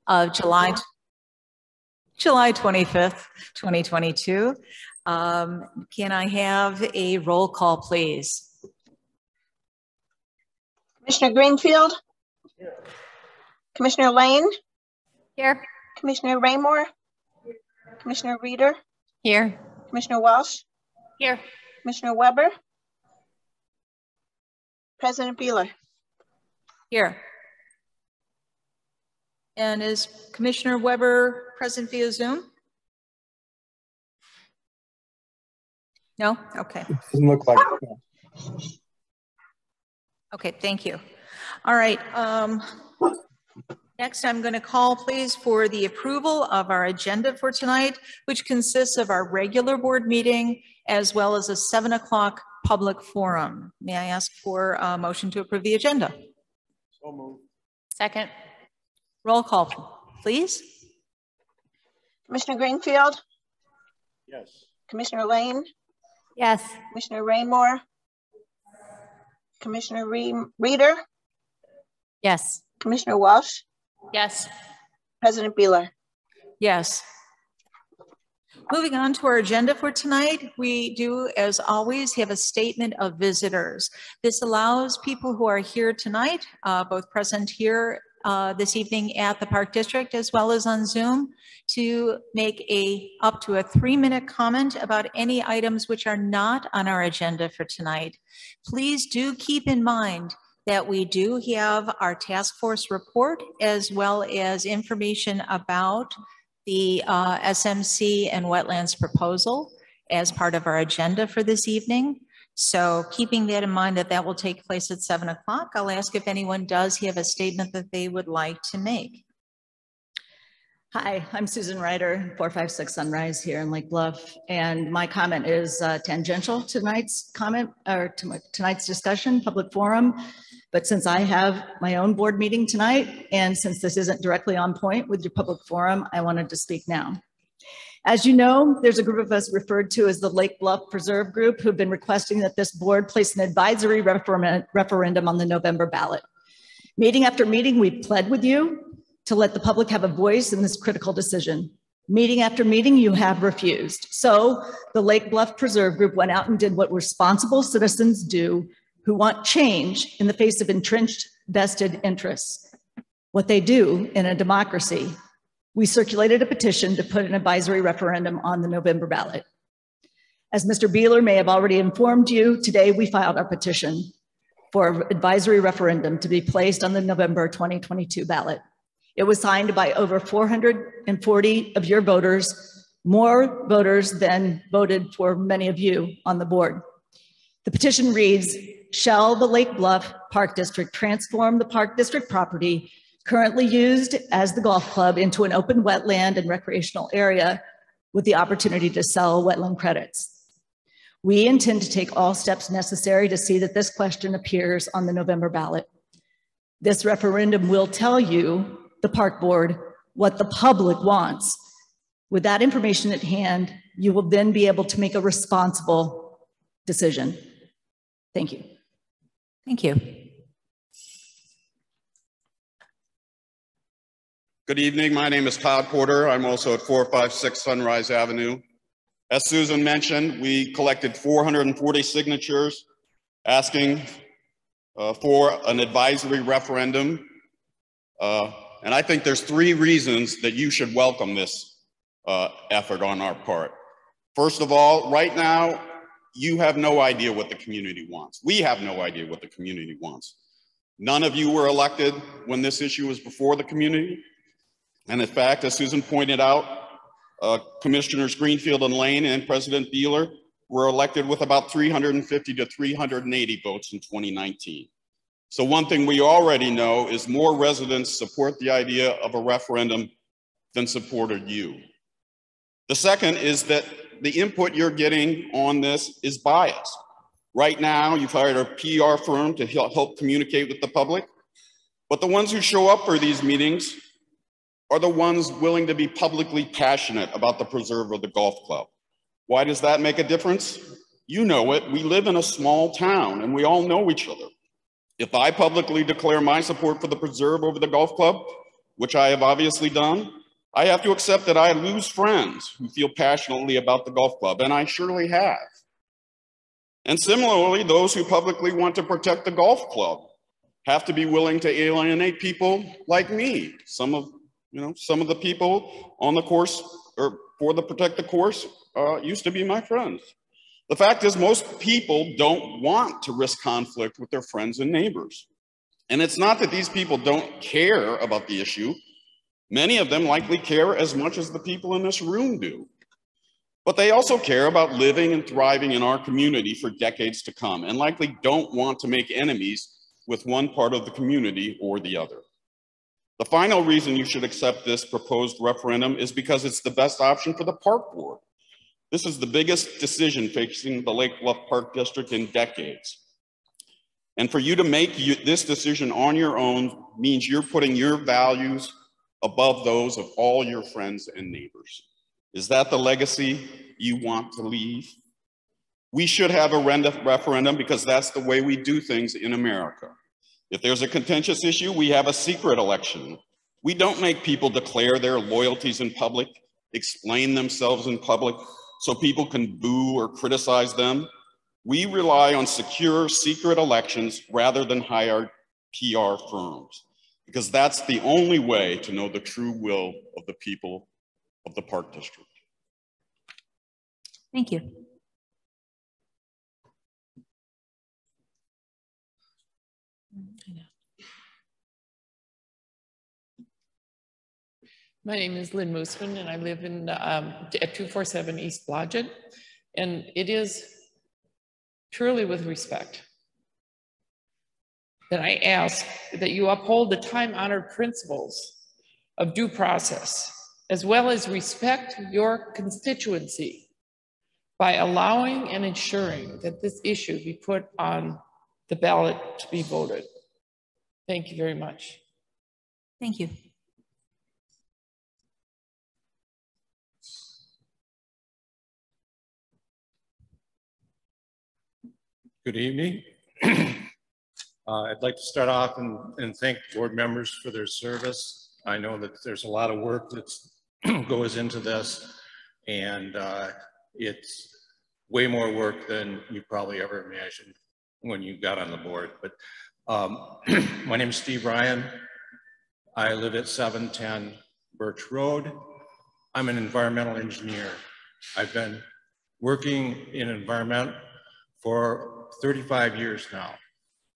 of July 25th, 2022. Can I have a roll call, please? Commissioner Greenfield? Here. Commissioner Lane? Here. Commissioner Raymore? Here. Commissioner Reeder? Here. Commissioner Walsh? Here. Commissioner Weber? President Beeler? Here. And is Commissioner Weber present via Zoom? No? Okay. It doesn't look like it. Okay, thank you. All right. Next, I'm going to call, please, for the approval of our agenda for tonight, which consists of our regular board meeting as well as a 7 o'clock public forum. May I ask for a motion to approve the agenda? So moved. Second. Roll call, please. Commissioner Greenfield? Yes. Commissioner Lane? Yes. Commissioner Raymore? Commissioner Reeder? Yes. Commissioner Walsh? Yes. President Beeler? Yes. Moving on to our agenda for tonight, we do, as always, have a statement of visitors. This allows people who are here tonight, both present here this evening at the Park District as well as on Zoom, to make up to a 3-minute comment about any items which are not on our agenda for tonight. Please do keep in mind that we do have our task force report as well as information about the SMC and wetlands proposal as part of our agenda for this evening. So keeping that in mind that will take place at 7 o'clock, I'll ask if anyone does have a statement that they would like to make. Hi, I'm Susan Ryder, 456 Sunrise here in Lake Bluff, and my comment is tangential to tonight's comment or to tonight's discussion, public forum. But since I have my own board meeting tonight, and since this isn't directly on point with your public forum, I wanted to speak now. As you know, there's a group of us referred to as the Lake Bluff Preserve Group who've been requesting that this board place an advisory referendum on the November ballot. Meeting after meeting, we've pled with you to let the public have a voice in this critical decision. Meeting after meeting, you have refused. So the Lake Bluff Preserve Group went out and did what responsible citizens do who want change in the face of entrenched vested interests. What they do in a democracy. We circulated a petition to put an advisory referendum on the November ballot. As Mr. Beeler may have already informed you, today we filed our petition for advisory referendum to be placed on the November 2022 ballot. It was signed by over 440 of your voters, more voters than voted for many of you on the board. The petition reads, shall the Lake Bluff Park District transform the Park District property currently used as the golf club into an open wetland and recreational area with the opportunity to sell wetland credits? We intend to take all steps necessary to see that this question appears on the November ballot. This referendum will tell you, the park board, what the public wants. With that information at hand, you will then be able to make a responsible decision. Thank you. Thank you. Good evening, my name is Todd Porter. I'm also at 456 Sunrise Avenue. As Susan mentioned, we collected 440 signatures asking for an advisory referendum. And I think there's 3 reasons that you should welcome this effort on our part. First of all, right now, you have no idea what the community wants. We have no idea what the community wants. None of you were elected when this issue was before the community. And in fact, as Susan pointed out, Commissioners Greenfield and Lane and President Beeler were elected with about 350 to 380 votes in 2019. So one thing we already know is more residents support the idea of a referendum than supported you. The second is that the input you're getting on this is biased. Right now, you've hired a PR firm to help communicate with the public, but the ones who show up for these meetings are the ones willing to be publicly passionate about the preserve of the golf club. Why does that make a difference? You know it, we live in a small town and we all know each other. If I publicly declare my support for the preserve over the golf club, which I have obviously done, I have to accept that I lose friends who feel passionately about the golf club, and I surely have. And similarly, those who publicly want to protect the golf club have to be willing to alienate people like me. Some of the people on the course or protect the course used to be my friends. The fact is, most people don't want to risk conflict with their friends and neighbors. And it's not that these people don't care about the issue. Many of them likely care as much as the people in this room do. But they also care about living and thriving in our community for decades to come, and likely don't want to make enemies with one part of the community or the other. The final reason you should accept this proposed referendum is because it's the best option for the park board. This is the biggest decision facing the Lake Bluff Park District in decades. And for you to make this decision on your own means you're putting your values above those of all your friends and neighbors. Is that the legacy you want to leave? We should have a referendum because that's the way we do things in America. If there's a contentious issue, we have a secret election. We don't make people declare their loyalties in public, explain themselves in public, so people can boo or criticize them. We rely on secure, secret elections rather than hire PR firms, because that's the only way to know the true will of the people of the Park District. Thank you. My name is Lynn Mooseman, and I live in at 247 East Blodgett, and it is truly with respect that I ask that you uphold the time-honored principles of due process, as well as respect your constituency by allowing and ensuring that this issue be put on the ballot to be voted. Thank you very much. Thank you. Good evening. I'd like to start off and thank board members for their service. I know that there's a lot of work that goes into this, and it's way more work than you probably ever imagined when you got on the board. But my name is Steve Ryan. I live at 710 Birch Road. I'm an environmental engineer. I've been working in environment for 35 years now,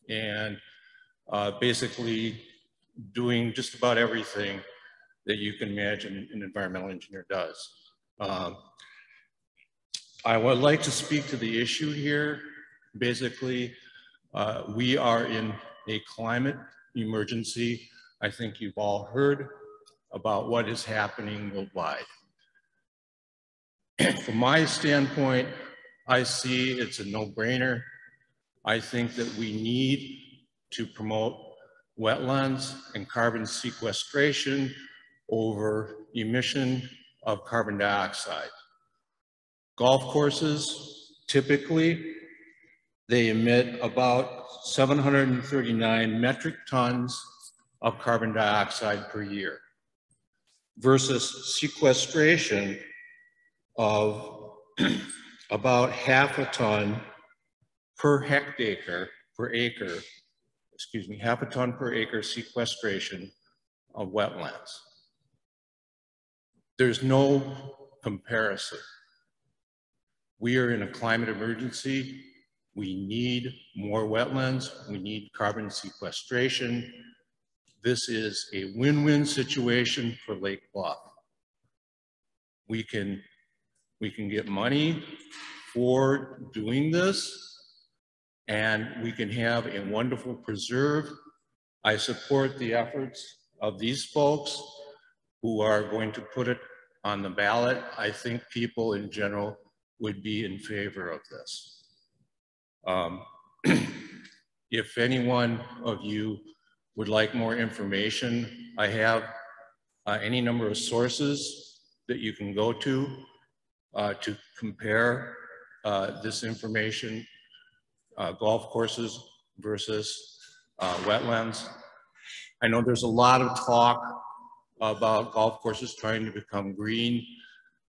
and basically doing just about everything that you can imagine an environmental engineer does. I would like to speak to the issue here. Basically, we are in a climate emergency. I think you've all heard about what is happening worldwide. From my standpoint, I see it's a no-brainer. I think that we need to promote wetlands and carbon sequestration over emission of carbon dioxide. Golf courses, typically, they emit about 739 metric tons of carbon dioxide per year versus sequestration of about half a ton per hectare, half a ton per acre sequestration of wetlands. There's no comparison. We are in a climate emergency. We need more wetlands. We need carbon sequestration. This is a win-win situation for Lake Bluff. We can get money for doing this, and we can have a wonderful preserve. I support the efforts of these folks who are going to put it on the ballot. I think people in general would be in favor of this. If anyone of you would like more information, I have any number of sources that you can go to compare this information, golf courses versus wetlands. I know there's a lot of talk about golf courses trying to become green.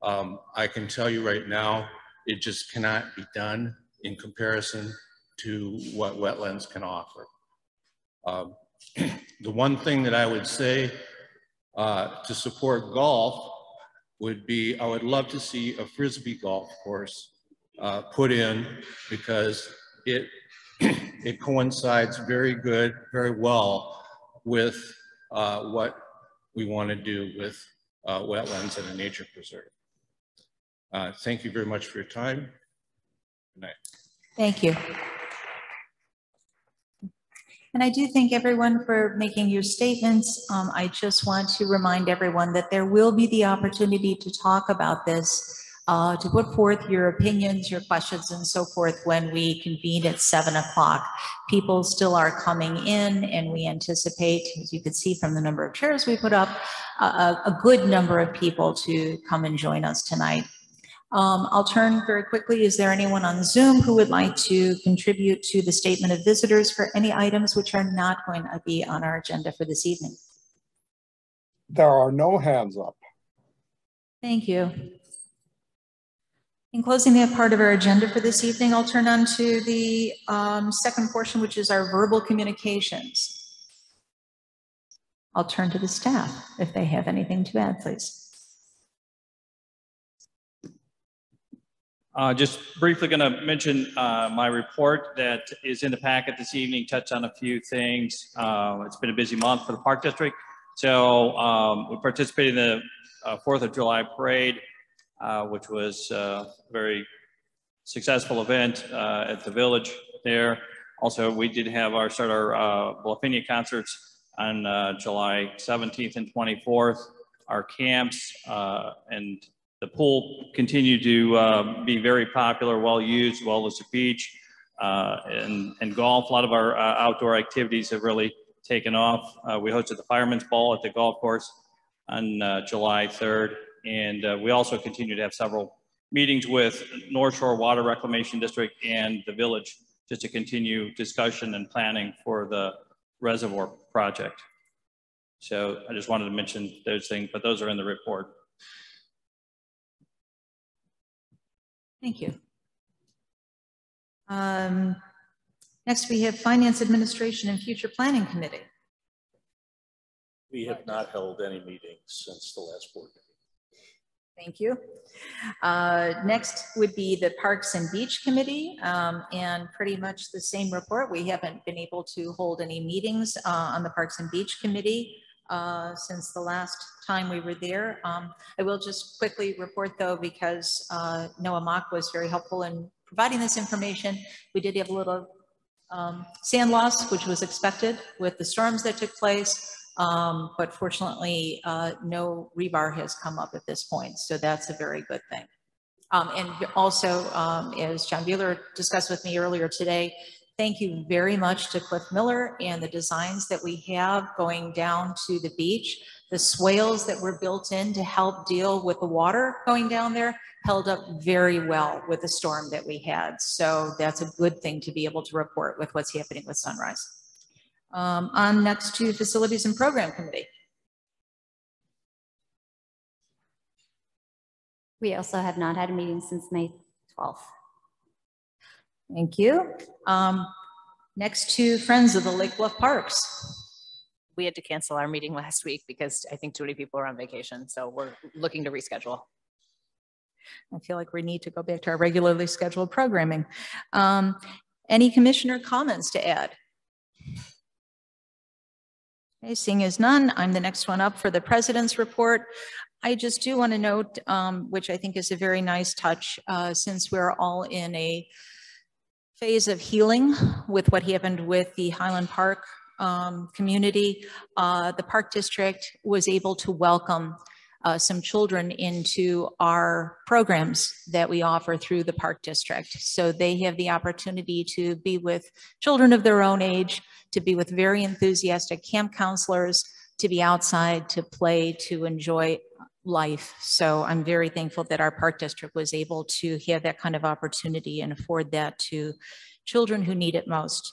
I can tell you right now, it just cannot be done in comparison to what wetlands can offer. The one thing that I would say to support golf would be, I would love to see a Frisbee golf course put in, because it it coincides very well with what we want to do with wetlands and a nature preserve. Thank you very much for your time. Good night. Thank you. And I do thank everyone for making your statements. I just want to remind everyone that there will be the opportunity to talk about this, to put forth your opinions, your questions, and so forth when we convene at 7 o'clock. People still are coming in, and we anticipate, as you can see from the number of chairs we put up, a good number of people to come and join us tonight. I'll turn very quickly. Is there anyone on Zoom who would like to contribute to the statement of visitors for any items which are not going to be on our agenda for this evening? There are no hands up. Thank you. In closing that part of our agenda for this evening, I'll turn on to the second portion, which is our verbal communications. I'll turn to the staff if they have anything to add, please. Just briefly going to mention my report that is in the packet this evening, touch on a few things. It's been a busy month for the Park District. So we participated in the 4th of July parade, which was a very successful event at the village there. Also, we did have our Bluffania concerts on July 17th and 24th. Our camps and the pool continued to be very popular, well used, as well as the beach and golf. A lot of our outdoor activities have really taken off. We hosted the Fireman's Ball at the golf course on July 3rd. And we also continue to have several meetings with North Shore Water Reclamation District and the village, just to continue discussion and planning for the reservoir project. So I just wanted to mention those things, but those are in the report. Thank you. Next, we have Finance Administration and Future Planning Committee. We have not held any meetings since the last board meeting. Thank you. Next would be the Parks and Beach Committee, and pretty much the same report. We haven't been able to hold any meetings on the Parks and Beach Committee since the last time we were there. I will just quickly report though, because Noah Mock was very helpful in providing this information. We did have a little sand loss, which was expected with the storms that took place. But fortunately, no rebar has come up at this point. So that's a very good thing. And also, as John Buehler discussed with me earlier today, thank you very much to Cliff Miller and the designs that we have going down to the beach. The swales that were built in to help deal with the water going down there held up very well with the storm that we had. So that's a good thing to be able to report with what's happening with Sunrise. On next to Facilities and Program Committee. We also have not had a meeting since May 12th. Thank you. Next to Friends of the Lake Bluff Parks. We had to cancel our meeting last week because I think too many people are on vacation. So we're looking to reschedule. I feel like we need to go back to our regularly scheduled programming. Any commissioner comments to add? Okay, seeing as none, I'm the next one up for the president's report. I just do want to note, which I think is a very nice touch, since we're all in a phase of healing with what happened with the Highland Park community, the Park District was able to welcome some children into our programs that we offer through the Park District. So they have the opportunity to be with children of their own age, to be with very enthusiastic camp counselors, to be outside, to play, to enjoy life. So I'm very thankful that our Park District was able to have that kind of opportunity and afford that to children who need it most.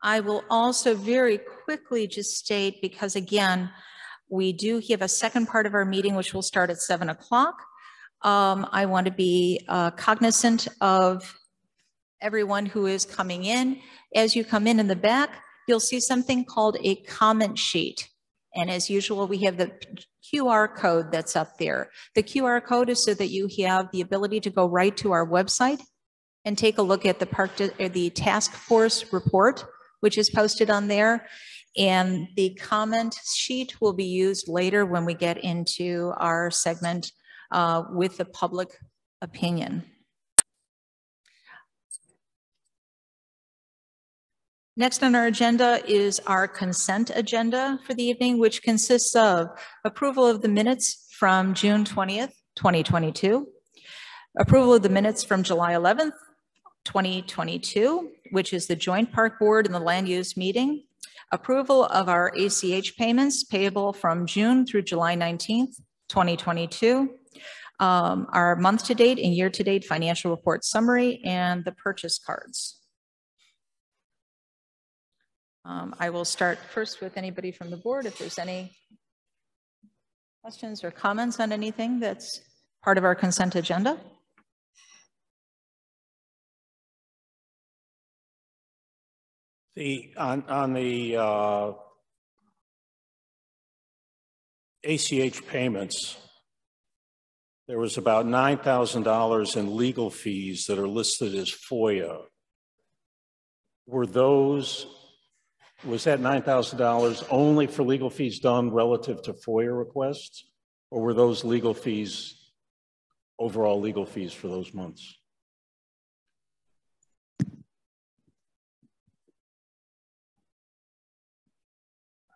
I will also very quickly just state, because again, we do have a second part of our meeting, which will start at 7 o'clock. I want to be cognizant of everyone who is coming in. As you come in the back, you'll see something called a comment sheet. And as usual, we have the QR code that's up there. The QR code is so that you have the ability to go right to our website and take a look at the task force report, which is posted on there. And the comment sheet will be used later when we get into our segment with the public opinion. Next on our agenda is our consent agenda for the evening, which consists of approval of the minutes from June 20th, 2022, approval of the minutes from July 11th, 2022, which is the joint park board and the land use meeting, approval of our ACH payments payable from June through July 19th, 2022, our month-to-date and year-to-date financial report summary, and the purchase cards. I will start first with anybody from the board. If there's any questions or comments on anything that's part of our consent agenda. On the ACH payments, there was about $9,000 in legal fees that are listed as FOIA. Was that $9,000 only for legal fees done relative to FOIA requests, or were those legal fees, overall legal fees for those months?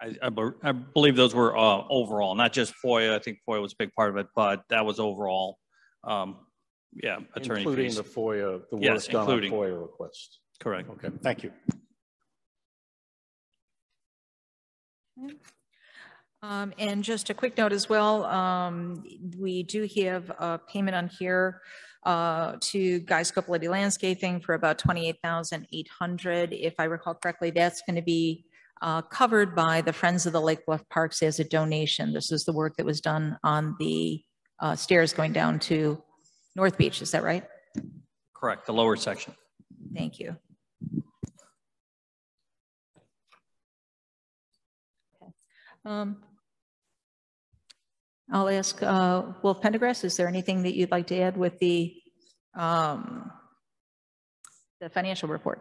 I believe those were overall, not just FOIA. I think FOIA was a big part of it, but that was overall. Yeah, attorney including fees. The FOIA, the work yes, done including on FOIA requests. Correct. Okay, thank you. And just a quick note as well, we do have a payment on here to Guy Scopolotti Landscaping for about $28,800. If I recall correctly, that's going to be covered by the Friends of the Lake Bluff Parks as a donation. This is the work that was done on the stairs going down to North Beach. Is that right? Correct, the lower section. Thank you. I'll ask Wolf Pendergrass, is there anything that you'd like to add with the financial report?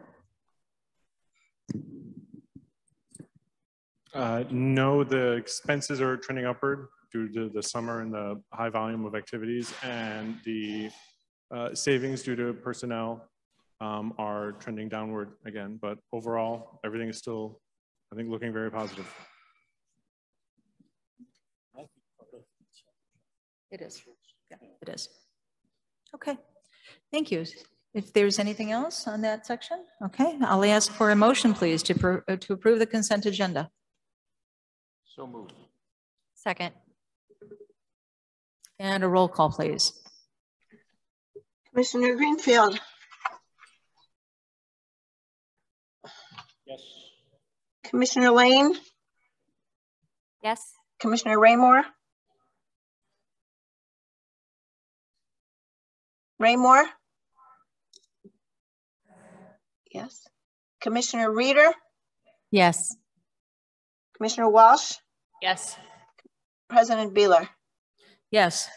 No, the expenses are trending upward due to the summer and the high volume of activities, and the savings due to personnel are trending downward again, but overall, everything is still, I think, looking very positive. It is. Yeah, it is. Okay. Thank you. If there's anything else on that section, okay, I'll ask for a motion, please, to approve the consent agenda. So moved. Second. And a roll call, please. Commissioner Greenfield. Yes. Commissioner Lane. Yes. Commissioner Raymore. Raymore. Yes. Commissioner Reeder. Yes. Commissioner Walsh. Yes. President Beeler. Yes.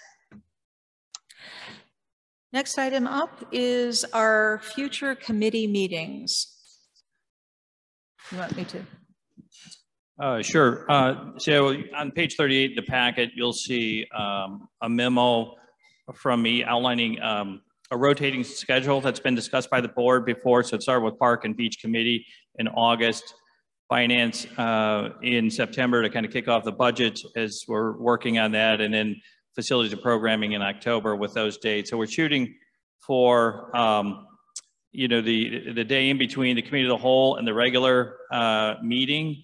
Next item up is our future committee meetings. You want me to? Sure. So on page 38 in the packet, you'll see a memo from me outlining a rotating schedule that's been discussed by the board before. So it started with Park and Beach Committee in August, Finance in September to kind of kick off the budget as we're working on that, and then Facilities and Programming in October with those dates. So we're shooting for the day in between the Committee of the Whole and the regular meeting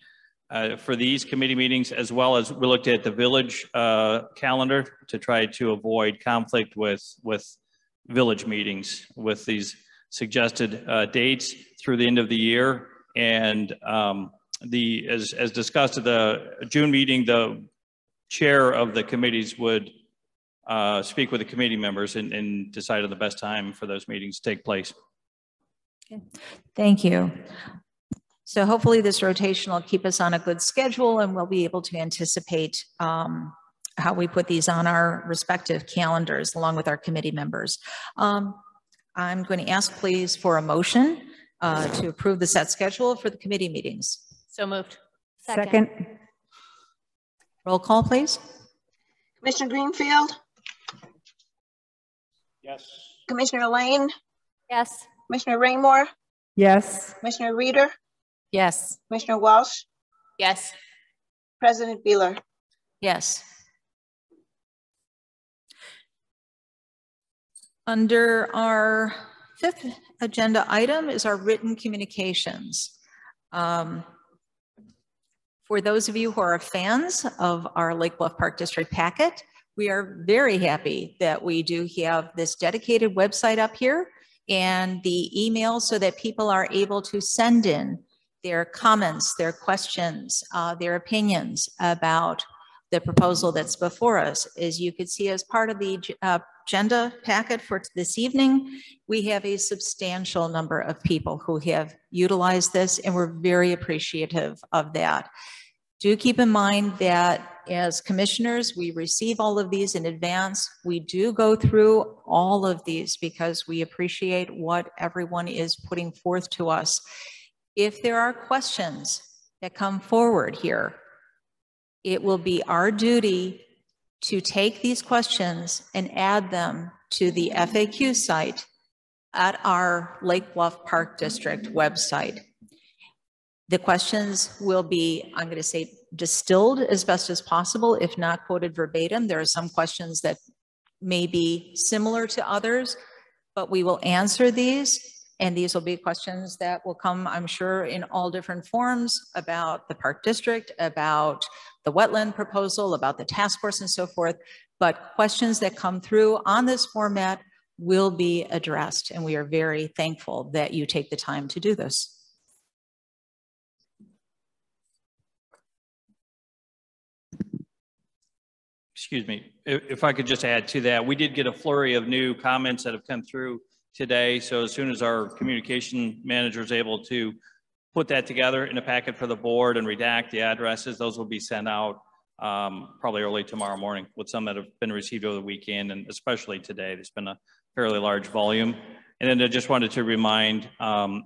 for these committee meetings, as well as we looked at the village calendar to try to avoid conflict with village meetings with these suggested dates through the end of the year. And as discussed at the June meeting, the chair of the committees would speak with the committee members and decide on the best time for those meetings to take place. Okay. Thank you. So hopefully this rotation will keep us on a good schedule and we'll be able to anticipate how we put these on our respective calendars along with our committee members. I'm going to ask please for a motion to approve the set schedule for the committee meetings. So moved. Second. Roll call, please. Commissioner Greenfield, Yes. Commissioner Lane, Yes. Commissioner Raymore, Yes. Commissioner Reader, Yes. Commissioner Walsh, Yes. President Beeler. Yes. Under our fifth agenda item is our written communications. For those of you who are fans of our Lake Bluff Park District packet, we are very happy that we do have this dedicated website up here and the email so that people are able to send in their comments, their questions, their opinions about the proposal that's before us. As you can see, as part of the agenda packet for this evening, we have a substantial number of people who have utilized this, and we're very appreciative of that. Do keep in mind that as commissioners, we receive all of these in advance. We do go through all of these because we appreciate what everyone is putting forth to us. If there are questions that come forward here, it will be our duty to take these questions and add them to the FAQ site at our Lake Bluff Park District website. The questions will be, I'm going to say, distilled as best as possible, if not quoted verbatim. There are some questions that may be similar to others, but we will answer these. And these will be questions that will come, I'm sure, in all different forms about the Park District, about the wetland proposal, about the task force and so forth. But questions that come through on this format will be addressed. And we are very thankful that you take the time to do this. Excuse me, if I could just add to that, we did get a flurry of new comments that have come through today. So as soon as our communication manager is able to put that together in a packet for the board and redact the addresses, those will be sent out probably early tomorrow morning with some that have been received over the weekend, and especially today. There's been a fairly large volume. And then I just wanted to remind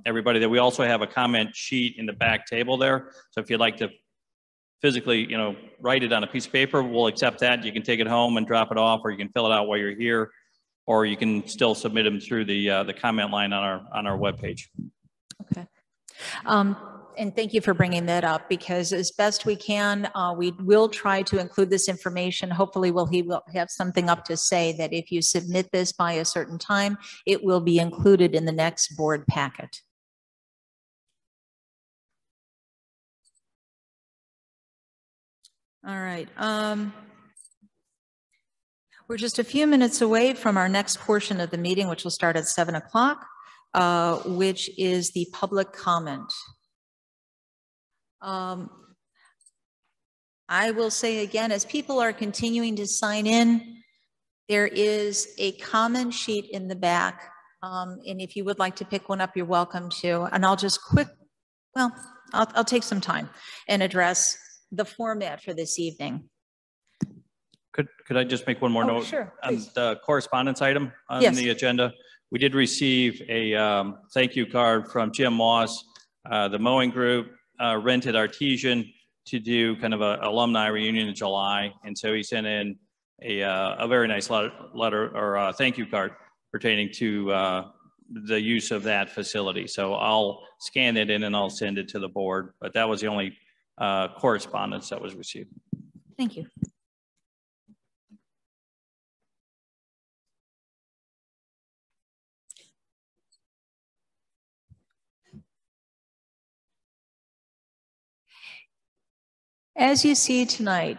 everybody that we also have a comment sheet in the back table there. So if you'd like to physically, write it on a piece of paper, we'll accept that. You can take it home and drop it off, or you can fill it out while you're here, or you can still submit them through the comment line on our webpage. Okay. And thank you for bringing that up, because as best we can, we will try to include this information. Hopefully he will have something up to say that if you submit this by a certain time, it will be included in the next board packet. All right. We're just a few minutes away from our next portion of the meeting, which will start at 7 o'clock, which is the public comment. I will say again, as people are continuing to sign in, there is a comment sheet in the back. And if you would like to pick one up, you're welcome to. And I'll just I'll take some time and address the format for this evening. Could I just make one more note? Sure, on the correspondence item on the agenda? We did receive a thank you card from Jim Moss. The mowing group rented Artesian to do kind of an alumni reunion in July. And so he sent in a very nice letter or thank you card pertaining to the use of that facility. So I'll scan it in and I'll send it to the board. But that was the only correspondence that was received. Thank you. As you see tonight,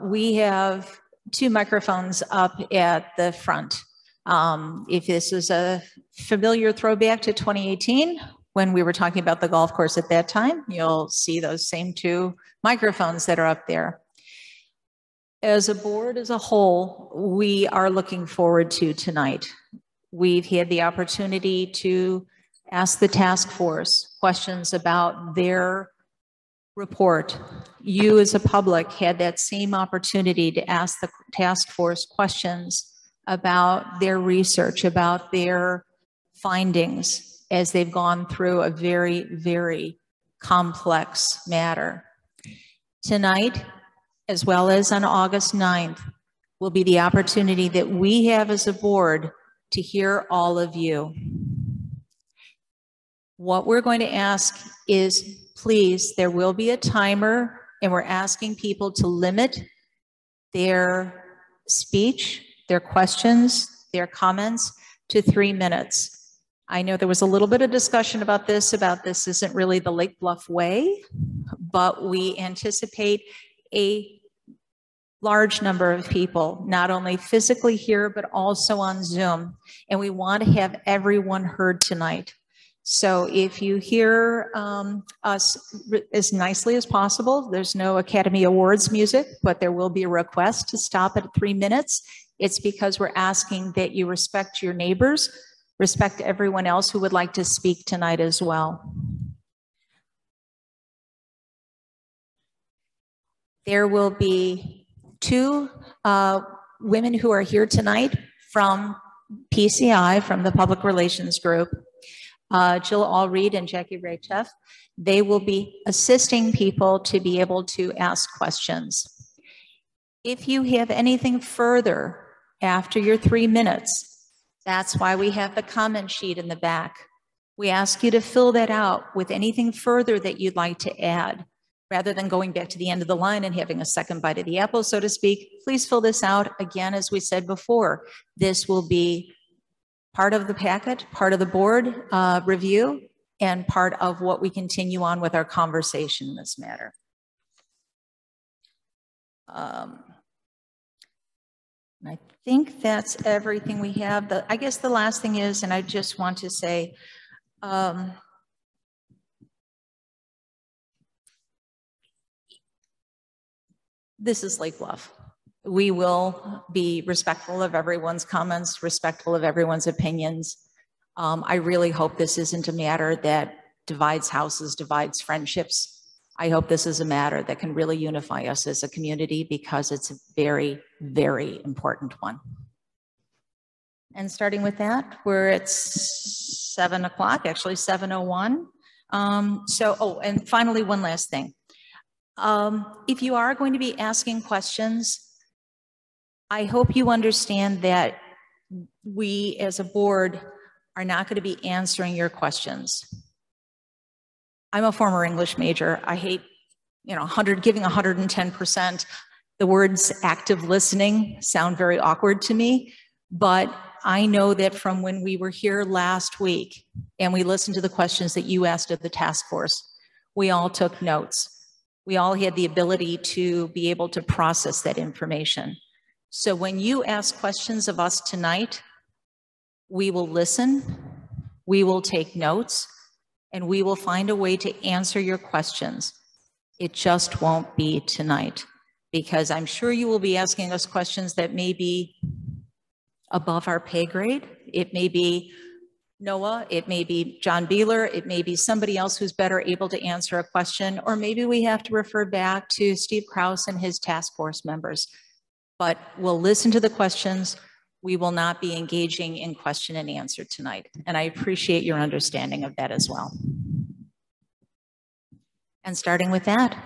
we have two microphones up at the front. If this is a familiar throwback to 2018, when we were talking about the golf course at that time. You'll see those same two microphones that are up there. As a board as a whole, we are looking forward to tonight. We've had the opportunity to ask the task force questions about their report. You as a public had that same opportunity to ask the task force questions about their research, about their findings as they've gone through a very, very complex matter. Tonight, as well as on August 9th, will be the opportunity that we have as a board to hear all of you. What we're going to ask is, please, there will be a timer, and we're asking people to limit their speech, their questions, their comments to 3 minutes. I know there was a little bit of discussion about this isn't really the Lake Bluff way, but we anticipate a large number of people, not only physically here, but also on Zoom. And we want to have everyone heard tonight. So if you hear us as nicely as possible, there's no Academy Awards music, but there will be a request to stop at 3 minutes. It's because we're asking that you respect your neighbors, respect everyone else who would like to speak tonight as well. There will be 2 women who are here tonight from PCI, from the Public Relations Group, Jill Allreed and Jackie Raycheff. They will be assisting people to be able to ask questions. If you have anything further after your 3 minutes, that's why we have the comment sheet in the back. We ask you to fill that out with anything further that you'd like to add. Rather than going back to the end of the line and having a second bite of the apple, so to speak, please fill this out. Again, as we said before, this will be part of the packet, part of the board review, and part of what we continue on with our conversation in this matter. I think that's everything we have. I guess the last thing is, and I just want to say, this is Lake Bluff. We will be respectful of everyone's comments, respectful of everyone's opinions. I really hope this isn't a matter that divides houses, divides friendships. I hope this is a matter that can really unify us as a community, because it's a very, very important one. And starting with that, we're at 7 o'clock, actually 7:01. And finally, one last thing. If you are going to be asking questions, I hope you understand that we as a board are not going to be answering your questions. I'm a former English major. I hate, giving 110%. The words active listening sound very awkward to me, but I know that from when we were here last week and we listened to the questions that you asked of the task force, we all took notes. We all had the ability to be able to process that information. So when you ask questions of us tonight, we will listen, we will take notes, and we will find a way to answer your questions. It just won't be tonight, because I'm sure you will be asking us questions that may be above our pay grade. It may be Noah, it may be John Beeler, it may be somebody else who's better able to answer a question, or maybe we have to refer back to Steve Krause and his task force members. But we'll listen to the questions. We will not be engaging in question and answer tonight. And I appreciate your understanding of that as well. And starting with that,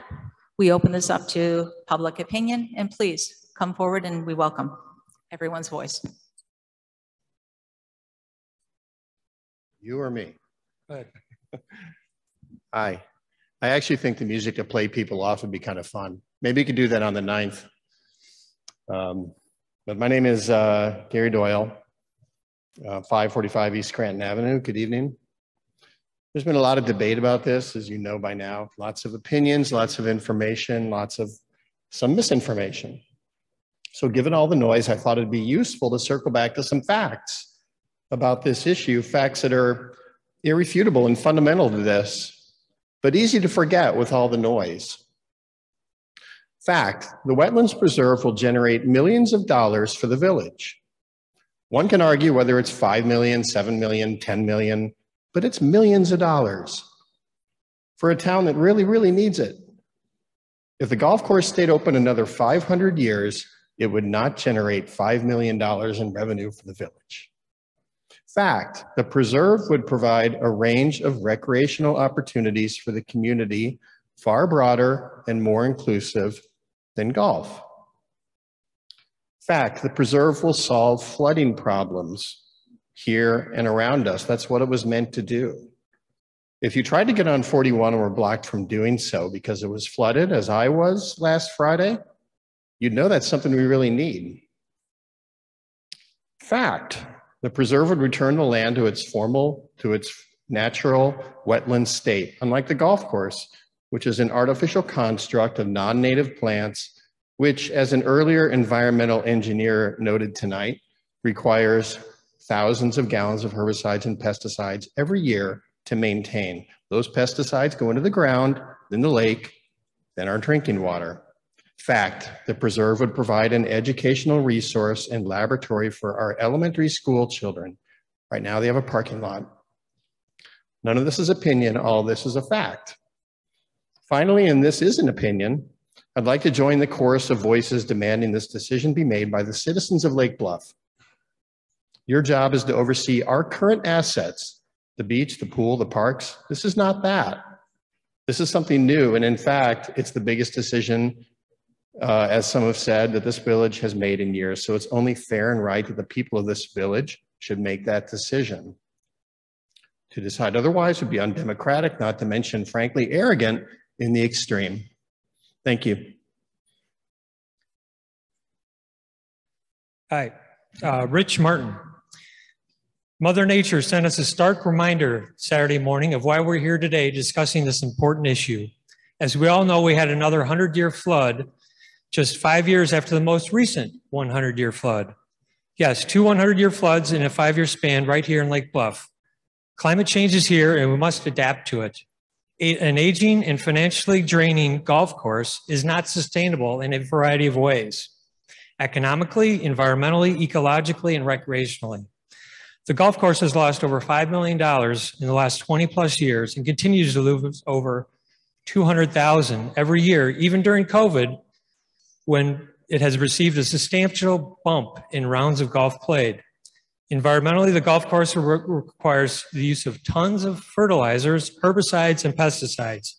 we open this up to public opinion, and please come forward and we welcome everyone's voice. You or me? Hi. I actually think the music to play people off would be kind of fun. Maybe you could do that on the 9th. But my name is Gary Doyle, 545 East Scranton Avenue. Good evening. There's been a lot of debate about this, as you know by now. Lots of opinions, lots of information, some misinformation. So given all the noise, I thought it'd be useful to circle back to some facts about this issue, facts that are irrefutable and fundamental to this, but easy to forget with all the noise. Fact, the Wetlands Preserve will generate millions of dollars for the village. One can argue whether it's 5 million, 7 million, 10 million, but it's millions of dollars for a town that really, really needs it. If the golf course stayed open another 500 years, it would not generate $5 million in revenue for the village. Fact, the preserve would provide a range of recreational opportunities for the community far broader and more inclusive than golf. Fact, the preserve will solve flooding problems here and around us. That's what it was meant to do. If you tried to get on 41 and were blocked from doing so because it was flooded, as I was last Friday, you'd know that's something we really need. Fact, the preserve would return the land to its natural wetland state, unlike the golf course, which is an artificial construct of non-native plants, which, as an earlier environmental engineer noted tonight, requires thousands of gallons of herbicides and pesticides every year to maintain. Those pesticides go into the ground, then the lake, then our drinking water. Fact, the preserve would provide an educational resource and laboratory for our elementary school children. Right now they have a parking lot. None of this is opinion, all this is a fact. Finally, and this is an opinion, I'd like to join the chorus of voices demanding this decision be made by the citizens of Lake Bluff. Your job is to oversee our current assets, the beach, the pool, the parks. This is not that. This is something new, and in fact, it's the biggest decision, as some have said, that this village has made in years. So it's only fair and right that the people of this village should make that decision. To decide otherwise would be undemocratic, not to mention, frankly, arrogant in the extreme. Thank you. Hi, Rich Martin. Mother Nature sent us a stark reminder Saturday morning of why we're here today discussing this important issue. As we all know, we had another 100-year flood just 5 years after the most recent 100-year flood. Yes, 2 100-year floods in a 5-year span right here in Lake Bluff. Climate change is here and we must adapt to it. An aging and financially draining golf course is not sustainable in a variety of ways: economically, environmentally, ecologically, and recreationally. The golf course has lost over $5 million in the last 20 plus years and continues to lose over $200,000 every year, even during COVID, when it has received a substantial bump in rounds of golf played. Environmentally, the golf course requires the use of tons of fertilizers, herbicides, and pesticides.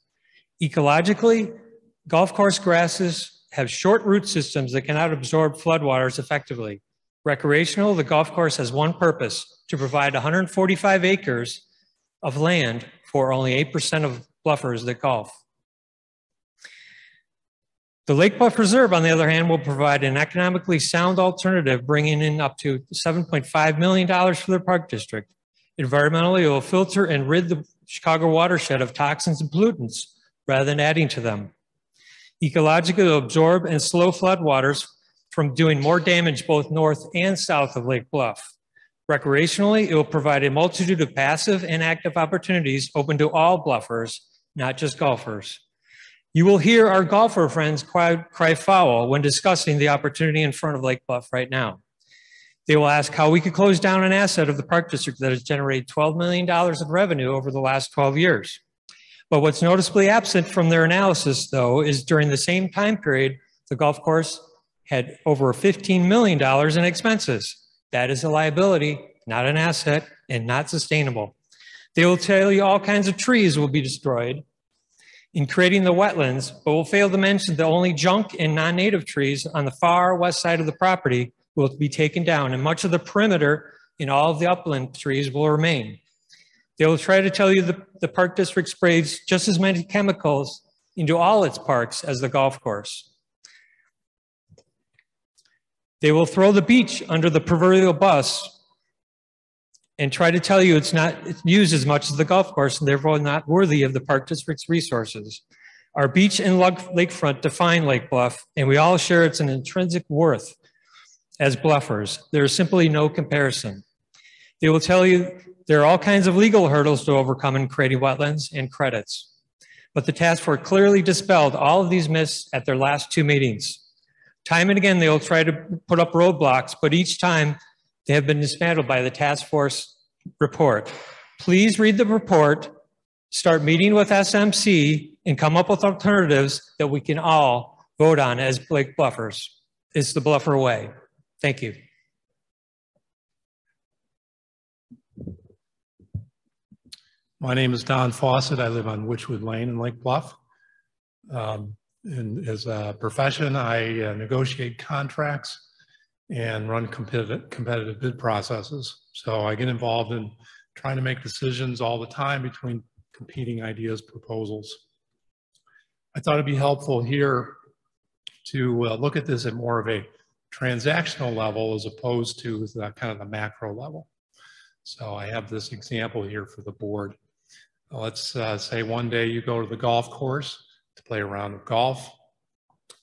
Ecologically, golf course grasses have short root systems that cannot absorb floodwaters effectively. Recreational, the golf course has one purpose: to provide 145 acres of land for only 8% of bluffers that golf. The Lake Bluff Reserve, on the other hand, will provide an economically sound alternative, bringing in up to $7.5 million for their park district. Environmentally, it will filter and rid the Chicago watershed of toxins and pollutants rather than adding to them. Ecologically, it will absorb and slow floodwaters from doing more damage both north and south of Lake Bluff. Recreationally, it will provide a multitude of passive and active opportunities open to all bluffers, not just golfers. You will hear our golfer friends cry foul when discussing the opportunity in front of Lake Bluff right now. They will ask how we could close down an asset of the park district that has generated $12 million in revenue over the last 12 years. But what's noticeably absent from their analysis, though, is during the same time period, the golf course had over $15 million in expenses. That is a liability, not an asset, and not sustainable. They will tell you all kinds of trees will be destroyed in creating the wetlands, but will fail to mention the only junk and non-native trees on the far west side of the property will be taken down, and much of the perimeter in all of the upland trees will remain. They will try to tell you the park district sprays just as many chemicals into all its parks as the golf course. They will throw the beach under the proverbial bus and try to tell you it's not used as much as the golf course and therefore not worthy of the park district's resources. Our beach and lakefront define Lake Bluff, and we all share its an intrinsic worth as bluffers. There is simply no comparison. They will tell you There are all kinds of legal hurdles to overcome in creating wetlands and credits. But the task force clearly dispelled all of these myths at their last 2 meetings. Time and again, they will try to put up roadblocks, but each time they have been dismantled by the task force report. Please read the report, start meeting with SMC, and come up with alternatives that we can all vote on as Lake Bluffers. It's the Bluffer way. Thank you. My name is Don Fawcett. I live on Witchwood Lane in Lake Bluff. And as a profession, I negotiate contracts and run competitive bid processes. So I get involved in trying to make decisions all the time between competing ideas, proposals. I thought it'd be helpful here to look at this at more of a transactional level as opposed to the kind of the macro level. So I have this example here for the board. Let's say one day you go to the golf course to play a round of golf.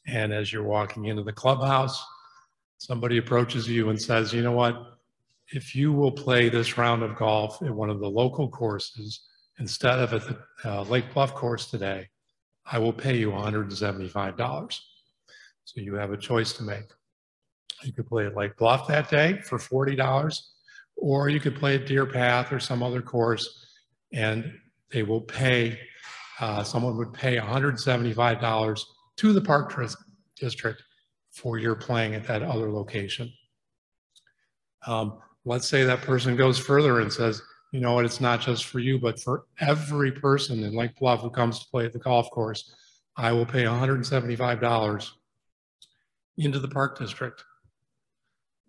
And as you're walking into the clubhouse, somebody approaches you and says, you know what, if you will play this round of golf at one of the local courses instead of at the Lake Bluff course today, I will pay you $175. So you have a choice to make. You could play at Lake Bluff that day for $40, or you could play at Deer Path or some other course, and they will pay, someone would pay $175 to the Park District for your playing at that other location. Let's say that person goes further and says, you know what, it's not just for you, but for every person in Lake Bluff who comes to play at the golf course, I will pay $175 into the Park District.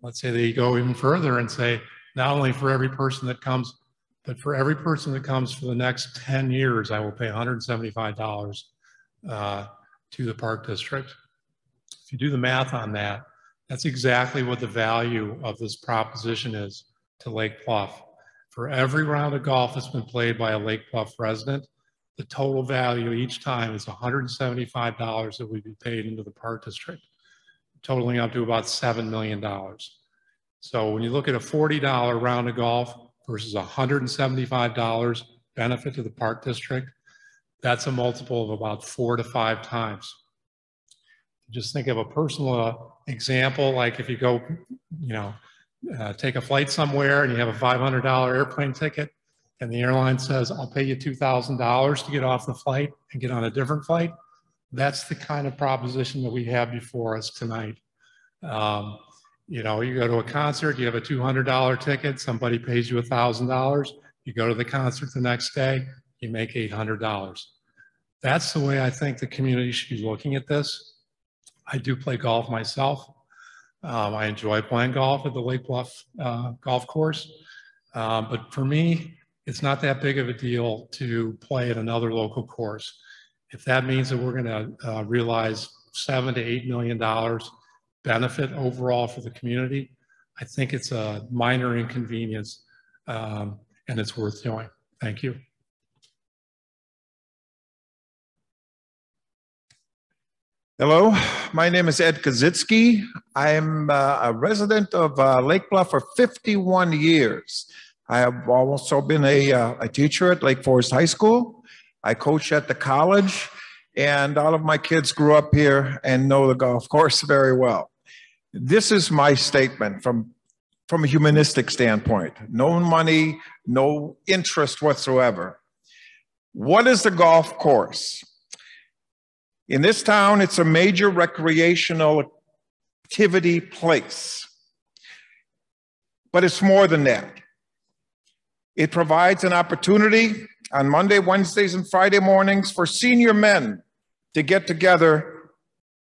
Let's say they go even further and say, not only for every person that comes, but for every person that comes for the next 10 years, I will pay $175 to the Park District. If you do the math on that, that's exactly what the value of this proposition is to Lake Bluff. For every round of golf that's been played by a Lake Bluff resident, the total value each time is $175 that would be paid into the Park District, totaling up to about $7 million. So when you look at a $40 round of golf versus $175 benefit to the Park District, that's a multiple of about 4 to 5 times. Just think of a personal example, like if you go, take a flight somewhere and you have a $500 airplane ticket and the airline says, I'll pay you $2,000 to get off the flight and get on a different flight. That's the kind of proposition that we have before us tonight. You go to a concert, you have a $200 ticket, somebody pays you $1,000, you go to the concert the next day, you make $800. That's the way I think the community should be looking at this. I do play golf myself. I enjoy playing golf at the Lake Bluff golf course. But for me, it's not that big of a deal to play at another local course. If that means that we're going to realize $7 to $8 million benefit overall for the community, I think it's a minor inconvenience and it's worth doing. Thank you. Hello, my name is Ed Kazitsky. I'm a resident of Lake Bluff for 51 years. I have also been a teacher at Lake Forest High School. I coach at the college, and all of my kids grew up here and know the golf course very well. This is my statement from a humanistic standpoint. No money, no interest whatsoever. What is the golf course? In this town, it's a major recreational activity place. But it's more than that. It provides an opportunity on Monday, Wednesdays, and Friday mornings for senior men to get together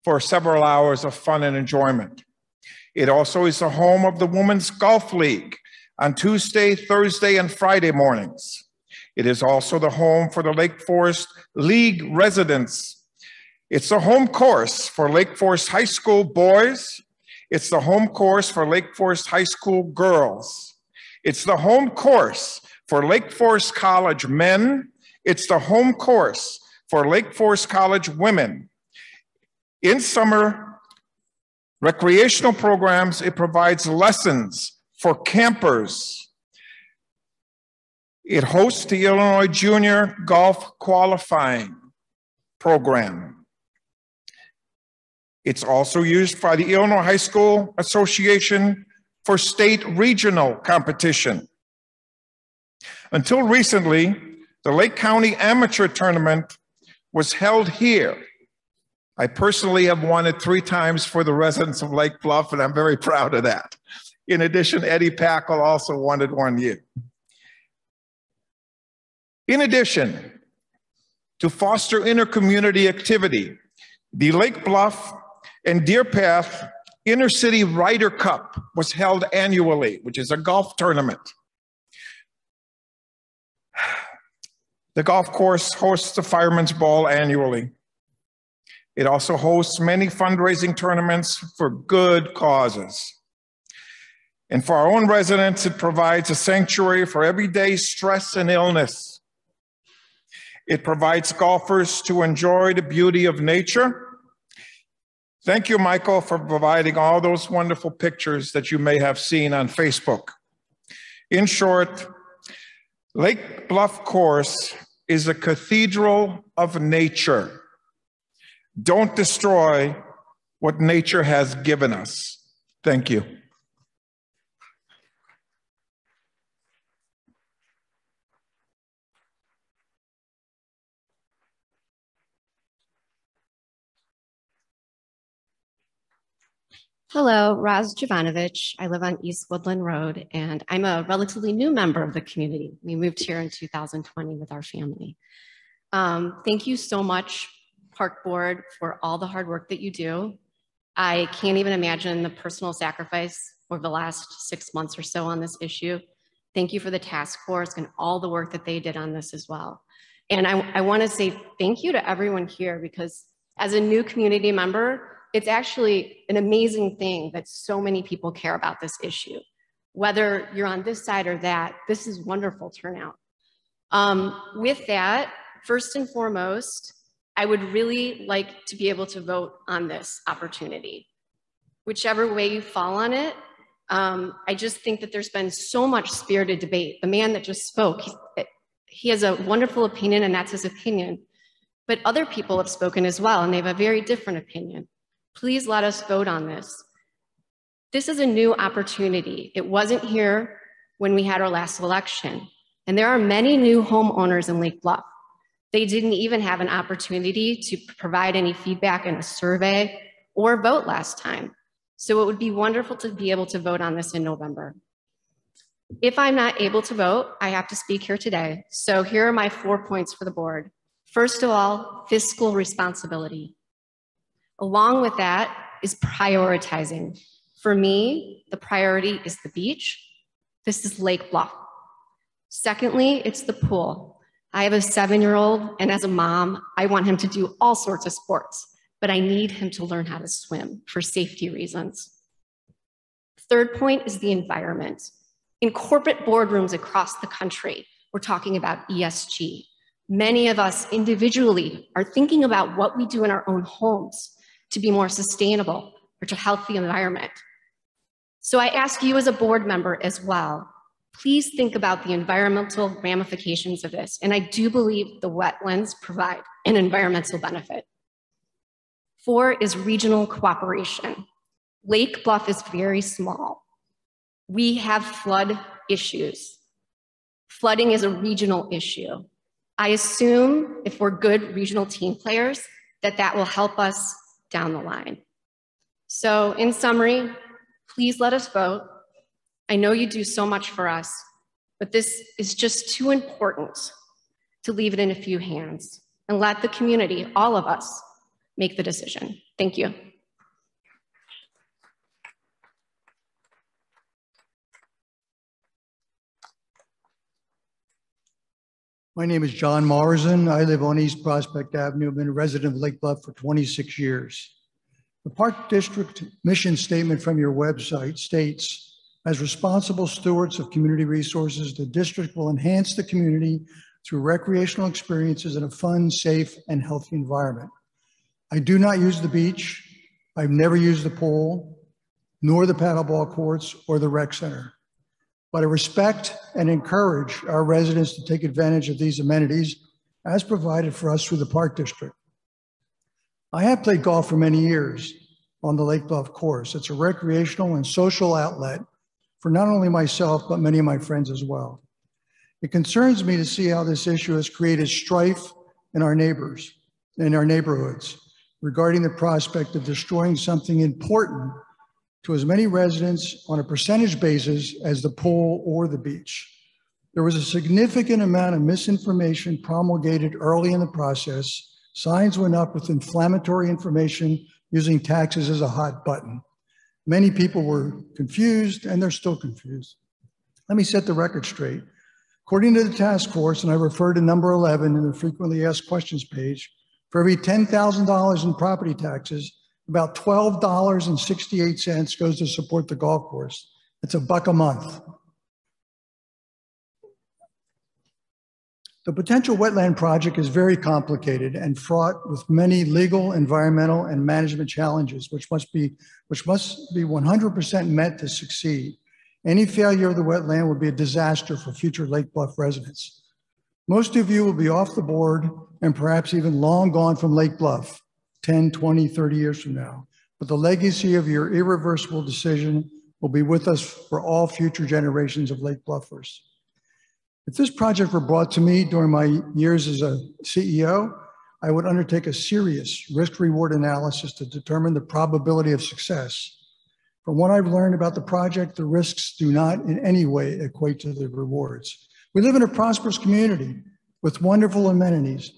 for several hours of fun and enjoyment. It also is the home of the Women's Golf League on Tuesday, Thursday, and Friday mornings. It is also the home for the Lake Forest League residents. It's the home course for Lake Forest High School boys. It's the home course for Lake Forest High School girls. It's the home course for Lake Forest College men. It's the home course for Lake Forest College women. In summer recreational programs, it provides lessons for campers, It hosts the Illinois Junior Golf Qualifying Program. It's also used by the Illinois High School Association for state regional competition. Until recently, the Lake County Amateur Tournament was held here. I personally have won it 3 times for the residents of Lake Bluff, and I'm very proud of that. In addition, Eddie Packle also won it 1 year. In addition, to foster inter-community activity, the Lake Bluff and Deer Path Inner-City Ryder Cup was held annually, which is a golf tournament. The golf course hosts the Fireman's Ball annually. It also hosts many fundraising tournaments for good causes. And for our own residents, it provides a sanctuary for everyday stress and illness. It provides golfers to enjoy the beauty of nature. Thank you, Michael, for providing all those wonderful pictures that you may have seen on Facebook. In short, Lake Bluff Course is a cathedral of nature. Don't destroy what nature has given us. Thank you. Hello, Roz Jovanovich. I live on East Woodland Road, and I'm a relatively new member of the community. We moved here in 2020 with our family. Thank you so much, Park Board, for all the hard work that you do. I can't even imagine the personal sacrifice over the last 6 months or so on this issue. Thank you for the task force and all the work that they did on this as well. And I want to say thank you to everyone here, because as a new community member, it's actually an amazing thing that so many people care about this issue. Whether you're on this side or that, this is wonderful turnout. With that, first and foremost, I would really like to be able to vote on this opportunity. Whichever way you fall on it, I just think that there's been so much spirited debate. The man that just spoke, he has a wonderful opinion, and that's his opinion. But other people have spoken as well, and they have a very different opinion. Please let us vote on this. This is a new opportunity. It wasn't here when we had our last election. And there are many new homeowners in Lake Bluff. They didn't even have an opportunity to provide any feedback in a survey or vote last time. So it would be wonderful to be able to vote on this in November. If I'm not able to vote, I have to speak here today. So here are my 4 points for the board. First of all, fiscal responsibility. Along with that is prioritizing. For me, the priority is the beach. This is Lake Bluff. Secondly, it's the pool. I have a 7-year-old, and as a mom, I want him to do all sorts of sports, but I need him to learn how to swim for safety reasons. Third point is the environment. In corporate boardrooms across the country, we're talking about ESG. Many of us individually are thinking about what we do in our own homes to be more sustainable or to help the environment. So I ask you as a board member as well, please think about the environmental ramifications of this. And I do believe the wetlands provide an environmental benefit. 4 is regional cooperation. Lake Bluff is very small. We have flood issues. Flooding is a regional issue. I assume if we're good regional team players, that will help us down the line. So in summary, please let us vote. I know you do so much for us, but this is just too important to leave it in a few hands and let the community, all of us, make the decision. Thank you. My name is John Morrison. I live on East Prospect Avenue. I've been a resident of Lake Bluff for 26 years. The Park District mission statement from your website states, as responsible stewards of community resources, the district will enhance the community through recreational experiences in a fun, safe, and healthy environment. I do not use the beach. I've never used the pool, nor the paddleball courts or the rec center. but I respect and encourage our residents to take advantage of these amenities as provided for us through the Park District. I have played golf for many years on the Lake Bluff course. It's a recreational and social outlet for not only myself, but many of my friends as well. It concerns me to see how this issue has created strife in our neighborhoods regarding the prospect of destroying something important to as many residents on a percentage basis as the pool or the beach. There was a significant amount of misinformation promulgated early in the process. Signs went up with inflammatory information using taxes as a hot button. Many people were confused, and they're still confused. Let me set the record straight. According to the task force, and I refer to number 11 in the frequently asked questions page, for every $10,000 in property taxes, about $12.68 goes to support the golf course. It's $1 a month. The potential wetland project is very complicated and fraught with many legal, environmental, and management challenges, which must be 100% met to succeed. Any failure of the wetland would be a disaster for future Lake Bluff residents. Most of you will be off the board and perhaps even long gone from Lake Bluff 10, 20, 30 years from now. But the legacy of your irreversible decision will be with us for all future generations of Lake Bluffers. If this project were brought to me during my years as a CEO, I would undertake a serious risk-reward analysis to determine the probability of success. From what I've learned about the project, the risks do not in any way equate to the rewards. We live in a prosperous community with wonderful amenities.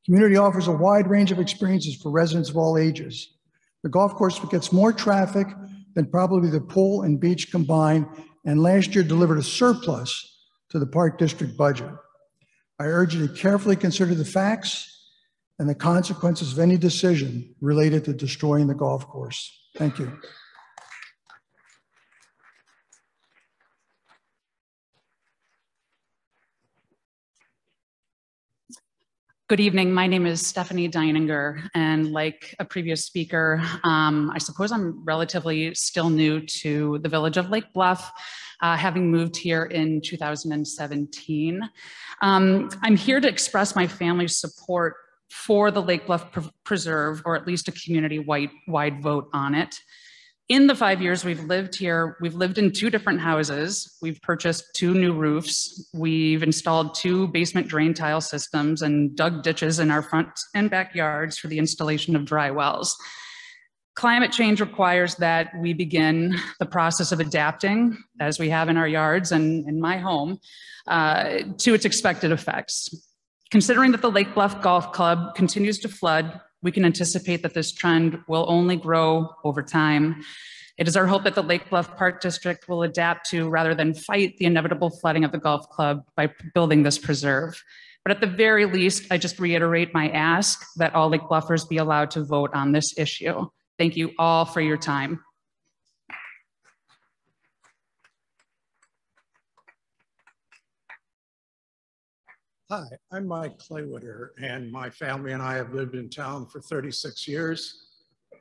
The community offers a wide range of experiences for residents of all ages. The golf course gets more traffic than probably the pool and beach combined, and last year delivered a surplus to the Park District budget. I urge you to carefully consider the facts and the consequences of any decision related to destroying the golf course. Thank you. Good evening. My name is Stephanie Deininger, and like a previous speaker, I suppose I'm relatively still new to the village of Lake Bluff, having moved here in 2017. I'm here to express my family's support for the Lake Bluff Preserve, or at least a community-wide vote on it. In the 5 years we've lived here, we've lived in 2 different houses. We've purchased 2 new roofs. We've installed 2 basement drain tile systems and dug ditches in our front and backyards for the installation of dry wells. Climate change requires that we begin the process of adapting, as we have in our yards and in my home, to its expected effects. Considering that the Lake Bluff Golf Club continues to flood, we can anticipate that this trend will only grow over time. It is our hope that the Lake Bluff Park District will adapt to, rather than fight, the inevitable flooding of the golf club by building this preserve. But at the very least, I just reiterate my ask that all Lake Bluffers be allowed to vote on this issue. Thank you all for your time. Hi, I'm Mike Claywater, and my family and I have lived in town for 36 years.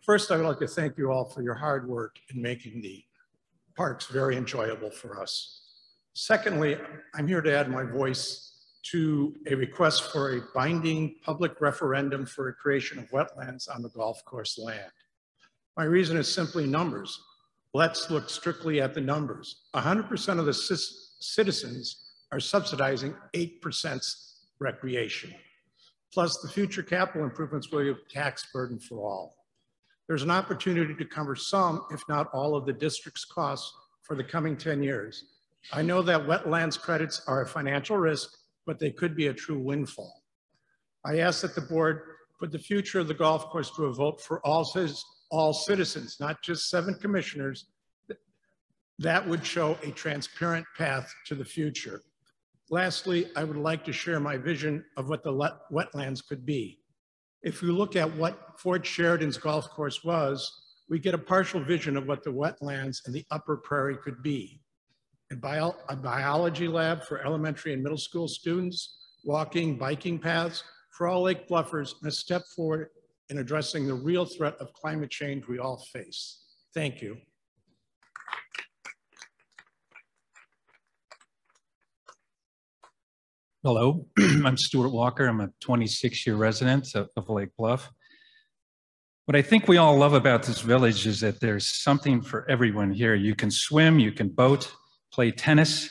First, I would like to thank you all for your hard work in making the parks very enjoyable for us. Secondly, I'm here to add my voice to a request for a binding public referendum for a creation of wetlands on the golf course land. My reason is simply numbers. Let's look strictly at the numbers. 100% of the citizens are subsidizing 8% recreation. Plus, the future capital improvements will be a tax burden for all. There's an opportunity to cover some, if not all, of the district's costs for the coming 10 years. I know that wetlands credits are a financial risk, but they could be a true windfall. I ask that the board put the future of the golf course to a vote for all citizens, not just 7 commissioners. That would show a transparent path to the future. Lastly, I would like to share my vision of what the wetlands could be. If we look at what Fort Sheridan's golf course was, we get a partial vision of what the wetlands and the upper prairie could be. A biology lab for elementary and middle school students, walking, biking paths for all Lake Bluffers, and a step forward in addressing the real threat of climate change we all face. Thank you. Hello, I'm Stuart Walker. I'm a 26-year resident of Lake Bluff. What I think we all love about this village is that there's something for everyone here. You can swim, you can boat, play tennis,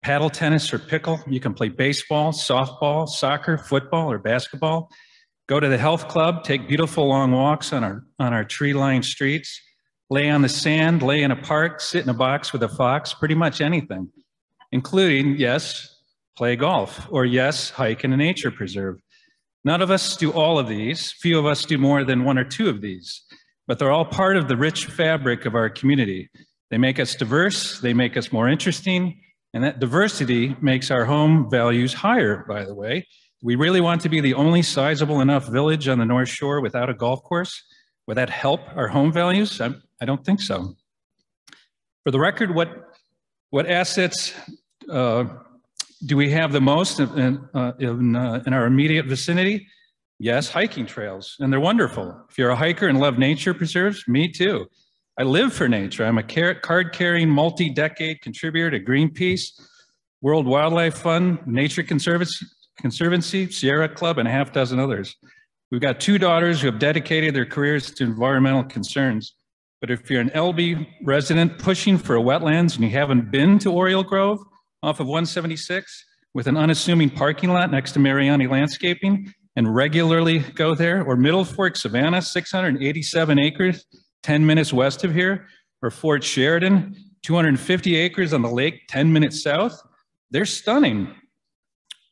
paddle tennis or pickle. You can play baseball, softball, soccer, football, or basketball. Go to the health club, take beautiful long walks on our tree-lined streets, lay on the sand, lay in a park, sit in a box with a fox, pretty much anything, including, yes, play golf, or yes, hike in a nature preserve. None of us do all of these. Few of us do more than one or two of these, but they're all part of the rich fabric of our community. They make us diverse, they make us more interesting, and that diversity makes our home values higher, by the way. We really want to be the only sizable enough village on the North Shore without a golf course. Would that help our home values? I don't think so. For the record, what assets do we have the most in our immediate vicinity? Yes, hiking trails, and they're wonderful. If you're a hiker and love nature preserves, me too. I live for nature. I'm a card-carrying, multi-decade contributor to Greenpeace, World Wildlife Fund, Nature Conservancy, Sierra Club, and a half dozen others. We've got 2 daughters who have dedicated their careers to environmental concerns. But if you're an LB resident pushing for a wetlands and you haven't been to Oriole Grove off of 176 with an unassuming parking lot next to Mariani Landscaping and regularly go there, or Middle Fork, Savannah, 687 acres, 10 minutes west of here, or Fort Sheridan, 250 acres on the lake, 10 minutes south, they're stunning.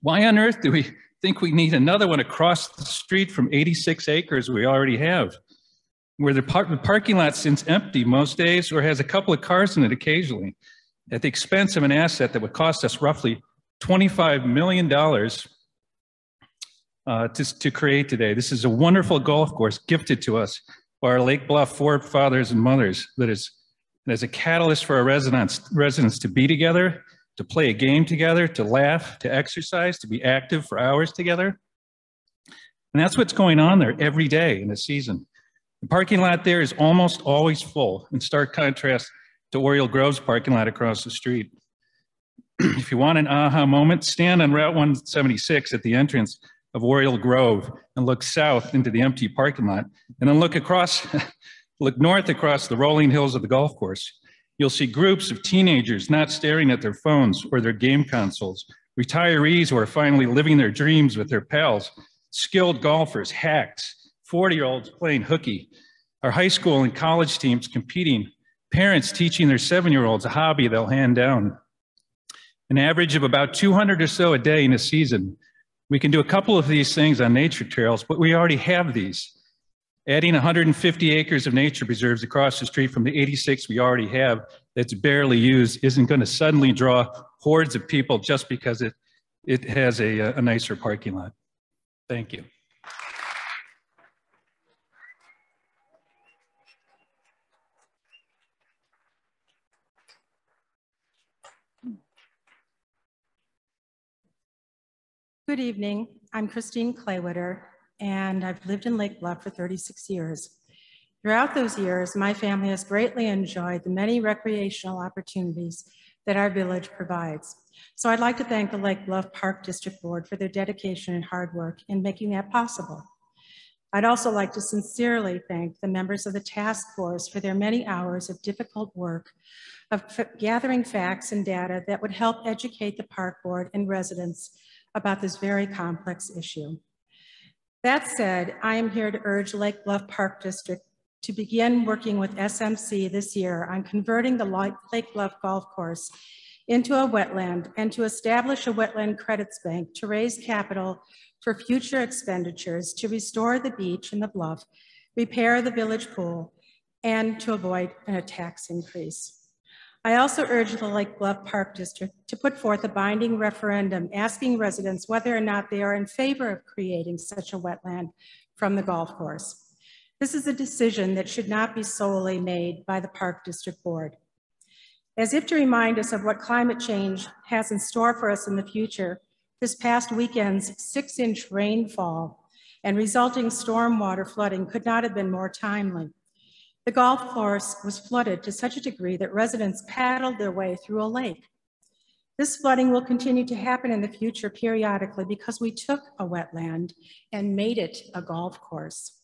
Why on earth do we think we need another one across the street from 86 acres we already have, where the parking lot sits empty most days or has a couple of cars in it occasionally, at the expense of an asset that would cost us roughly $25 million to create today? This is a wonderful golf course gifted to us by our Lake Bluff forefathers and mothers that is a catalyst for our residents to be together, to play a game together, to laugh, to exercise, to be active for hours together. And that's what's going on there every day in the season. The parking lot there is almost always full, in stark contrast to Oriole Grove's parking lot across the street. If you want an aha moment, stand on Route 176 at the entrance of Oriole Grove and look south into the empty parking lot, and then look north across the rolling hills of the golf course. You'll see groups of teenagers not staring at their phones or their game consoles, retirees who are finally living their dreams with their pals, skilled golfers, hacks, 40-year-olds playing hooky, our high school and college teams competing, parents teaching their 7-year-olds a hobby they'll hand down. An average of about 200 or so a day in a season. We can do a couple of these things on nature trails, but we already have these. Adding 150 acres of nature preserves across the street from the 86 we already have that's barely used isn't going to suddenly draw hordes of people just because it has a nicer parking lot. Thank you. Good evening. I'm Christine Claywitter, and I've lived in Lake Bluff for 36 years. Throughout those years, my family has greatly enjoyed the many recreational opportunities that our village provides. So I'd like to thank the Lake Bluff Park District Board for their dedication and hard work in making that possible. I'd also like to sincerely thank the members of the task force for their many hours of difficult work of gathering facts and data that would help educate the park board and residents about this very complex issue. That said, I am here to urge Lake Bluff Park District to begin working with SMC this year on converting the Lake Bluff Golf Course into a wetland and to establish a wetland credits bank to raise capital for future expenditures to restore the beach and the bluff, repair the village pool, and to avoid a tax increase. I also urge the Lake Bluff Park District to put forth a binding referendum asking residents whether or not they are in favor of creating such a wetland from the golf course. This is a decision that should not be solely made by the Park District Board. As if to remind us of what climate change has in store for us in the future, this past weekend's 6-inch rainfall and resulting stormwater flooding could not have been more timely. The golf course was flooded to such a degree that residents paddled their way through a lake. This flooding will continue to happen in the future periodically because we took a wetland and made it a golf course.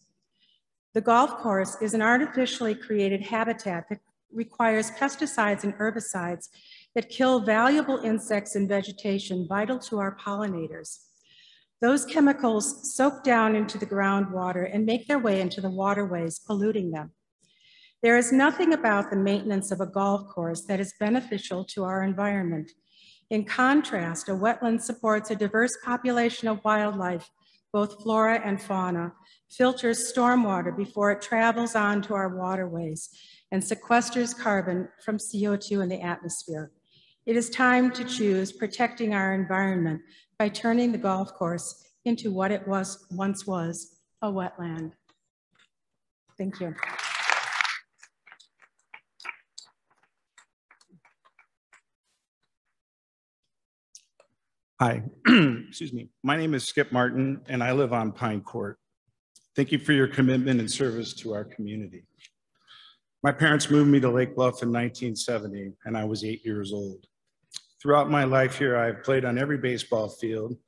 The golf course is an artificially created habitat that requires pesticides and herbicides that kill valuable insects and vegetation vital to our pollinators. Those chemicals soak down into the groundwater and make their way into the waterways, polluting them. There is nothing about the maintenance of a golf course that is beneficial to our environment. In contrast, a wetland supports a diverse population of wildlife, both flora and fauna, filters stormwater before it travels on to our waterways, and sequesters carbon from CO2 in the atmosphere. It is time to choose protecting our environment by turning the golf course into what it once was, a wetland. Thank you. Hi, excuse me. My name is Skip Martin and I live on Pine Court. Thank you for your commitment and service to our community. My parents moved me to Lake Bluff in 1970 and I was 8 years old. Throughout my life here, I've played on every baseball field.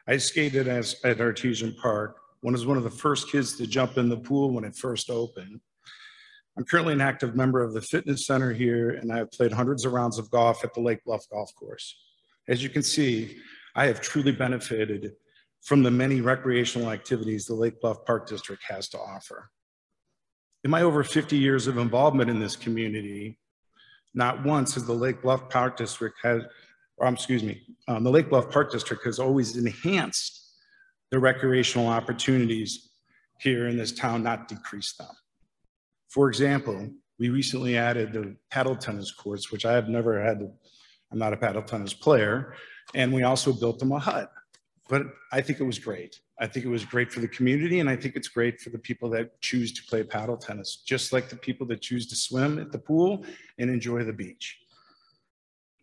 I skated at Artesian Park. I was one of the first kids to jump in the pool when it first opened. I'm currently an active member of the fitness center here and I have played hundreds of rounds of golf at the Lake Bluff Golf Course. As you can see, I have truly benefited from the many recreational activities the Lake Bluff Park District has to offer. In my over 50 years of involvement in this community, not once has the Lake Bluff Park District the Lake Bluff Park District has always enhanced the recreational opportunities here in this town, not decreased them. For example, we recently added the paddle tennis courts, which I have never had I'm not a paddle tennis player, and we also built them a hut. But I think it was great. I think it was great for the community, and I think it's great for the people that choose to play paddle tennis, just like the people that choose to swim at the pool and enjoy the beach.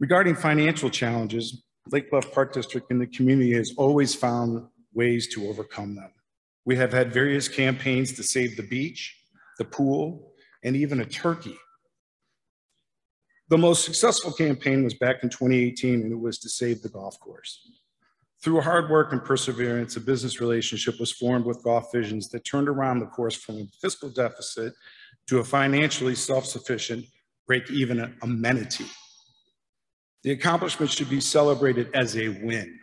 Regarding financial challenges, Lake Bluff Park District and the community has always found ways to overcome them. We have had various campaigns to save the beach, the pool, and even a turkey. The most successful campaign was back in 2018, and it was to save the golf course. Through hard work and perseverance, a business relationship was formed with Golf Visions that turned around the course from a fiscal deficit to a financially self-sufficient, break-even amenity. The accomplishment should be celebrated as a win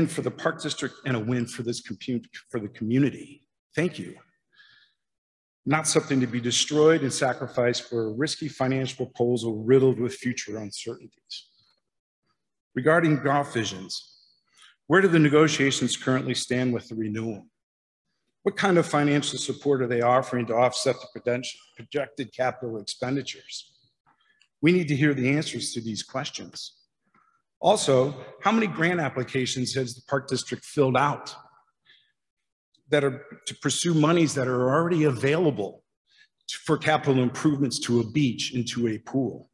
for the Park District and a win for the community. Thank you. Not something to be destroyed and sacrificed for a risky financial proposal riddled with future uncertainties. Regarding Golf Visions, where do the negotiations currently stand with the renewal? What kind of financial support are they offering to offset the projected capital expenditures? We need to hear the answers to these questions. Also, how many grant applications has the Park District filled out that are to pursue monies that are already available for capital improvements to a beach and to a pool?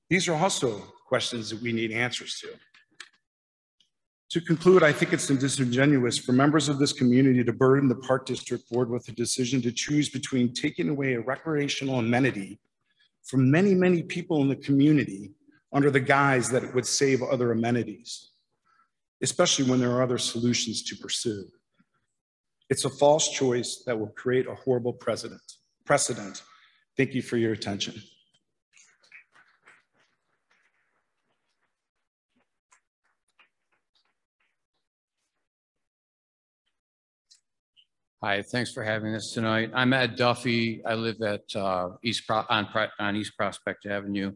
These are also questions that we need answers to. To conclude, I think it's disingenuous for members of this community to burden the Park District Board with a decision to choose between taking away a recreational amenity from many, many people in the community under the guise that it would save other amenities, especially when there are other solutions to pursue. It's a false choice that will create a horrible precedent. Thank you for your attention. Hi, thanks for having us tonight. I'm Ed Duffy. I live at on East Prospect Avenue.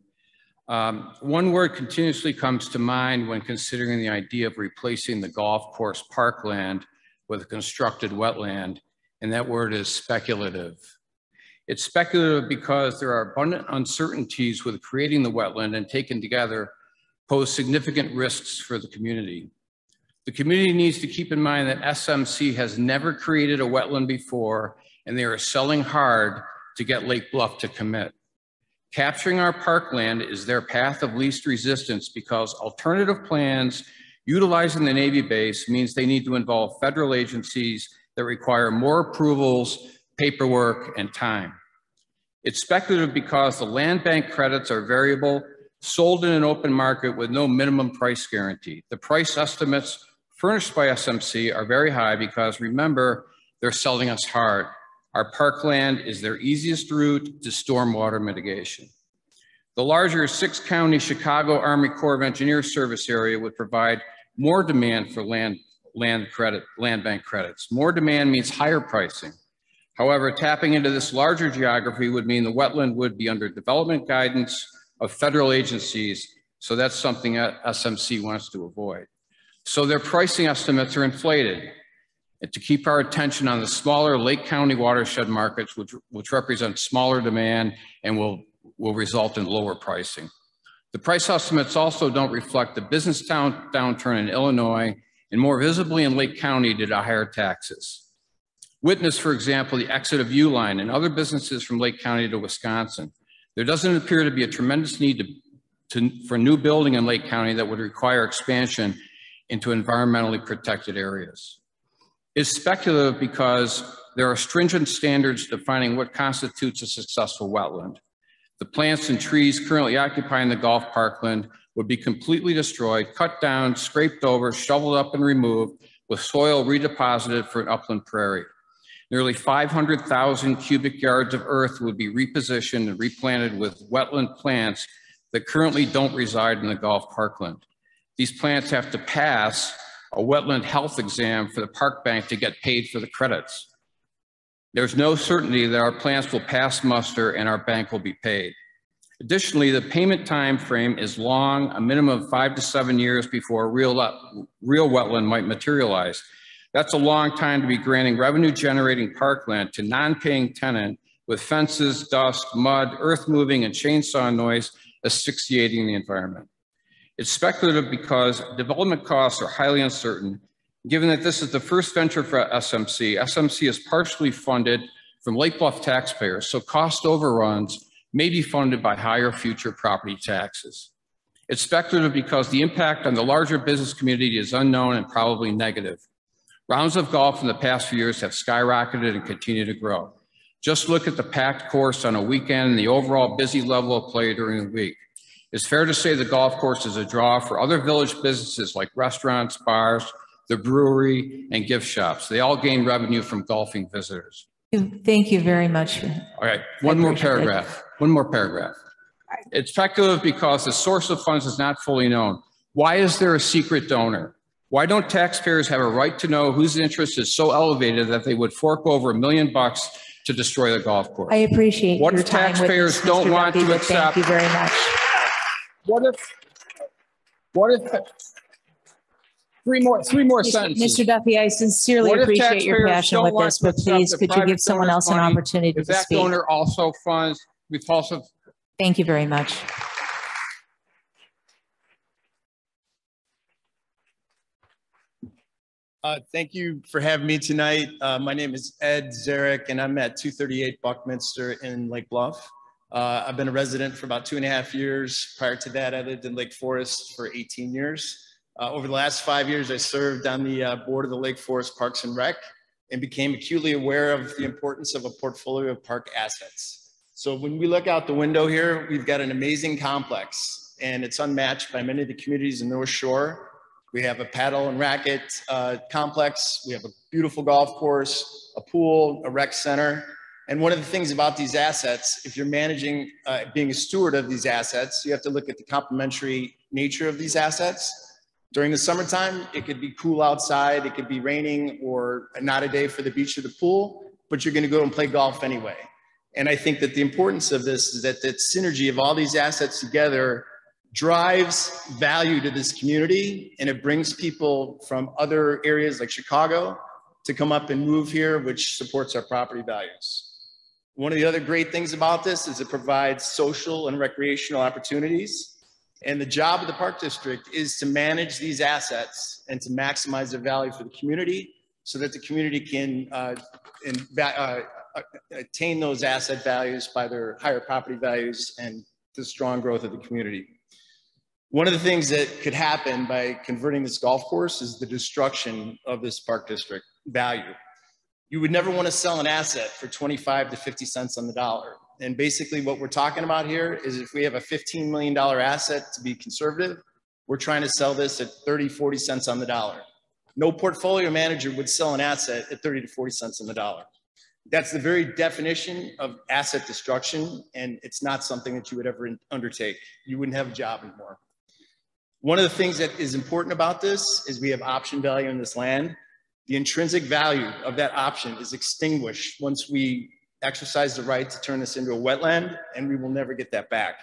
One word continuously comes to mind when considering the idea of replacing the golf course parkland with a constructed wetland, and that word is speculative. It's speculative because there are abundant uncertainties with creating the wetland, and taken together pose significant risks for the community. The community needs to keep in mind that SMC has never created a wetland before, and they are selling hard to get Lake Bluff to commit. Capturing our parkland is their path of least resistance because alternative plans utilizing the Navy base means they need to involve federal agencies that require more approvals, paperwork, and time. It's speculative because the land bank credits are variable, sold in an open market with no minimum price guarantee. The price estimates furnished by SMC are very high because, remember, they're selling us hard. Our parkland is their easiest route to stormwater mitigation. The larger 6-county Chicago Army Corps of Engineers service area would provide more demand for land bank credits. More demand means higher pricing. However, tapping into this larger geography would mean the wetland would be under development guidance of federal agencies, so that's something that SMC wants to avoid. So their pricing estimates are inflated. And to keep our attention on the smaller Lake County watershed markets, which represent smaller demand and will result in lower pricing. The price estimates also don't reflect the business downturn in Illinois and more visibly in Lake County due to higher taxes. Witness, for example, the exit of Uline and other businesses from Lake County to Wisconsin. There doesn't appear to be a tremendous need for new building in Lake County that would require expansion into environmentally protected areas. It's speculative because there are stringent standards defining what constitutes a successful wetland. The plants and trees currently occupying the golf parkland would be completely destroyed, cut down, scraped over, shoveled up and removed, with soil redeposited for an upland prairie. Nearly 500,000 cubic yards of earth would be repositioned and replanted with wetland plants that currently don't reside in the golf parkland. These plants have to pass a wetland health exam for the park bank to get paid for the credits. There's no certainty that our plants will pass muster and our bank will be paid. Additionally, the payment time frame is long, a minimum of 5 to 7 years before a real wetland might materialize. That's a long time to be granting revenue-generating parkland to non-paying tenant with fences, dust, mud, earth moving, and chainsaw noise asphyxiating the environment. It's speculative because development costs are highly uncertain. Given that this is the first venture for SMC, SMC is partially funded from Lake Bluff taxpayers, so cost overruns may be funded by higher future property taxes. It's speculative because the impact on the larger business community is unknown and probably negative. Rounds of golf in the past few years have skyrocketed and continue to grow. Just look at the packed course on a weekend and the overall busy level of play during the week. It's fair to say the golf course is a draw for other village businesses like restaurants, bars, the brewery, and gift shops. They all gain revenue from golfing visitors. Thank you very much. All right, one more paragraph. It's speculative because the source of funds is not fully known. Why is there a secret donor? Why don't taxpayers have a right to know whose interest is so elevated that they would fork over $1 million to destroy the golf course? I appreciate what your if time taxpayers with this, don't Mr. want Duffy, to but accept? Thank you very much. What if three more sentences? Mr. Duffy, I sincerely What if appreciate your taxpayers passion don't with want this, to but accept please, the could you private give someone donor's else an money opportunity if to that speak? donor also funds repulsive? Thank you very much. Thank you for having me tonight. My name is Ed Zarek, and I'm at 238 Buckminster in Lake Bluff. I've been a resident for about 2.5 years. Prior to that, I lived in Lake Forest for 18 years. Over the last 5 years, I served on the board of the Lake Forest Parks and Rec and became acutely aware of the importance of a portfolio of park assets. So when we look out the window here, we've got an amazing complex, and it's unmatched by many of the communities in North Shore. We have a paddle and racket complex. We have a beautiful golf course, a pool, a rec center. And one of the things about these assets, if you're managing, being a steward of these assets, you have to look at the complementary nature of these assets. During the summertime, it could be cool outside, it could be raining or not a day for the beach or the pool, but you're gonna go and play golf anyway. And I think that the importance of this is that that synergy of all these assets together drives value to this community, and it brings people from other areas like Chicago to come up and move here, which supports our property values. One of the other great things about this is it provides social and recreational opportunities. And the job of the Park District is to manage these assets and to maximize their value for the community so that the community can attain those asset values by their higher property values and the strong growth of the community. One of the things that could happen by converting this golf course is the destruction of this Park District value. You would never want to sell an asset for 25 to 50 cents on the dollar. And basically what we're talking about here is if we have a $15 million asset, to be conservative, we're trying to sell this at 30, 40 cents on the dollar. No portfolio manager would sell an asset at 30 to 40 cents on the dollar. That's the very definition of asset destruction, and it's not something that you would ever undertake. You wouldn't have a job anymore. One of the things that is important about this is we have option value in this land. The intrinsic value of that option is extinguished once we exercise the right to turn this into a wetland, and we will never get that back.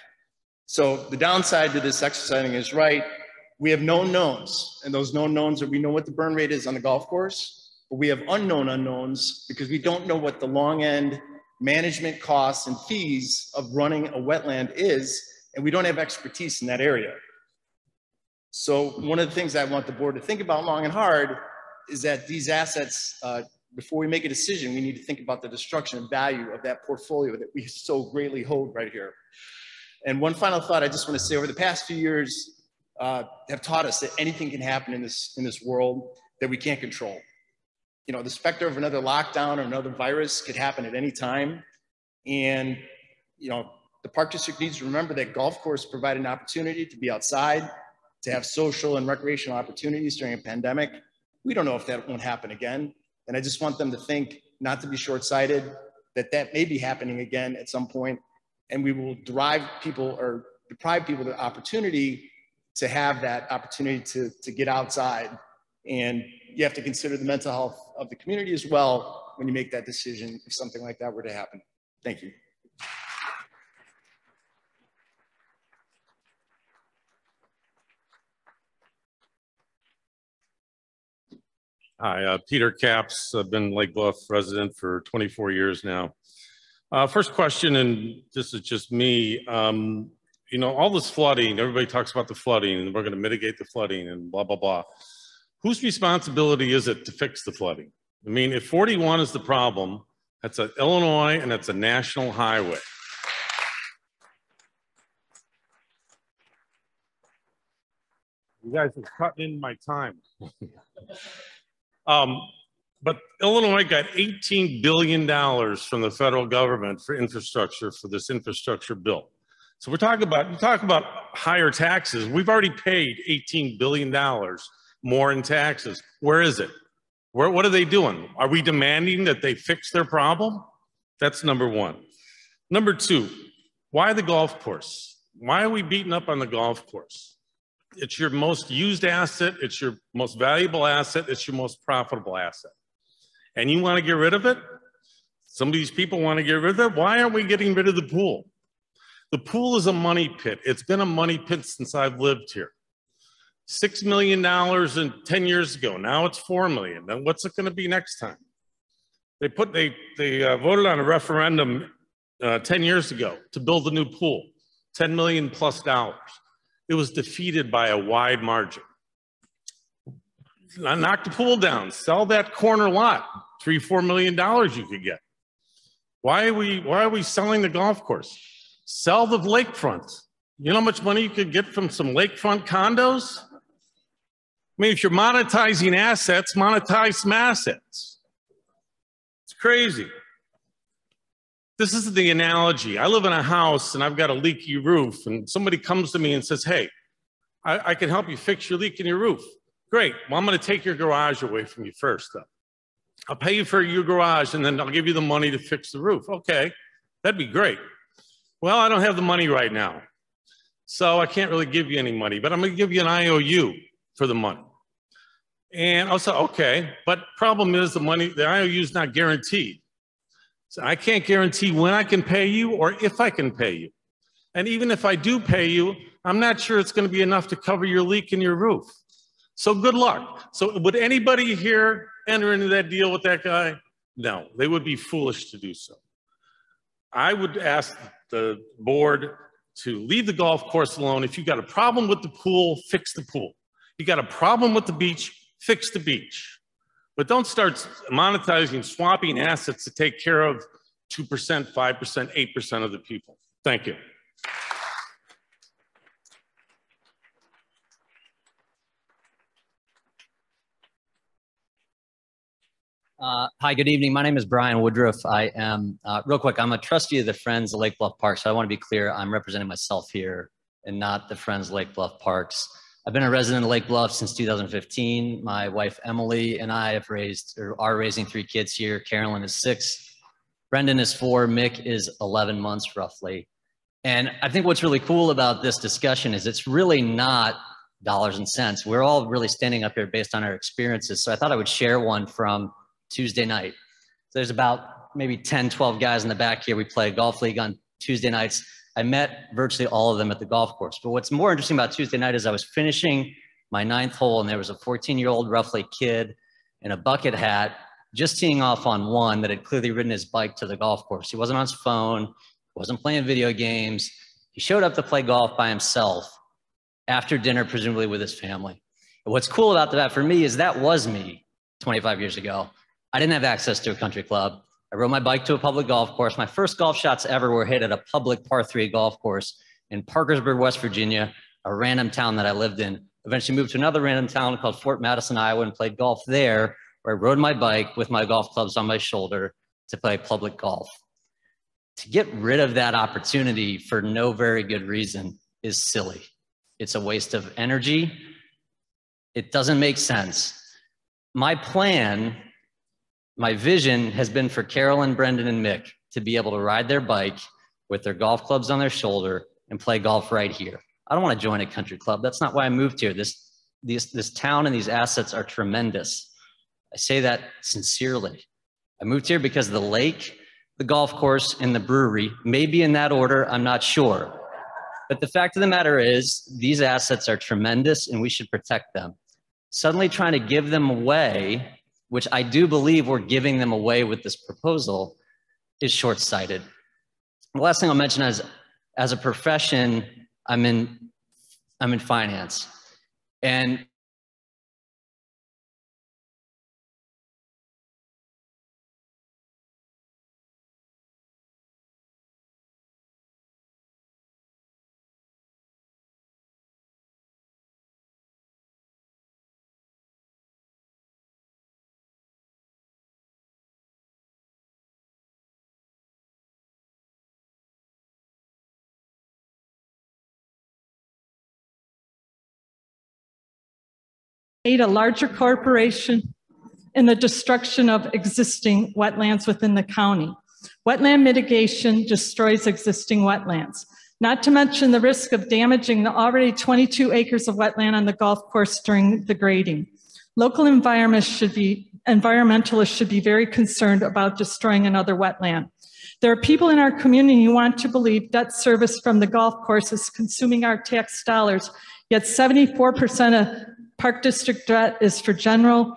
So the downside to this exercising is right. We have known knowns, and those known knowns are we know what the burn rate is on the golf course, but we have unknown unknowns because we don't know what the long end management costs and fees of running a wetland is, and we don't have expertise in that area. So one of the things I want the board to think about long and hard is that these assets, before we make a decision, we need to think about the destruction and value of that portfolio that we so greatly hold right here. And one final thought I just want to say, over the past few years have taught us that anything can happen in this world that we can't control. You know, the specter of another lockdown or another virus could happen at any time. And, you know, the Park District needs to remember that golf course provide an opportunity to be outside, to have social and recreational opportunities during a pandemic. We don't know if that won't happen again. And I just want them to think, not to be short-sighted, that that may be happening again at some point, and we will deprive people the opportunity to have that opportunity to get outside. And you have to consider the mental health of the community as well when you make that decision if something like that were to happen. Thank you. Hi, Peter Capps. I've been Lake Bluff resident for 24 years now. First question, and this is just me. You know, all this flooding, everybody talks about the flooding and we're going to mitigate the flooding and blah, blah, blah. Whose responsibility is it to fix the flooding? I mean, if 41 is the problem, that's an Illinois and that's a national highway. You guys are cutting in my time. But Illinois got $18 billion from the federal government for infrastructure, for this infrastructure bill. So we're talking about, you talk about higher taxes. We've already paid $18 billion more in taxes. Where is it? What are they doing? Are we demanding that they fix their problem? That's number one. Number two, why the golf course? Why are we beating up on the golf course? It's your most used asset. It's your most valuable asset. It's your most profitable asset. And you want to get rid of it? Some of these people want to get rid of it. Why aren't we getting rid of the pool? The pool is a money pit. It's been a money pit since I've lived here. $6 million 10 years ago. Now it's $4 million. Then what's it going to be next time? They voted on a referendum 10 years ago to build a new pool, $10 million plus. It was defeated by a wide margin. Knock the pool down, sell that corner lot, $3-4 million you could get. Why are we selling the golf course? Sell the lakefront. You know how much money you could get from some lakefront condos? I mean, if you're monetizing assets, monetize some assets. It's crazy. This is the analogy. I live in a house and I've got a leaky roof, and somebody comes to me and says, hey, I can help you fix your leak in your roof. Great. Well, I'm going to take your garage away from you first, though. I'll pay you for your garage, and then I'll give you the money to fix the roof. Okay, that'd be great. Well, I don't have the money right now, so I can't really give you any money, but I'm going to give you an IOU for the money. And I'll say, okay, but problem is the IOU is not guaranteed. So I can't guarantee when I can pay you or if I can pay you. And even if I do pay you, I'm not sure it's going to be enough to cover your leak in your roof. So good luck. So would anybody here enter into that deal with that guy? No, they would be foolish to do so. I would ask the board to leave the golf course alone. If you've got a problem with the pool, fix the pool. You got a problem with the beach, fix the beach. But don't start monetizing, swapping assets to take care of 2%, 5%, 8% of the people. Thank you. Hi, good evening. My name is Brian Woodruff. I am, real quick, I'm a trustee of the Friends of Lake Bluff Park. So I want to be clear, I'm representing myself here and not the Friends of Lake Bluff Parks. I've been a resident of Lake Bluff since 2015. My wife, Emily, and I have raised, or are raising 3 kids here. Carolyn is 6, Brendan is 4, Mick is 11 months roughly. And I think what's really cool about this discussion is it's really not dollars and cents. We're all really standing up here based on our experiences. So I thought I would share one from Tuesday night. So there's about maybe 10, 12 guys in the back here. We play a golf league on Tuesday nights. I met virtually all of them at the golf course. But what's more interesting about Tuesday night is I was finishing my 9th hole and there was a 14-year-old roughly kid in a bucket hat just teeing off on 1 that had clearly ridden his bike to the golf course. He wasn't on his phone, wasn't playing video games. He showed up to play golf by himself after dinner, presumably with his family. And what's cool about that for me is that was me 25 years ago. I didn't have access to a country club. I rode my bike to a public golf course. My first golf shots ever were hit at a public par 3 golf course in Parkersburg, West Virginia, a random town that I lived in. Eventually moved to another random town called Fort Madison, Iowa, and played golf there, where I rode my bike with my golf clubs on my shoulder to play public golf. To get rid of that opportunity for no very good reason is silly. It's a waste of energy. It doesn't make sense. My plan, my vision has been for Carolyn, Brendan, and Mick to be able to ride their bike with their golf clubs on their shoulder and play golf right here. I don't want to join a country club. That's not why I moved here. This town and these assets are tremendous. I say that sincerely. I moved here because of the lake, the golf course, and the brewery. Maybe in that order, I'm not sure. But the fact of the matter is, these assets are tremendous and we should protect them. Suddenly trying to give them away, which I do believe we're giving them away with this proposal, is short-sighted. The last thing I'll mention is, as a profession, I'm in finance. And aid a larger corporation in the destruction of existing wetlands within the county. Wetland mitigation destroys existing wetlands, not to mention the risk of damaging the already 22 acres of wetland on the golf course during the grading. Local environmentalists should be very concerned about destroying another wetland. There are people in our community who want to believe debt service from the golf course is consuming our tax dollars, yet 74% of Park District debt is for general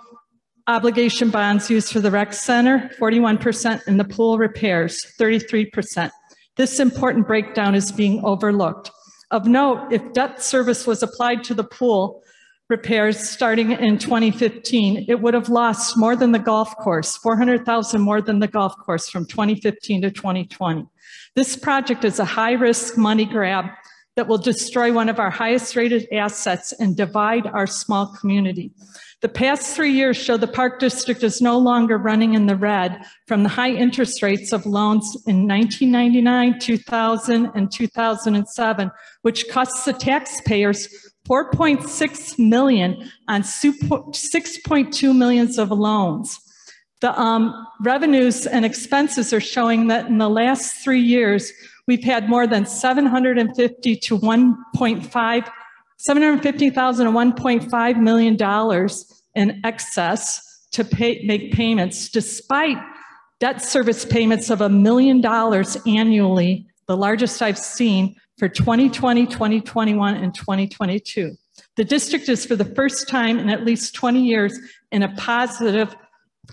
obligation bonds used for the rec center, 41%, and the pool repairs, 33%. This important breakdown is being overlooked. Of note, if debt service was applied to the pool repairs starting in 2015, it would have lost more than the golf course, $400,000 more than the golf course from 2015 to 2020. This project is a high-risk money grab that will destroy one of our highest rated assets and divide our small community. The past 3 years show the Park District is no longer running in the red from the high interest rates of loans in 1999, 2000, and 2007, which costs the taxpayers $4.6 million on 6.2 million of loans. The revenues and expenses are showing that in the last 3 years, we've had more than $750,000 to $1.5 million in excess to make payments, despite debt service payments of $1 million annually, the largest I've seen for 2020, 2021, and 2022. The district is for the first time in at least 20 years in a positive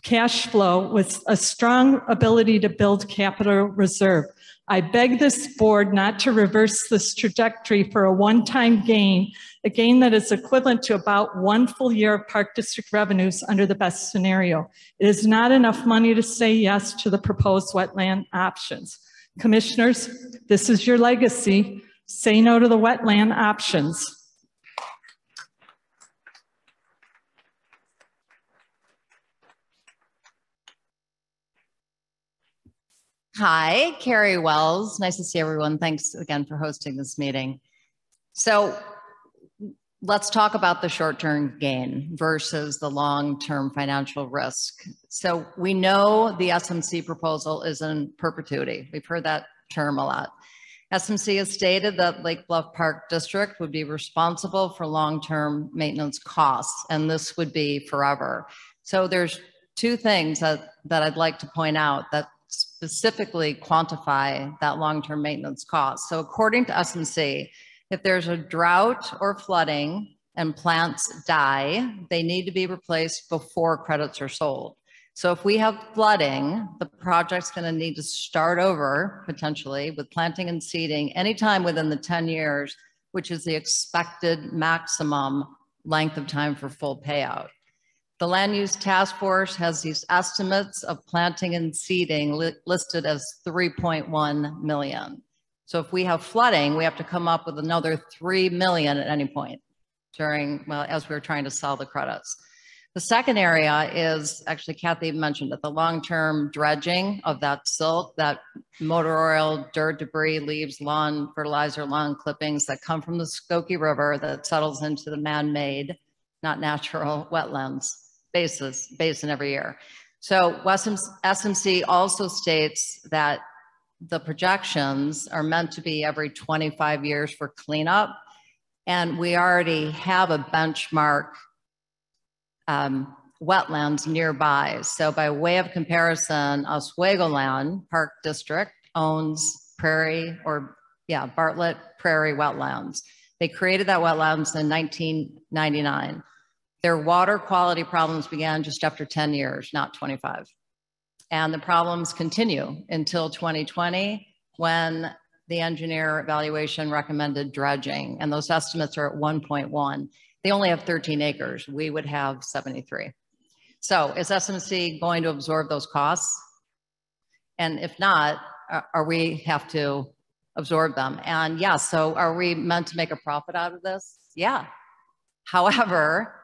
cash flow with a strong ability to build capital reserve. I beg this board not to reverse this trajectory for a one-time gain, a gain that is equivalent to about 1 full year of Park District revenues under the best scenario. It is not enough money to say yes to the proposed wetland options. Commissioners, this is your legacy. Say no to the wetland options. Hi, Carrie Wells. Nice to see everyone. Thanks again for hosting this meeting. So let's talk about the short-term gain versus the long-term financial risk. So we know the SMC proposal is in perpetuity. We've heard that term a lot. SMC has stated that Lake Bluff Park District would be responsible for long-term maintenance costs, and this would be forever. So there's two things that I'd like to point out that specifically quantify that long-term maintenance cost. So according to SMC, if there's a drought or flooding and plants die, they need to be replaced before credits are sold. So if we have flooding, the project's going to need to start over potentially with planting and seeding anytime within the 10 years, which is the expected maximum length of time for full payout. The Land Use Task Force has these estimates of planting and seeding listed as 3.1 million. So if we have flooding, we have to come up with another 3 million at any point during, well, as we're trying to sell the credits. The second area is, actually Kathy mentioned it, the long-term dredging of that silt, that motor oil, dirt, debris, leaves, lawn fertilizer, lawn clippings that come from the Skokie River that settles into the man-made, not natural wetlands basin every year. So SMC also states that the projections are meant to be every 25 years for cleanup. And we already have a benchmark wetlands nearby. So by way of comparison, Oswegoland Park District owns Bartlett Prairie Wetlands. They created that wetlands in 1999. Their water quality problems began just after 10 years, not 25. And the problems continue until 2020 when the engineer evaluation recommended dredging. And those estimates are at 1.1. They only have 13 acres. We would have 73. So is SMC going to absorb those costs? And if not, are we have to absorb them? And yes, so are we meant to make a profit out of this? Yeah. However,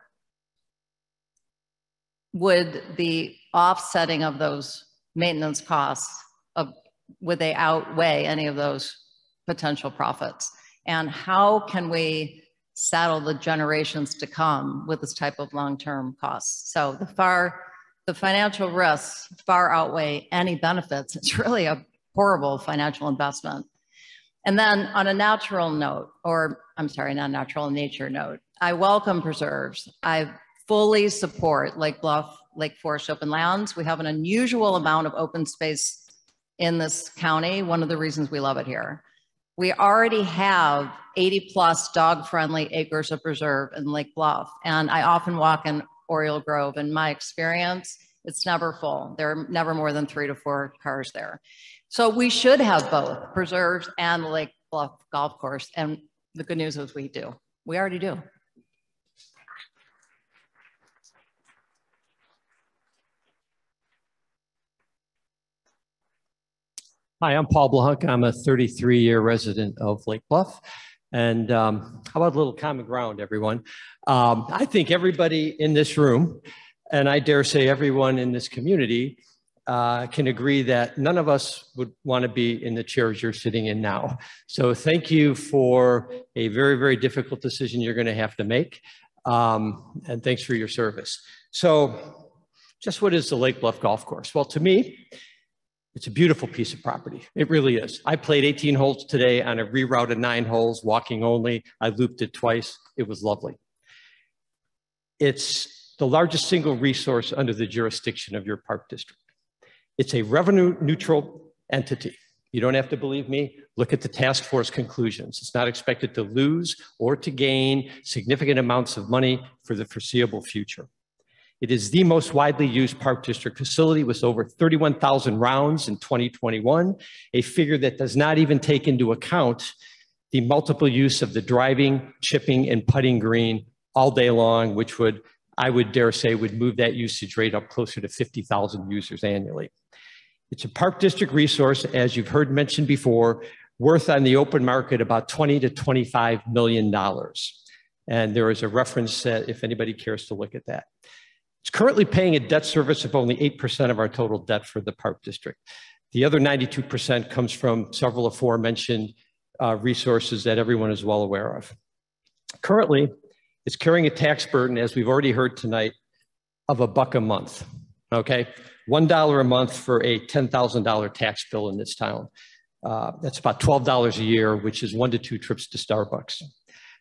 would the offsetting of those maintenance costs, would they outweigh any of those potential profits? And how can we saddle the generations to come with this type of long-term costs? So the financial risks far outweigh any benefits. It's really a horrible financial investment. And then on a natural note, or I'm sorry, not natural, nature note, I welcome preserves. I fully support Lake Bluff, Lake Forest open lands. We have an unusual amount of open space in this county. One of the reasons we love it here. We already have 80 plus dog-friendly acres of preserve in Lake Bluff. And I often walk in Oriole Grove. In my experience, it's never full. There are never more than 3 to 4 cars there. So we should have both preserves and the Lake Bluff Golf Course. And the good news is we do. We already do. Hi, I'm Paul Blahunk. I'm a 33-year resident of Lake Bluff. And how about a little common ground, everyone? I think everybody in this room, and I dare say everyone in this community, can agree that none of us would want to be in the chairs you're sitting in now. So thank you for a very, very difficult decision you're going to have to make. And thanks for your service. So just what is the Lake Bluff Golf Course? Well, to me, it's a beautiful piece of property. It really is. I played 18 holes today on a reroute of 9 holes, walking only. I looped it twice. It was lovely. It's the largest single resource under the jurisdiction of your park district. It's a revenue neutral entity. You don't have to believe me. Look at the task force conclusions. It's not expected to lose or to gain significant amounts of money for the foreseeable future. It is the most widely used park district facility with over 31,000 rounds in 2021, a figure that does not even take into account the multiple use of the driving, chipping, and putting green all day long, which would, I would dare say, would move that usage rate up closer to 50,000 users annually. It's a park district resource, as you've heard mentioned before, worth on the open market about $20 to $25 million. And there is a reference set if anybody cares to look at that. It's currently paying a debt service of only 8% of our total debt for the park district. The other 92% comes from several aforementioned resources that everyone is well aware of. Currently, it's carrying a tax burden, as we've already heard tonight, of $1 a month, okay? $1 a month for a $10,000 tax bill in this town. That's about $12 a year, which is 1 to 2 trips to Starbucks.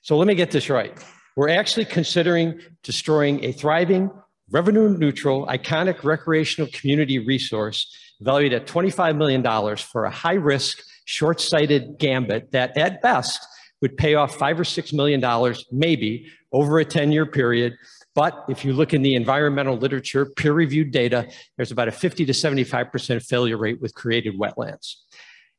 So let me get this right. We're actually considering destroying a thriving, revenue-neutral, iconic recreational community resource valued at $25 million for a high-risk, short-sighted gambit that, at best, would pay off $5 or $6 million, maybe, over a 10-year period. But if you look in the environmental literature, peer-reviewed data, there's about a 50 to 75% failure rate with created wetlands.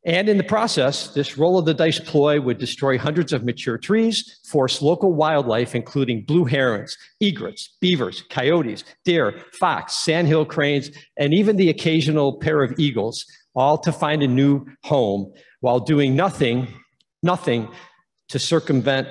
And in the process, this roll of the dice ploy would destroy hundreds of mature trees, force local wildlife, including blue herons, egrets, beavers, coyotes, deer, fox, sandhill cranes, and even the occasional pair of eagles, all to find a new home while doing nothing to circumvent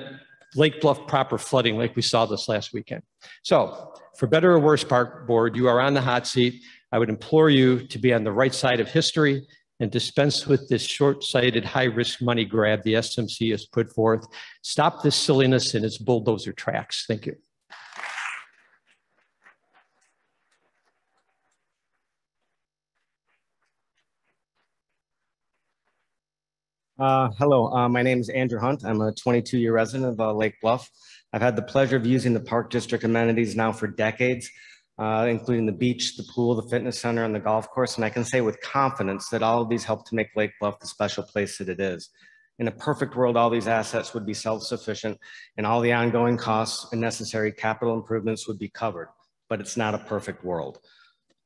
Lake Bluff proper flooding like we saw this last weekend. So for better or worse, Park Board, you are on the hot seat. I would implore you to be on the right side of history and dispense with this short-sighted, high-risk money grab the SMC has put forth. Stop this silliness in its bulldozer tracks. Thank you. Hello, my name is Andrew Hunt. I'm a 22-year resident of Lake Bluff. I've had the pleasure of using the Park District amenities now for decades, including the beach, the pool, the fitness center, and the golf course. And I can say with confidence that all of these help to make Lake Bluff the special place that it is. In a perfect world, all these assets would be self-sufficient and all the ongoing costs and necessary capital improvements would be covered, but it's not a perfect world.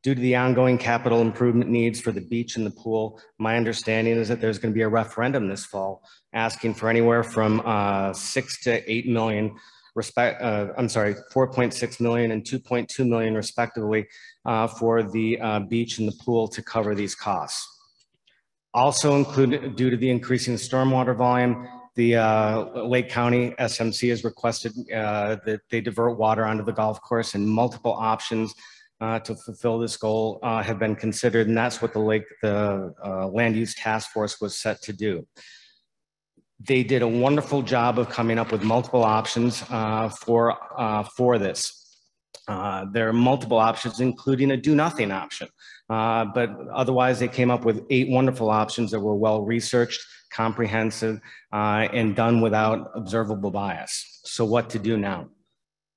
Due to the ongoing capital improvement needs for the beach and the pool, my understanding is that there's going to be a referendum this fall asking for anywhere from 6 to 8 million, 4.6 million and 2.2 million respectively for the beach and the pool to cover these costs. Also included, due to the increasing stormwater volume, the Lake County SMC has requested that they divert water onto the golf course, and multiple options to fulfill this goal have been considered, and that's what the Land Use Task Force was set to do. They did a wonderful job of coming up with multiple options for this. There are multiple options, including a do-nothing option, but otherwise they came up with 8 wonderful options that were well-researched, comprehensive, and done without observable bias. So what to do now?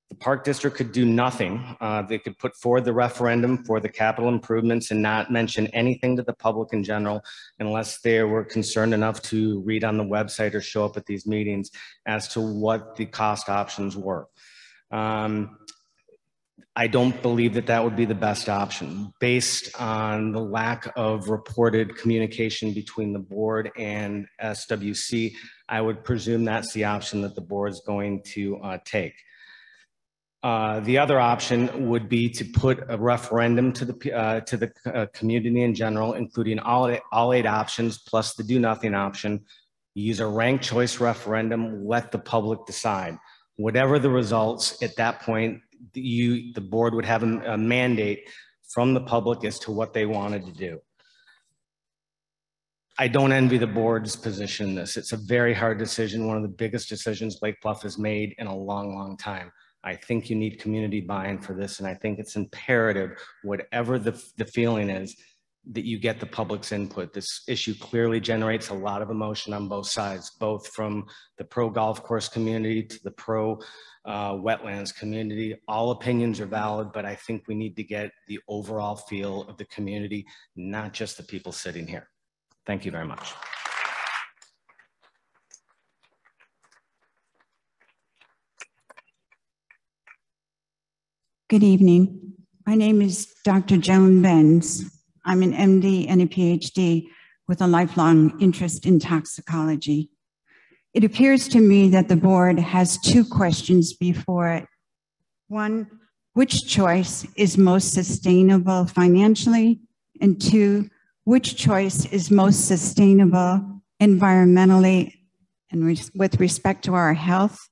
The Park District could do nothing. They could put forward the referendum for the capital improvements and not mention anything to the public in general unless they were concerned enough to read on the website or show up at these meetings as to what the cost options were. I don't believe that that would be the best option based on the lack of reported communication between the board and SWC. I would presume that's the option that the board is going to take. The other option would be to put a referendum to the community in general, including all 8 options plus the do nothing option. Use a ranked choice referendum, let the public decide. Whatever the results at that point, the board would have a mandate from the public as to what they wanted to do. I don't envy the board's position in this. It's a very hard decision, one of the biggest decisions Lake Bluff has made in a long, long time. I think you need community buy-in for this, and I think it's imperative, whatever the feeling is, that you get the public's input. This issue clearly generates a lot of emotion on both sides, both from the pro-golf course community to the pro-wetlands community. All opinions are valid, but I think we need to get the overall feel of the community, not just the people sitting here. Thank you very much. Good evening. My name is Dr. Joan Benz. I'm an MD and a PhD with a lifelong interest in toxicology. It appears to me that the board has 2 questions before it. 1, which choice is most sustainable financially? And 2, which choice is most sustainable environmentally and with respect to our health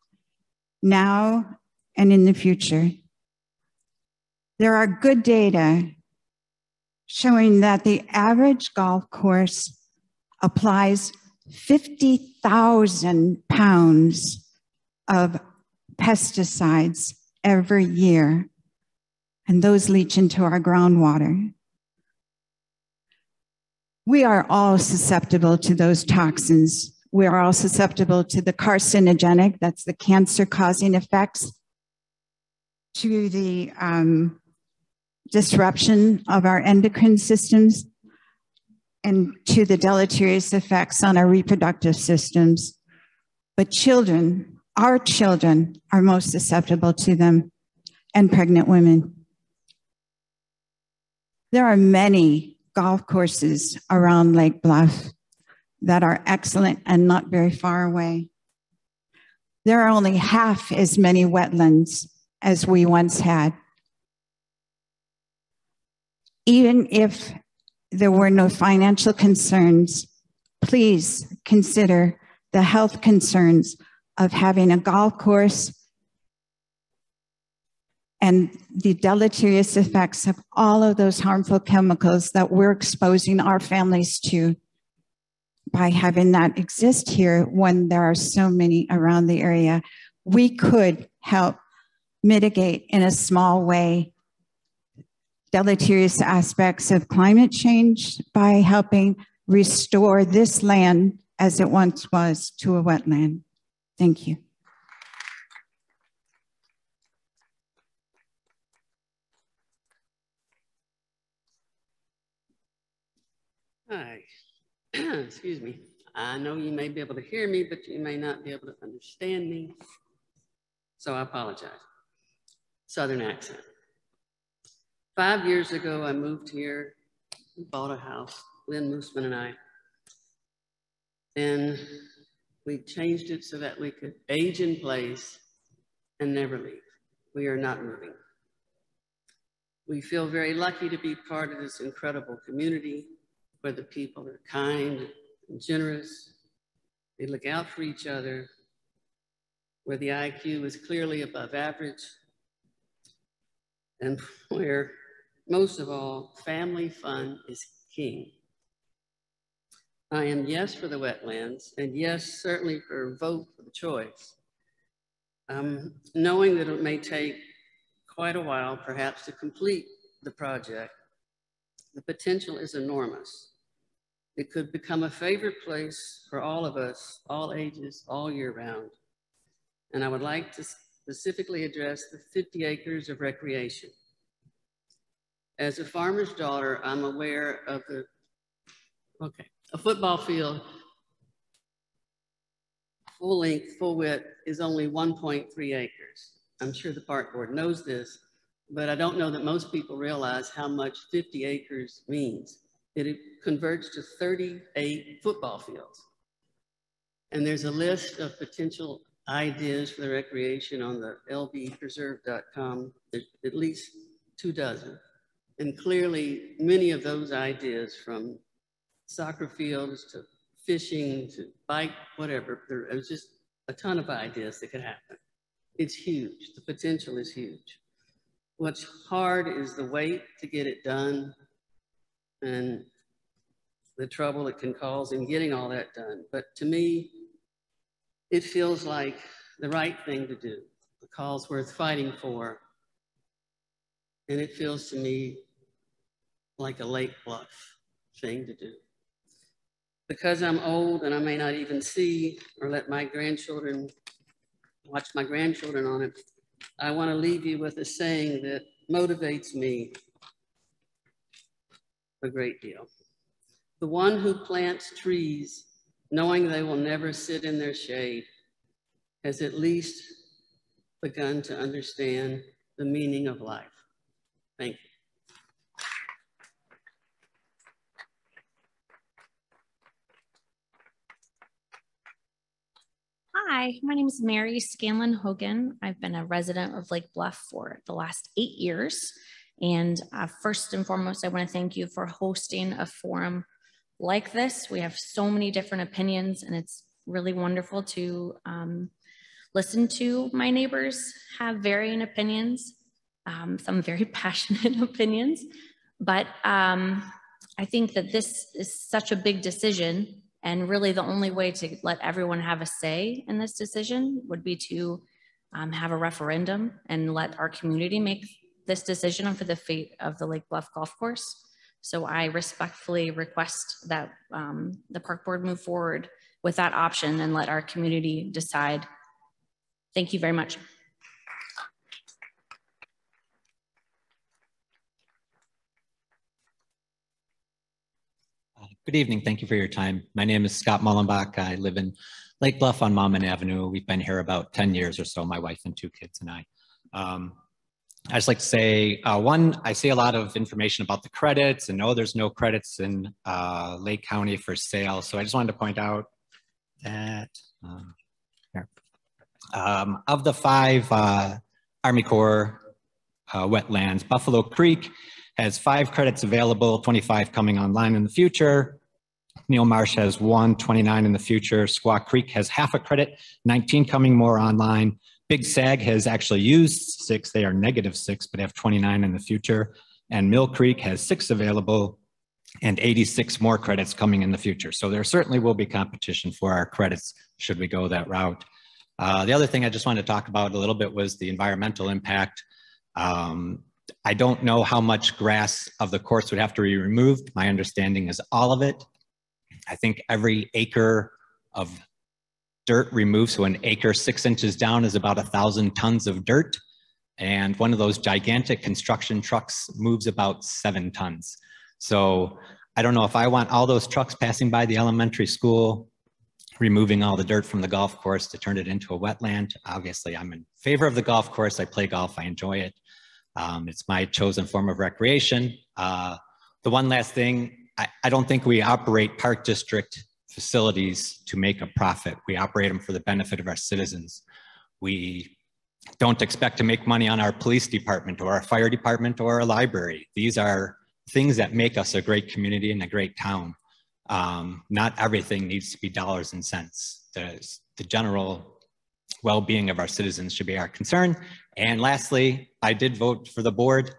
now and in the future? There are good data showing that the average golf course applies 50,000 pounds of pesticides every year, and those leach into our groundwater. We are all susceptible to those toxins. We are all susceptible to the carcinogenic, that's the cancer-causing effects, to the disruption of our endocrine systems, and to the deleterious effects on our reproductive systems. But children, our children, are most susceptible to them, and pregnant women. There are many golf courses around Lake Bluff that are excellent and not very far away. There are only half as many wetlands as we once had. Even if there were no financial concerns, please consider the health concerns of having a golf course and the deleterious effects of all of those harmful chemicals that we're exposing our families to by having that exist here when there are so many around the area. We could help mitigate in a small way deleterious aspects of climate change by helping restore this land as it once was to a wetland. Thank you. Hi, excuse me. I know you may be able to hear me, but you may not be able to understand me. So I apologize. Southern accent. 5 years ago, I moved here, we bought a house, Lynn Mooseman and I. And we changed it so that we could age in place and never leave. We are not moving. We feel very lucky to be part of this incredible community where the people are kind and generous. They look out for each other, where the IQ is clearly above average, and where, most of all, family fun is king. I am yes for the wetlands, and yes, certainly for vote for the choice. Knowing that it may take quite a while, perhaps, to complete the project, the potential is enormous. It could become a favorite place for all of us, all ages, all year round. And I would like to specifically address the 50 acres of recreation. As a farmer's daughter, I'm aware of a football field, full length, full width, is only 1.3 acres. I'm sure the park board knows this, but I don't know that most people realize how much 50 acres means. It converts to 38 football fields. And there's a list of potential ideas for the recreation on the lbpreserve.com. There's at least 24. And clearly, many of those ideas, from soccer fields to fishing to bike, whatever, there's just a ton of ideas that could happen. It's huge. The potential is huge. What's hard is the wait to get it done and the trouble it can cause in getting all that done. But to me, it feels like the right thing to do, a cause worth fighting for. And it feels to me like a Lake Bluff thing to do. Because I'm old and I may not even see or let my grandchildren watch my grandchildren on it, I want to leave you with a saying that motivates me a great deal. The one who plants trees knowing they will never sit in their shade has at least begun to understand the meaning of life. Thank you. Hi, my name is Mary Scanlon Hogan. I've been a resident of Lake Bluff for the last 8 years. And first and foremost, I want to thank you for hosting a forum like this. We have so many different opinions, and it's really wonderful to listen to my neighbors have varying opinions, some very passionate opinions. But I think that this is such a big decision, and really the only way to let everyone have a say in this decision would be to have a referendum and let our community make this decision for the fate of the Lake Bluff Golf Course. So I respectfully request that the park board move forward with that option and let our community decide. Thank you very much. Good evening. Thank you for your time. My name is Scott Mullenbach. I live in Lake Bluff on Monument Avenue. We've been here about 10 years or so, my wife and 2 kids and I. I just like to say, one, I see a lot of information about the credits, and no, there's no credits in Lake County for sale. So I just wanted to point out that of the 5 Army Corps wetlands, Buffalo Creek has 5 credits available, 25 coming online in the future. Neil Marsh has 1, 29 in the future. Squaw Creek has half a credit, 19 coming more online. Big Sag has actually used 6. They are -6, but have 29 in the future. And Mill Creek has 6 available and 86 more credits coming in the future. So there certainly will be competition for our credits should we go that route. The other thing I just wanted to talk about a little bit was the environmental impact. I don't know how much grass of the course would have to be removed. My understanding is all of it. I think every acre of dirt removed, so an acre 6 inches down is about 1,000 tons of dirt. And one of those gigantic construction trucks moves about 7 tons. So I don't know if I want all those trucks passing by the elementary school, removing all the dirt from the golf course to turn it into a wetland. Obviously, I'm in favor of the golf course. I play golf, I enjoy it. It's my chosen form of recreation. The one last thing, I don't think we operate park district facilities to make a profit. We operate them for the benefit of our citizens. We don't expect to make money on our police department or our fire department or our library. These are things that make us a great community and a great town. Not everything needs to be dollars and cents. The general well-being of our citizens should be our concern. And lastly, I did vote for the board.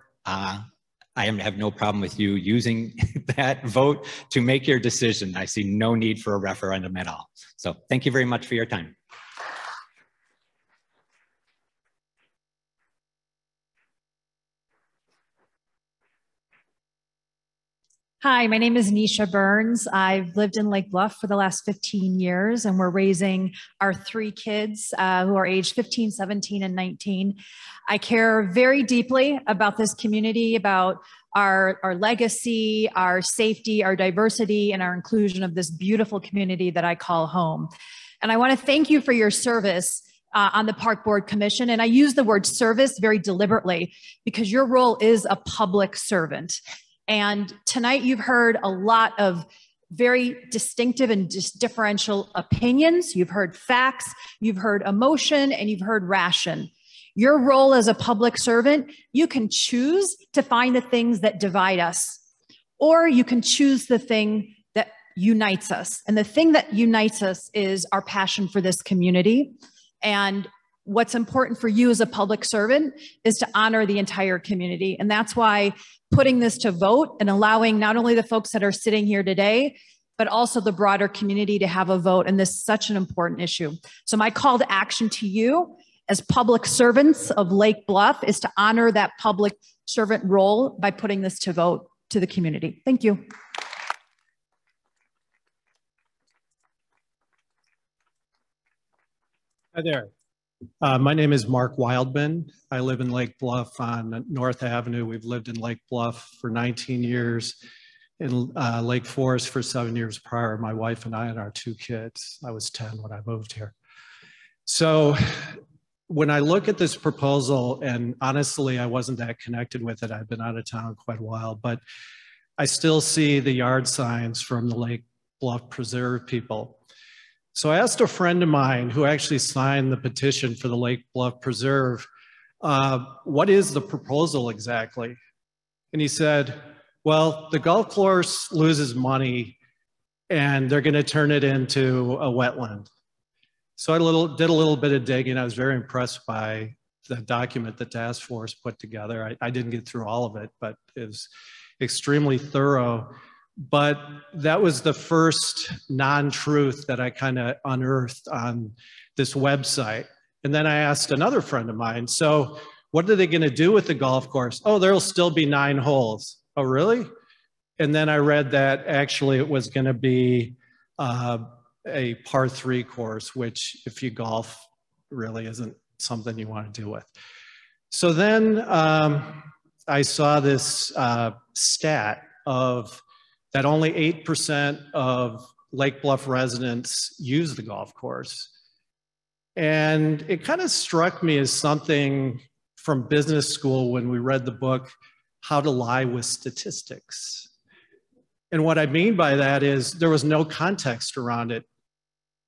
I have no problem with you using that vote to make your decision. I see no need for a referendum at all. So thank you very much for your time. Hi, my name is Nisha Burns. I've lived in Lake Bluff for the last 15 years, and we're raising our 3 kids who are aged 15, 17, and 19. I care very deeply about this community, about our legacy, our safety, our diversity, and our inclusion of this beautiful community that I call home. And I want to thank you for your service on the Park Board Commission. And I use the word service very deliberately because your role is a public servant. And tonight you've heard a lot of very distinctive and differential opinions. You've heard facts, you've heard emotion, and you've heard ration. Your role as a public servant, you can choose to find the things that divide us, or you can choose the thing that unites us. And the thing that unites us is our passion for this community. And what's important for you as a public servant is to honor the entire community. And that's why putting this to vote and allowing not only the folks that are sitting here today, but also the broader community to have a vote. And this is such an important issue. So my call to action to you as public servants of Lake Bluff is to honor that public servant role by putting this to vote to the community. Thank you. Hi there. My name is Mark Wildman. I live in Lake Bluff on North Avenue. We've lived in Lake Bluff for 19 years, in Lake Forest for 7 years prior, my wife and I and our 2 kids. I was 10 when I moved here. So when I look at this proposal, and honestly, I wasn't that connected with it. I've been out of town quite a while, but I still see the yard signs from the Lake Bluff Preserve people. So I asked a friend of mine who actually signed the petition for the Lake Bluff Preserve, what is the proposal exactly? And he said, well, the golf course loses money and they're gonna turn it into a wetland. So I did a little bit of digging. I was very impressed by the document the task force put together. I didn't get through all of it, but extremely thorough. But that was the first non-truth that I kind of unearthed on this website. And then I asked another friend of mine, so what are they going to do with the golf course? Oh, there'll still be 9 holes. Oh, really? And then I read that actually it was going to be a par 3 course, which if you golf really isn't something you want to deal with. So then I saw this stat of that only 8% of Lake Bluff residents use the golf course. And it kind of struck me as something from business school when we read the book, How to Lie with Statistics. And what I mean by that is there was no context around it.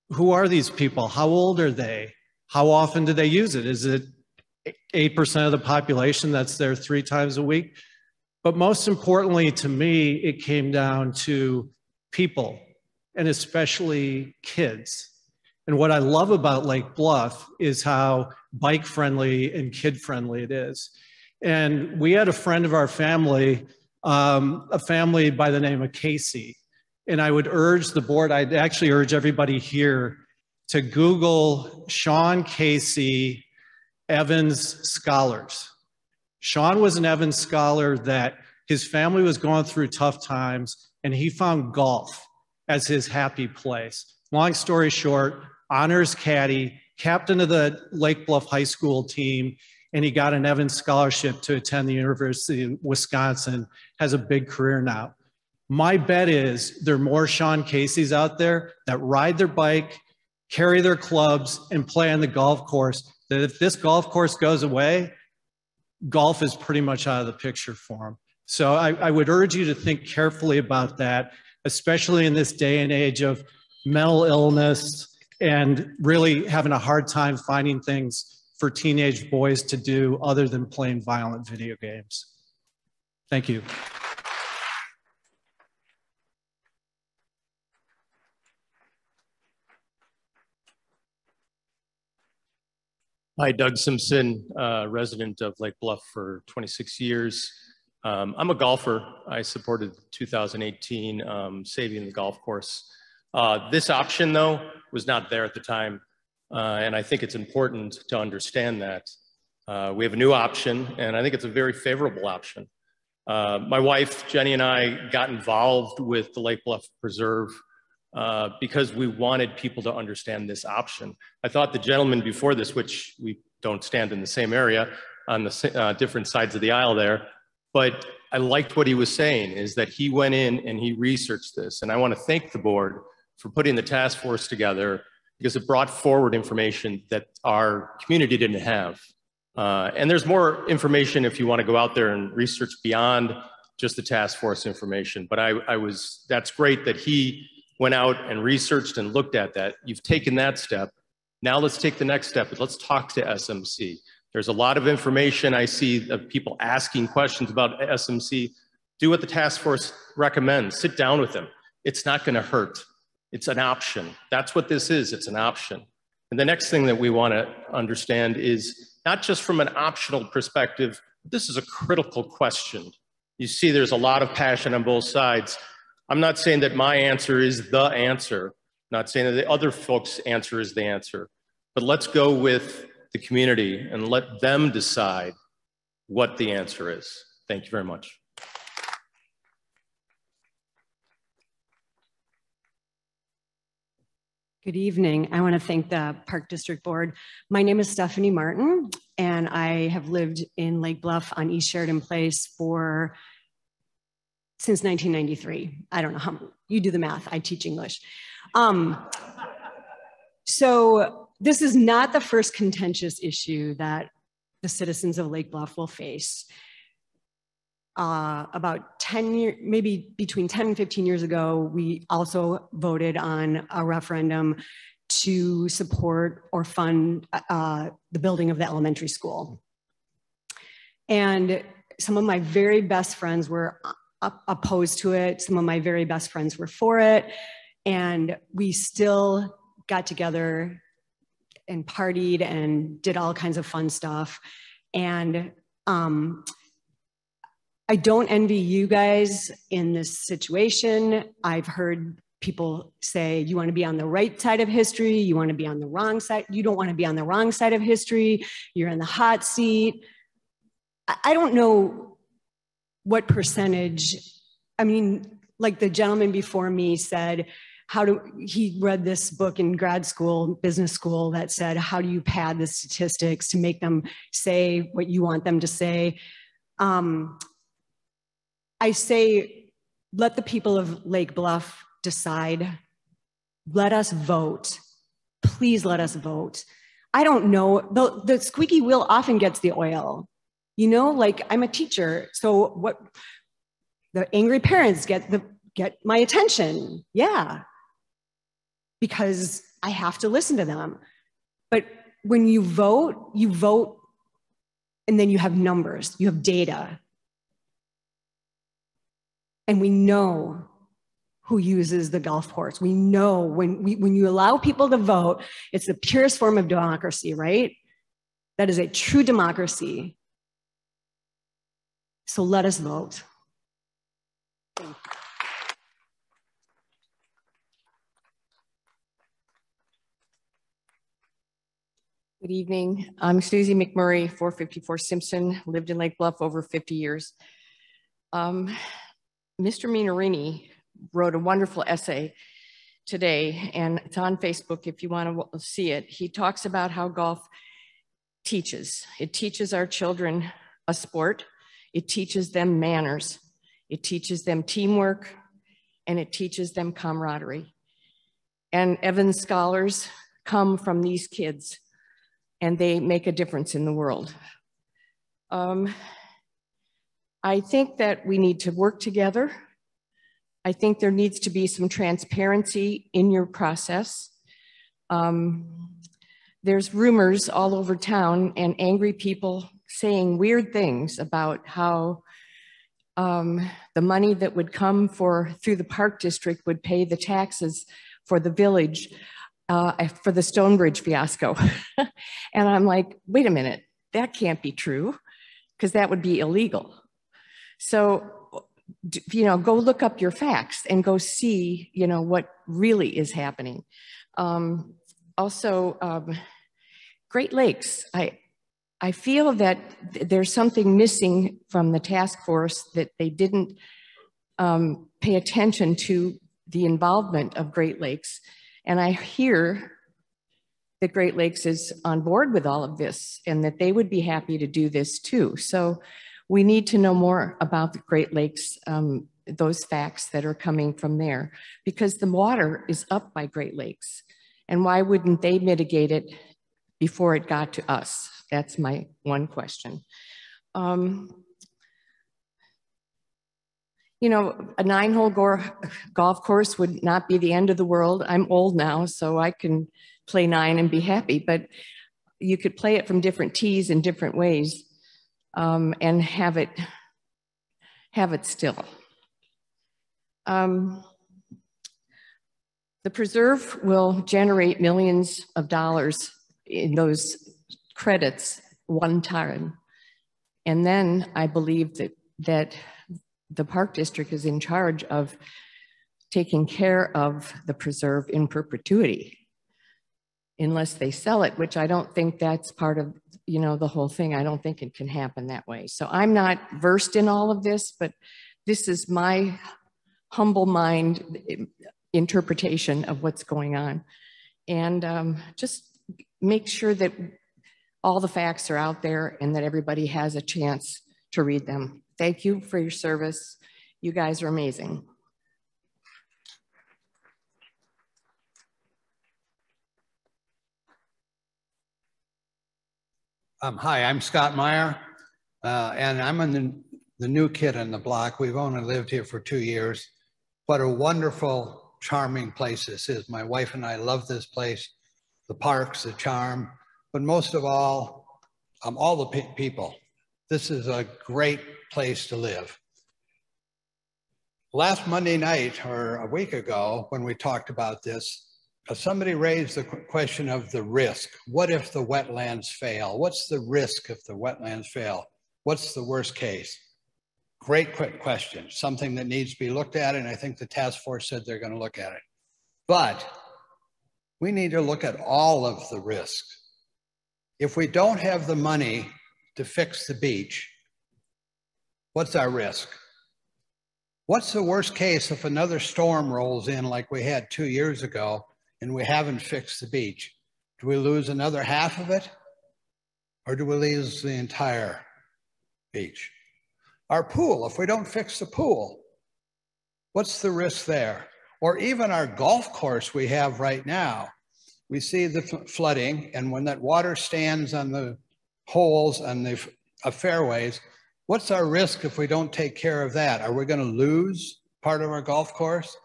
Who are these people? How old are they? How often do they use it? Is it 8% of the population that's there 3 times a week? But most importantly to me, it came down to people, and especially kids. And what I love about Lake Bluff is how bike-friendly and kid-friendly it is. And we had a friend of our family, a family by the name of Casey. And I would urge the board, I'd actually urge everybody here to Google Sean Casey Evans Scholars. Sean was an Evans Scholar that his family was going through tough times, and he found golf as his happy place. Long story short, honors caddy, captain of the Lake Bluff High School team, and he got an Evans Scholarship to attend the University of Wisconsin, has a big career now. My bet is there are more Sean Caseys out there that ride their bike, carry their clubs, and play on the golf course, that if this golf course goes away, golf is pretty much out of the picture for them. So I would urge you to think carefully about that, especially in this day and age of mental illness and really having a hard time finding things for teenage boys to do other than playing violent video games. Thank you. Hi, Doug Simpson, resident of Lake Bluff for 26 years. I'm a golfer. I supported the 2018 Saving the Golf Course. This option, though, was not there at the time, and I think it's important to understand that. We have a new option, and I think it's a very favorable option. My wife, Jenny, and I got involved with the Lake Bluff Preserve because we wanted people to understand this option. I thought the gentleman before this, which we don't stand in the same area, on the different sides of the aisle there, but I liked what he was saying, is that he went in and he researched this. And I want to thank the board for putting the task force together, because it brought forward information that our community didn't have. And there's more information if you want to go out there and research beyond just the task force information. But that's great that he went out and researched and looked at that. You've taken that step. Now let's take the next step. Let's talk to SMC. There's a lot of information I see of people asking questions about SMC. Do what the task force recommends. Sit down with them. It's not going to hurt. It's an option. That's what this is. It's an option. And the next thing that we want to understand is not just from an optional perspective, this is a critical question. You see, there's a lot of passion on both sides. I'm not saying that my answer is the answer. I'm not saying that the other folks' answer is the answer. But let's go with the community and let them decide what the answer is. Thank you very much. Good evening. I want to thank the Park District Board. My name is Stephanie Martin, and I have lived in Lake Bluff on East Sheridan Place since 1993. I don't know how, you do the math, I teach English. So this is not the first contentious issue that the citizens of Lake Bluff will face. About 10 years, maybe between 10 and 15 years ago, we also voted on a referendum to support or fund the building of the elementary school. And some of my very best friends were opposed to it. Some of my very best friends were for it. And we still got together and partied and did all kinds of fun stuff. And I don't envy you guys in this situation. I've heard people say, you want to be on the right side of history, you want to be on the wrong side. You don't want to be on the wrong side of history. You're in the hot seat. I don't know what percentage. I mean, like the gentleman before me said, he read this book in grad school, business school, that said, how do you pad the statistics to make them say what you want them to say? I say, let the people of Lake Bluff decide. Let us vote. Please let us vote. I don't know, the squeaky wheel often gets the oil. You know, like I'm a teacher, so what, the angry parents get my attention, yeah, because I have to listen to them. But when you vote and then you have numbers, you have data. And we know who uses the golf course. We know when you allow people to vote, it's the purest form of democracy, right? That is a true democracy. So let us vote. Thank you. Good evening. I'm Susie McMurray, 454 Simpson, lived in Lake Bluff over 50 years. Mr. Minorini wrote a wonderful essay today, and it's on Facebook if you want to see it. He talks about how golf teaches. It teaches our children a sport. It teaches them manners. It teaches them teamwork, and it teaches them camaraderie. And Evans scholars come from these kids, and they make a difference in the world. I think that we need to work together. I think there needs to be some transparency in your process. There's rumors all over town and angry people saying weird things about how the money that would come through the park district would pay the taxes for the village for the Stonebridge fiasco. And I'm like, wait a minute, that can't be true, because that would be illegal. So, you know, go look up your facts and go see, you know, what really is happening. Also, Great Lakes, I feel that there's something missing from the task force, that they didn't pay attention to the involvement of Great Lakes. And I hear that Great Lakes is on board with all of this and that they would be happy to do this too. So we need to know more about the Great Lakes, those facts that are coming from there, because the water is up by Great Lakes. And why wouldn't they mitigate it before it got to us? That's my one question. You know, a 9-hole golf course would not be the end of the world. I'm old now, so I can play 9 and be happy, but you could play it from different tees in different ways, and have it still. The preserve will generate millions of dollars in those credits one time. And then I believe that the park district is in charge of taking care of the preserve in perpetuity, unless they sell it, which I don't think that's part of, you know, the whole thing. I don't think it can happen that way. So I'm not versed in all of this, but this is my humble mind interpretation of what's going on. And just make sure that all the facts are out there and that everybody has a chance to read them. Thank you for your service. You guys are amazing. Hi, I'm Scott Meyer, and I'm the new kid on the block. We've only lived here for 2 years. What a wonderful, charming place this is. My wife and I love this place, the parks, the charm, but most of all the people. This is a great place to live. Last Monday night, or a week ago, when we talked about this, somebody raised the question of the risk. What if the wetlands fail? What's the risk if the wetlands fail? What's the worst case? great quick question, something that needs to be looked at, and I think the task force said they're going to look at it. But we need to look at all of the risks. If we don't have the money to fix the beach, what's our risk? What's the worst case if another storm rolls in like we had 2 years ago and we haven't fixed the beach? Do we lose another half of it? Or do we lose the entire beach? Our pool, if we don't fix the pool, what's the risk there? Or even our golf course we have right now, we see the flooding, and when that water stands on the holes and the fairways, what's our risk if we don't take care of that? Are we going to lose part of our golf course?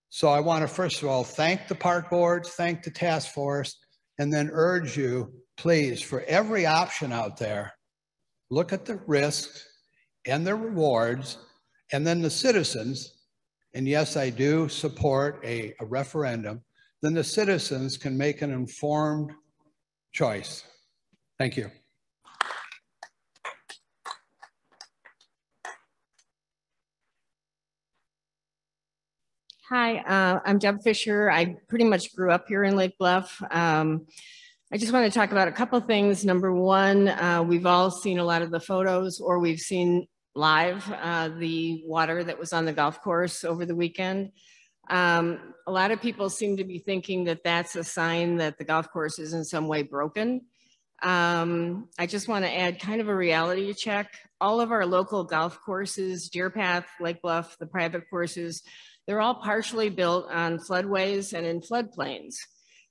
So I want to first of all thank the park board, thank the task force, and then urge you, please, for every option out there, look at the risks and the rewards, and then the citizens, and yes, I do support a referendum, then the citizens can make an informed choice. Thank you. Hi, I'm Deb Fisher. I pretty much grew up here in Lake Bluff. I just want to talk about a couple things. Number one, we've all seen a lot of the photos, or we've seen live the water that was on the golf course over the weekend. A lot of people seem to be thinking that that's a sign that the golf course is in some way broken. I just want to add kind of a reality check. All of our local golf courses, Deer Path, Lake Bluff, the private courses, they're all partially built on floodways and in floodplains.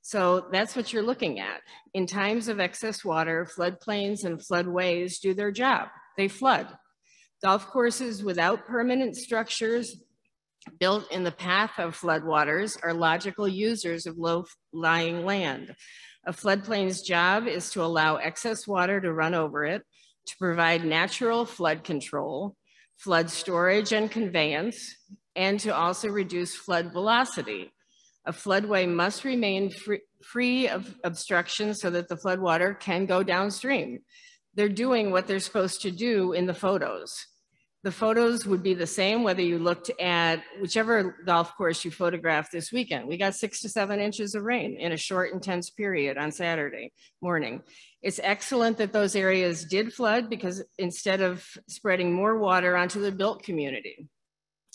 So that's what you're looking at. In times of excess water, floodplains and floodways do their job. They flood. Golf courses without permanent structures built in the path of floodwaters are logical users of low-lying land. A floodplain's job is to allow excess water to run over it, to provide natural flood control, flood storage and conveyance, and to also reduce flood velocity. A floodway must remain free of obstruction so that the floodwater can go downstream. They're doing what they're supposed to do in the photos. The photos would be the same whether you looked at whichever golf course you photographed this weekend. We got 6 to 7 inches of rain in a short, intense period on Saturday morning. It's excellent that those areas did flood because instead of spreading more water onto the built community.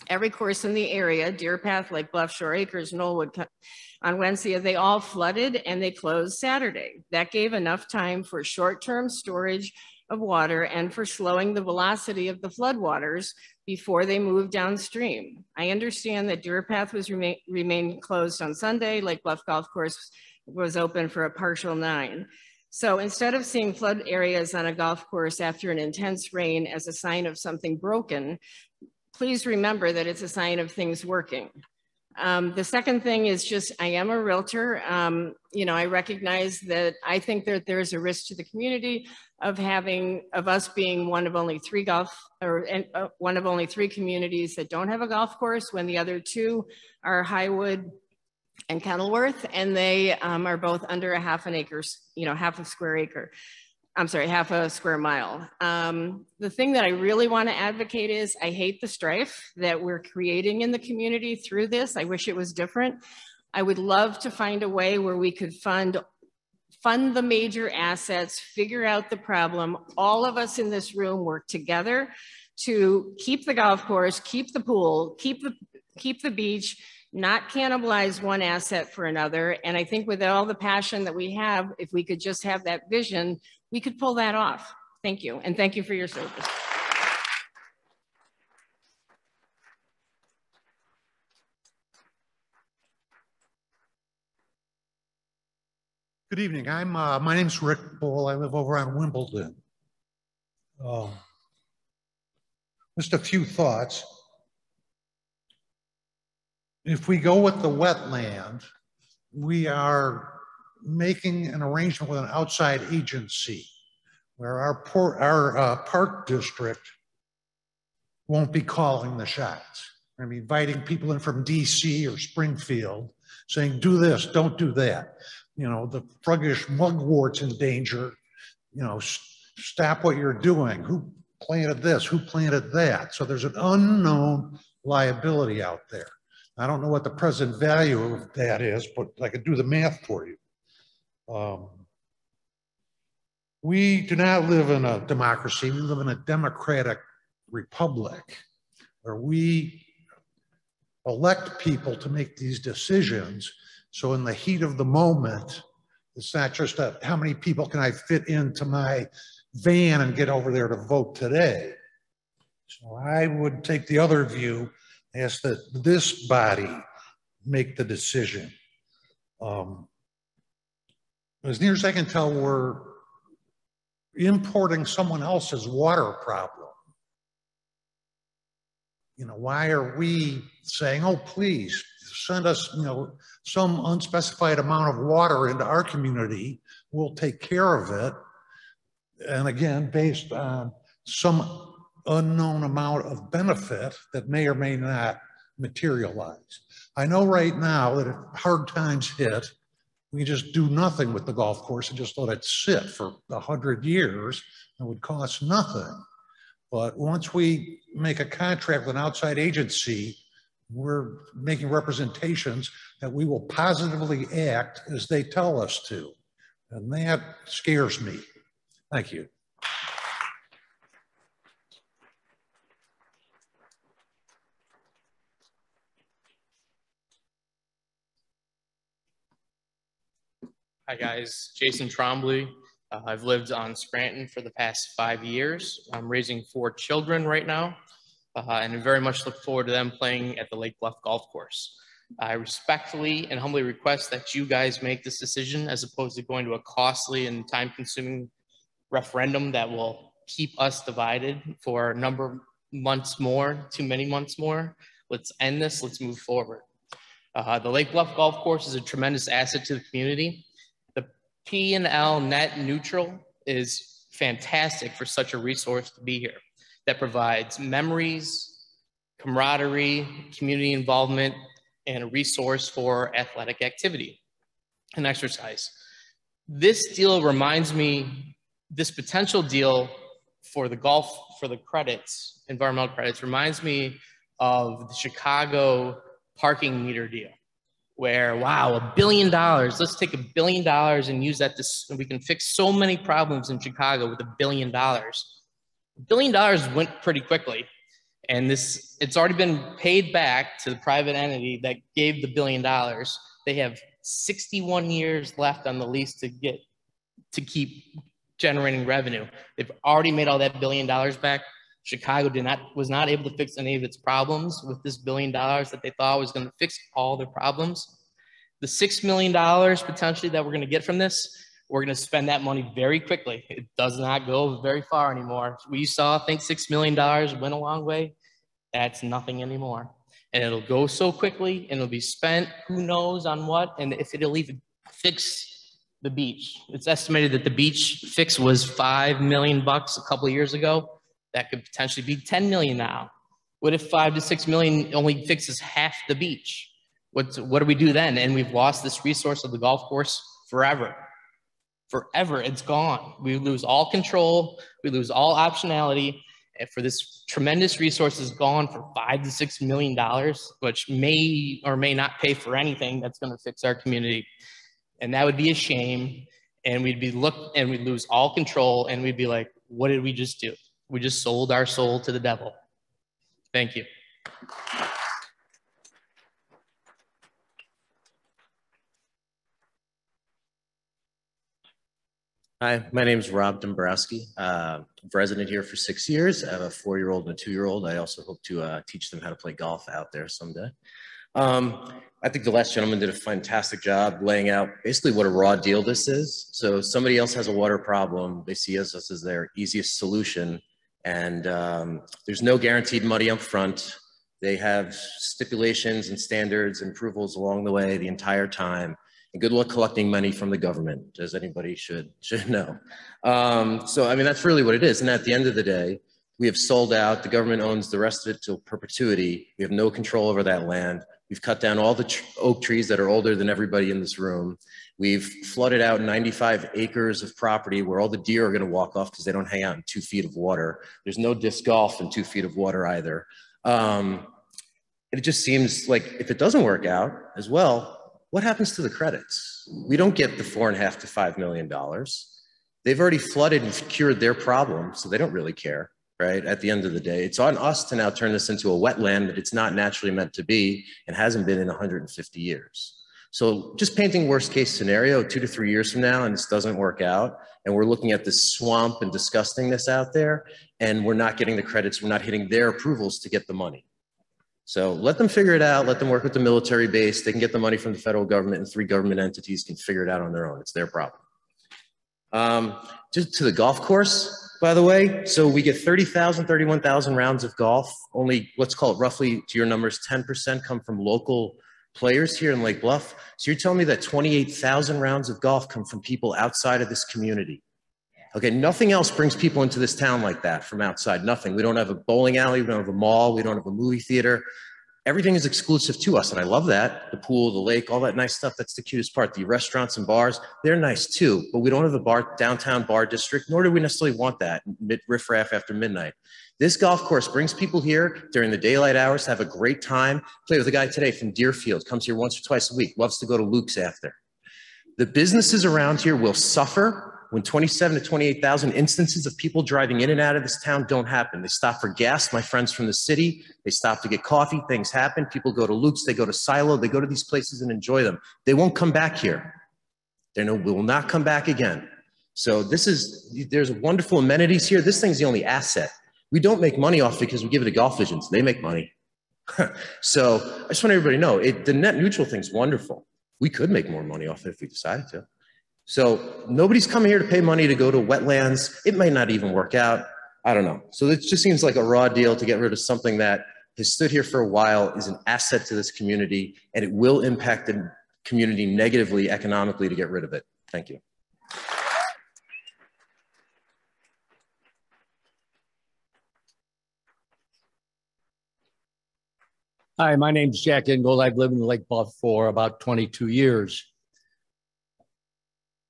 Every course in the area, Deer Path, Lake Bluff, Shore Acres, Knollwood, on Wednesday, they all flooded and they closed Saturday. That gave enough time for short-term storage of water and for slowing the velocity of the floodwaters before they moved downstream. I understand that Deer Path was remained closed on Sunday. Lake Bluff Golf Course was open for a partial 9. So instead of seeing flood areas on a golf course after an intense rain as a sign of something broken, please remember that it's a sign of things working. The second thing is just, I am a realtor. You know, I recognize that I think that there's a risk to the community of us being one of only 3 communities that don't have a golf course, when the other 2 are Highwood and Kenilworth, and they are both under half a square mile. The thing that I really want to advocate is I hate the strife that we're creating in the community through this. I wish it was different. I would love to find a way where we could fund the major assets, figure out the problem. All of us in this room work together to keep the golf course, keep the pool, keep the beach, not cannibalize one asset for another. And I think with all the passion that we have, if we could just have that vision, we could pull that off. Thank you. And thank you for your service. Good evening. My name's Rick Bull. I live over on Wimbledon. Just a few thoughts. If we go with the wetland, we are making an arrangement with an outside agency where our park district won't be calling the shots. I mean, inviting people in from DC or Springfield saying, do this, don't do that. You know, the froggish mugwort's in danger. You know, stop what you're doing. planted this, who planted that. So there's an unknown liability out there. I don't know what the present value of that is, but I could do the math for you. We do not live in a democracy. We live in a democratic republic where we elect people to make these decisions. So in the heat of the moment, it's not just how many people can I fit into my van and get over there to vote today. So I would take the other view, ask that this body make the decision. As near as I can tell, we're importing someone else's water problem. You know, why are we saying, oh, please send us, you know, some unspecified amount of water into our community, we'll take care of it. And again, based on some unknown amount of benefit that may or may not materialize. I know right now that if hard times hit, we just do nothing with the golf course and just let it sit for 100 years. It would cost nothing. But once we make a contract with an outside agency, we're making representations that we will positively act as they tell us to. And that scares me. Thank you. Hi guys, Jason Trombley. I've lived on Scranton for the past 5 years. I'm raising 4 children right now, and I very much look forward to them playing at the Lake Bluff Golf Course. I respectfully and humbly request that you guys make this decision as opposed to going to a costly and time-consuming referendum that will keep us divided for a number of months more, too many months more. Let's end this, let's move forward. The Lake Bluff Golf Course is a tremendous asset to the community. The P&L net neutral is fantastic for such a resource to be here that provides memories, camaraderie, community involvement, and a resource for athletic activity and exercise. This deal reminds me, this potential deal for the golf, for the credits, environmental credits, reminds me of the Chicago parking meter deal, where, wow, $1 billion, let's take $1 billion and use that to, we can fix so many problems in Chicago with $1 billion. $1 billion went pretty quickly. And this, it's already been paid back to the private entity that gave the $1 billion. They have 61 years left on the lease to keep generating revenue. They've already made all that $1 billion back. Chicago was not able to fix any of its problems with this $1 billion that they thought was going to fix all their problems. The $6 million potentially that we're going to get from this, we're going to spend that money very quickly. It does not go very far anymore. We saw, I think $6 million went a long way. That's nothing anymore. And it'll go so quickly and it'll be spent, who knows on what, and if it'll even fix the beach. It's estimated that the beach fix was $5 million a couple of years ago. That could potentially be 10 million now. What if 5 to 6 million only fixes half the beach? What do we do then? And we've lost this resource of the golf course forever. Forever, it's gone. We lose all control, we lose all optionality, and for this tremendous resource is gone for $5 to $6 million, which may or may not pay for anything that's gonna fix our community. And that would be a shame, and we'd lose all control, and we'd be like, what did we just do? We just sold our soul to the devil. Thank you. Hi, my name is Rob Dombrowski. I'm a resident here for 6 years. I have a 4-year-old and a 2-year-old. I also hope to teach them how to play golf out there someday. I think the last gentleman did a fantastic job laying out basically what a raw deal this is. So somebody else has a water problem. They see us as their easiest solution. And there's no guaranteed money up front. They have stipulations and standards and approvals along the way the entire time. And good luck collecting money from the government, as anybody should know. So, I mean, that's really what it is. And at the end of the day, we have sold out. The government owns the rest of it till perpetuity. We have no control over that land. We've cut down all the oak trees that are older than everybody in this room. We've flooded out 95 acres of property where all the deer are going to walk off because they don't hang out in 2 feet of water. There's no disc golf in 2 feet of water either. It just seems like if it doesn't work out as well, what happens to the credits? We don't get the $4.5 to $5 million. They've already flooded and cured their problem, so they don't really care, right? At the end of the day, it's on us to now turn this into a wetland that it's not naturally meant to be and hasn't been in 150 years. So just painting worst case scenario, 2 to 3 years from now, and this doesn't work out, and we're looking at this swamp and disgustingness out there, and we're not getting the credits, we're not hitting their approvals to get the money. So let them figure it out, let them work with the military base, they can get the money from the federal government, and 3 government entities can figure it out on their own, it's their problem. Just to the golf course, by the way, so we get 30,000, 31,000 rounds of golf, only, let's call it roughly, to your numbers, 10% come from local players here in Lake Bluff. So you're telling me that 28,000 rounds of golf come from people outside of this community. Okay, nothing else brings people into this town like that from outside, nothing. We don't have a bowling alley, we don't have a mall, we don't have a movie theater. Everything is exclusive to us, and I love that. The pool, the lake, all that nice stuff, that's the cutest part. The restaurants and bars, they're nice too, but we don't have a downtown bar district, nor do we necessarily want that riffraff after midnight. This golf course brings people here during the daylight hours to have a great time. Play with a guy today from Deerfield, comes here once or twice a week, loves to go to Luke's after. The businesses around here will suffer when 27 to 28,000 instances of people driving in and out of this town don't happen. They stop for gas, my friends from the city, they stop to get coffee, things happen. People go to Luke's, they go to Silo, they go to these places and enjoy them. They won't come back here. We will not come back again. So there's wonderful amenities here. This thing's the only asset. We don't make money off it because we give it to Golf Visions. They make money. So I just want everybody to know, the net neutral thing's wonderful. We could make more money off it if we decided to. So nobody's coming here to pay money to go to wetlands. It might not even work out. I don't know. So it just seems like a raw deal to get rid of something that has stood here for a while, is an asset to this community, and it will impact the community negatively economically to get rid of it. Thank you. Hi, my name's Jack Ingold. I've lived in Lake Bluff for about 22 years.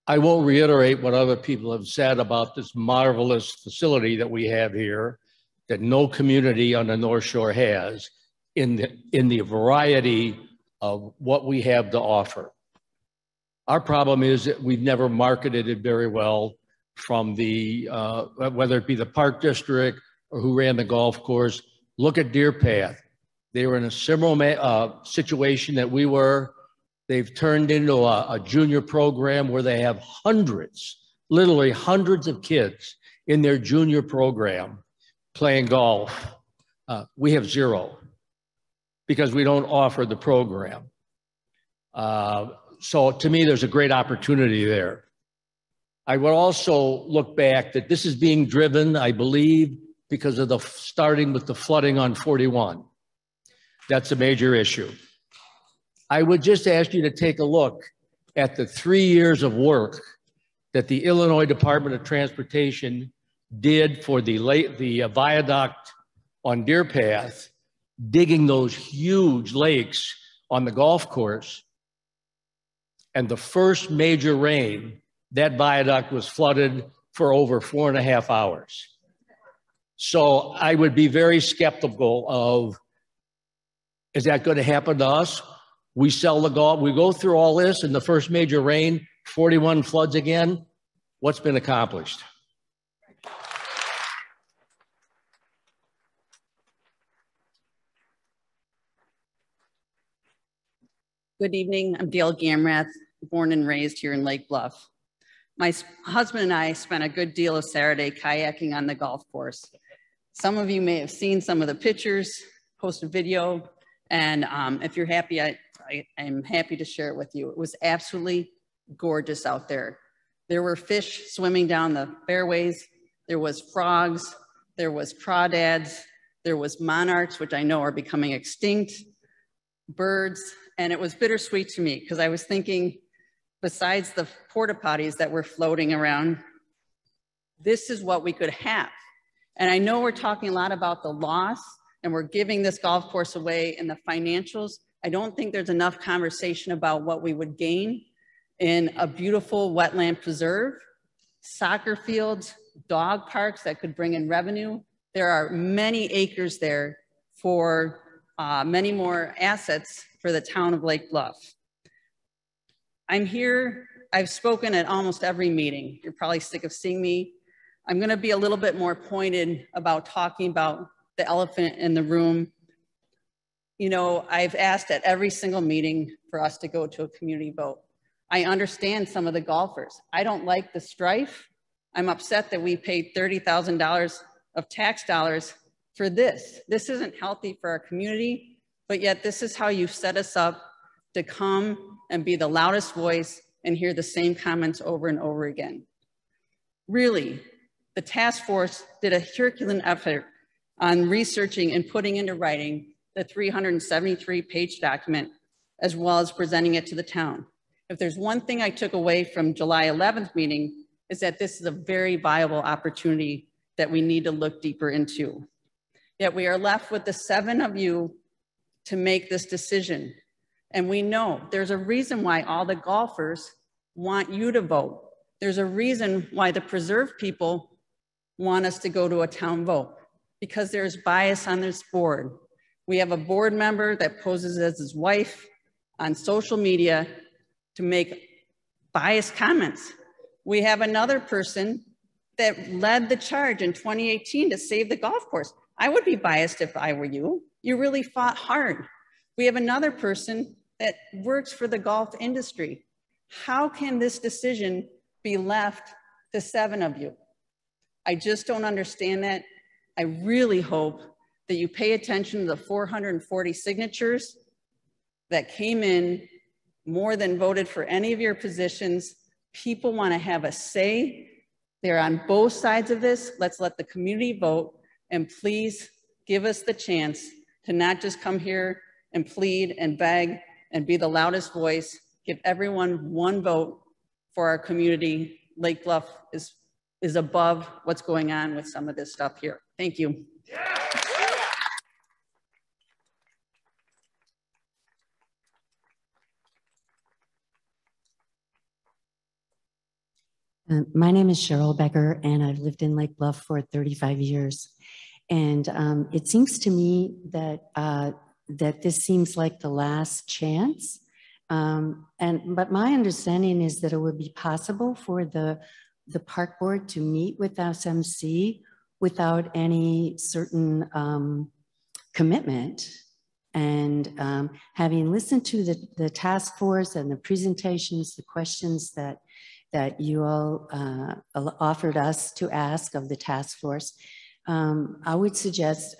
I won't reiterate what other people have said about this marvelous facility that we have here that no community on the North Shore has in the variety of what we have to offer. Our problem is that we've never marketed it very well from the, whether it be the park district or who ran the golf course. Look at Deer Path. They were in a similar situation that we were. They've turned into a junior program where they have hundreds, literally hundreds of kids in their junior program playing golf. We have 0 because we don't offer the program. So to me, there's a great opportunity there. I would also look back that this is being driven, I believe, because of starting with the flooding on 41. That's a major issue. I would just ask you to take a look at the 3 years of work that the Illinois Department of Transportation did for the viaduct on Deer Path, digging those huge lakes on the golf course. And the first major rain, that viaduct was flooded for over 4.5 hours. So I would be very skeptical of, is that going to happen to us? We sell the golf, we go through all this, and the first major rain, 41 floods again. What's been accomplished? Good evening. I'm Dale Gamrath, born and raised here in Lake Bluff. My husband and I spent a good deal of Saturday kayaking on the golf course. Some of you may have seen some of the pictures, posted video, and if you're happy, I'm happy to share it with you. It was absolutely gorgeous out there. There were fish swimming down the fairways. There was frogs. There was crawdads. There was monarchs, which I know are becoming extinct, birds. And it was bittersweet to me because I was thinking, besides the porta potties that were floating around, this is what we could have. And I know we're talking a lot about the loss and we're giving this golf course away in the financials, I don't think there's enough conversation about what we would gain in a beautiful wetland preserve, soccer fields, dog parks that could bring in revenue. There are many acres there for many more assets for the town of Lake Bluff. I'm here, I've spoken at almost every meeting. You're probably sick of seeing me. I'm gonna be a little bit more pointed about talking about the elephant in the room. You know, I've asked at every single meeting for us to go to a community vote. I understand some of the golfers. I don't like the strife. I'm upset that we paid $30,000 of tax dollars for this. This isn't healthy for our community, but yet this is how you set us up to come and be the loudest voice and hear the same comments over and over again. Really, the task force did a Herculean effort on researching and putting into writing the 373-page document, as well as presenting it to the town. If there's one thing I took away from July 11th meeting, is that this is a very viable opportunity that we need to look deeper into. Yet we are left with the 7 of you to make this decision. And we know there's a reason why all the golfers want you to vote. There's a reason why the preserve people want us to go to a town vote, because there's bias on this board. We have a board member that poses as his wife on social media to make biased comments. We have another person that led the charge in 2018 to save the golf course. I would be biased if I were you. You really fought hard. We have another person that works for the golf industry. How can this decision be left to 7 of you? I just don't understand that. I really hope that you pay attention to the 440 signatures that came in, more than voted for any of your positions. People want to have a say. They're on both sides of this. Let's let the community vote, and please give us the chance to not just come here and plead and beg and be the loudest voice. Give everyone one vote for our community. Lake Bluff is above what's going on with some of this stuff here. Thank you. My name is Sheryl Becker, and I've lived in Lake Bluff for 35 years. And it seems to me that that this seems like the last chance. But my understanding is that it would be possible for the park board to meet with SMC without any certain commitment. And having listened to the task force and the presentations, the questions that you all offered us to ask of the task force, I would suggest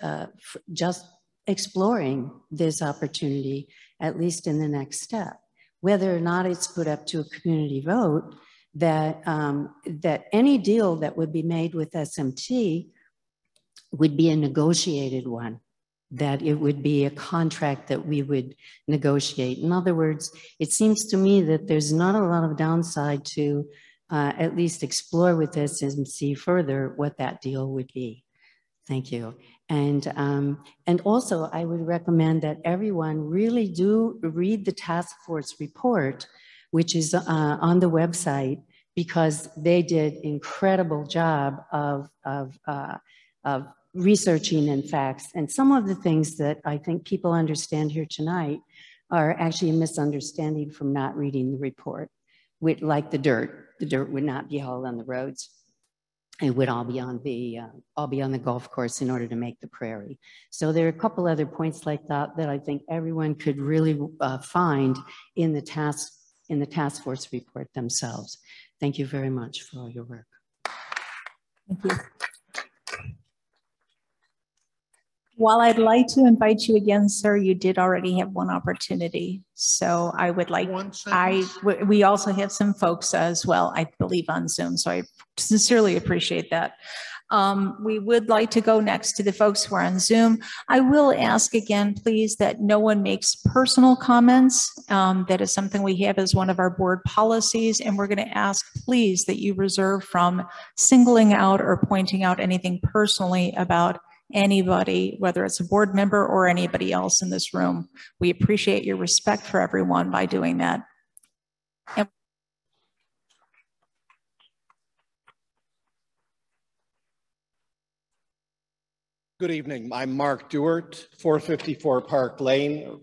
just exploring this opportunity, at least in the next step. Whether or not it's put up to a community vote, that any deal that would be made with SMT would be a negotiated one, that it would be a contract that we would negotiate. In other words, it seems to me that there's not a lot of downside to at least explore with SMC further what that deal would be. Thank you. And also I would recommend that everyone really do read the task force report, which is on the website, because they did incredible job of researching and facts. And some of the things that I think people understand here tonight are actually a misunderstanding from not reading the report. Like the dirt would not be hauled on the roads. It would all be on the golf course in order to make the prairie. So there are a couple other points like that that I think everyone could really find in the task force report themselves. Thank you very much for all your work. Thank you. While I'd like to invite you again, sir, you did already have one opportunity. So I would like, we also have some folks as well, I believe, on Zoom. So I sincerely appreciate that. We would like to go next to the folks who are on Zoom. I will ask again, please, that no one makes personal comments. That is something we have as one of our board policies. And we're going to ask, please, that you reserve from singling out or pointing out anything personally about anybody, whether it's a board member or anybody else in this room. We appreciate your respect for everyone by doing that. And good evening. I'm Mark Dewart, 454 Park Lane,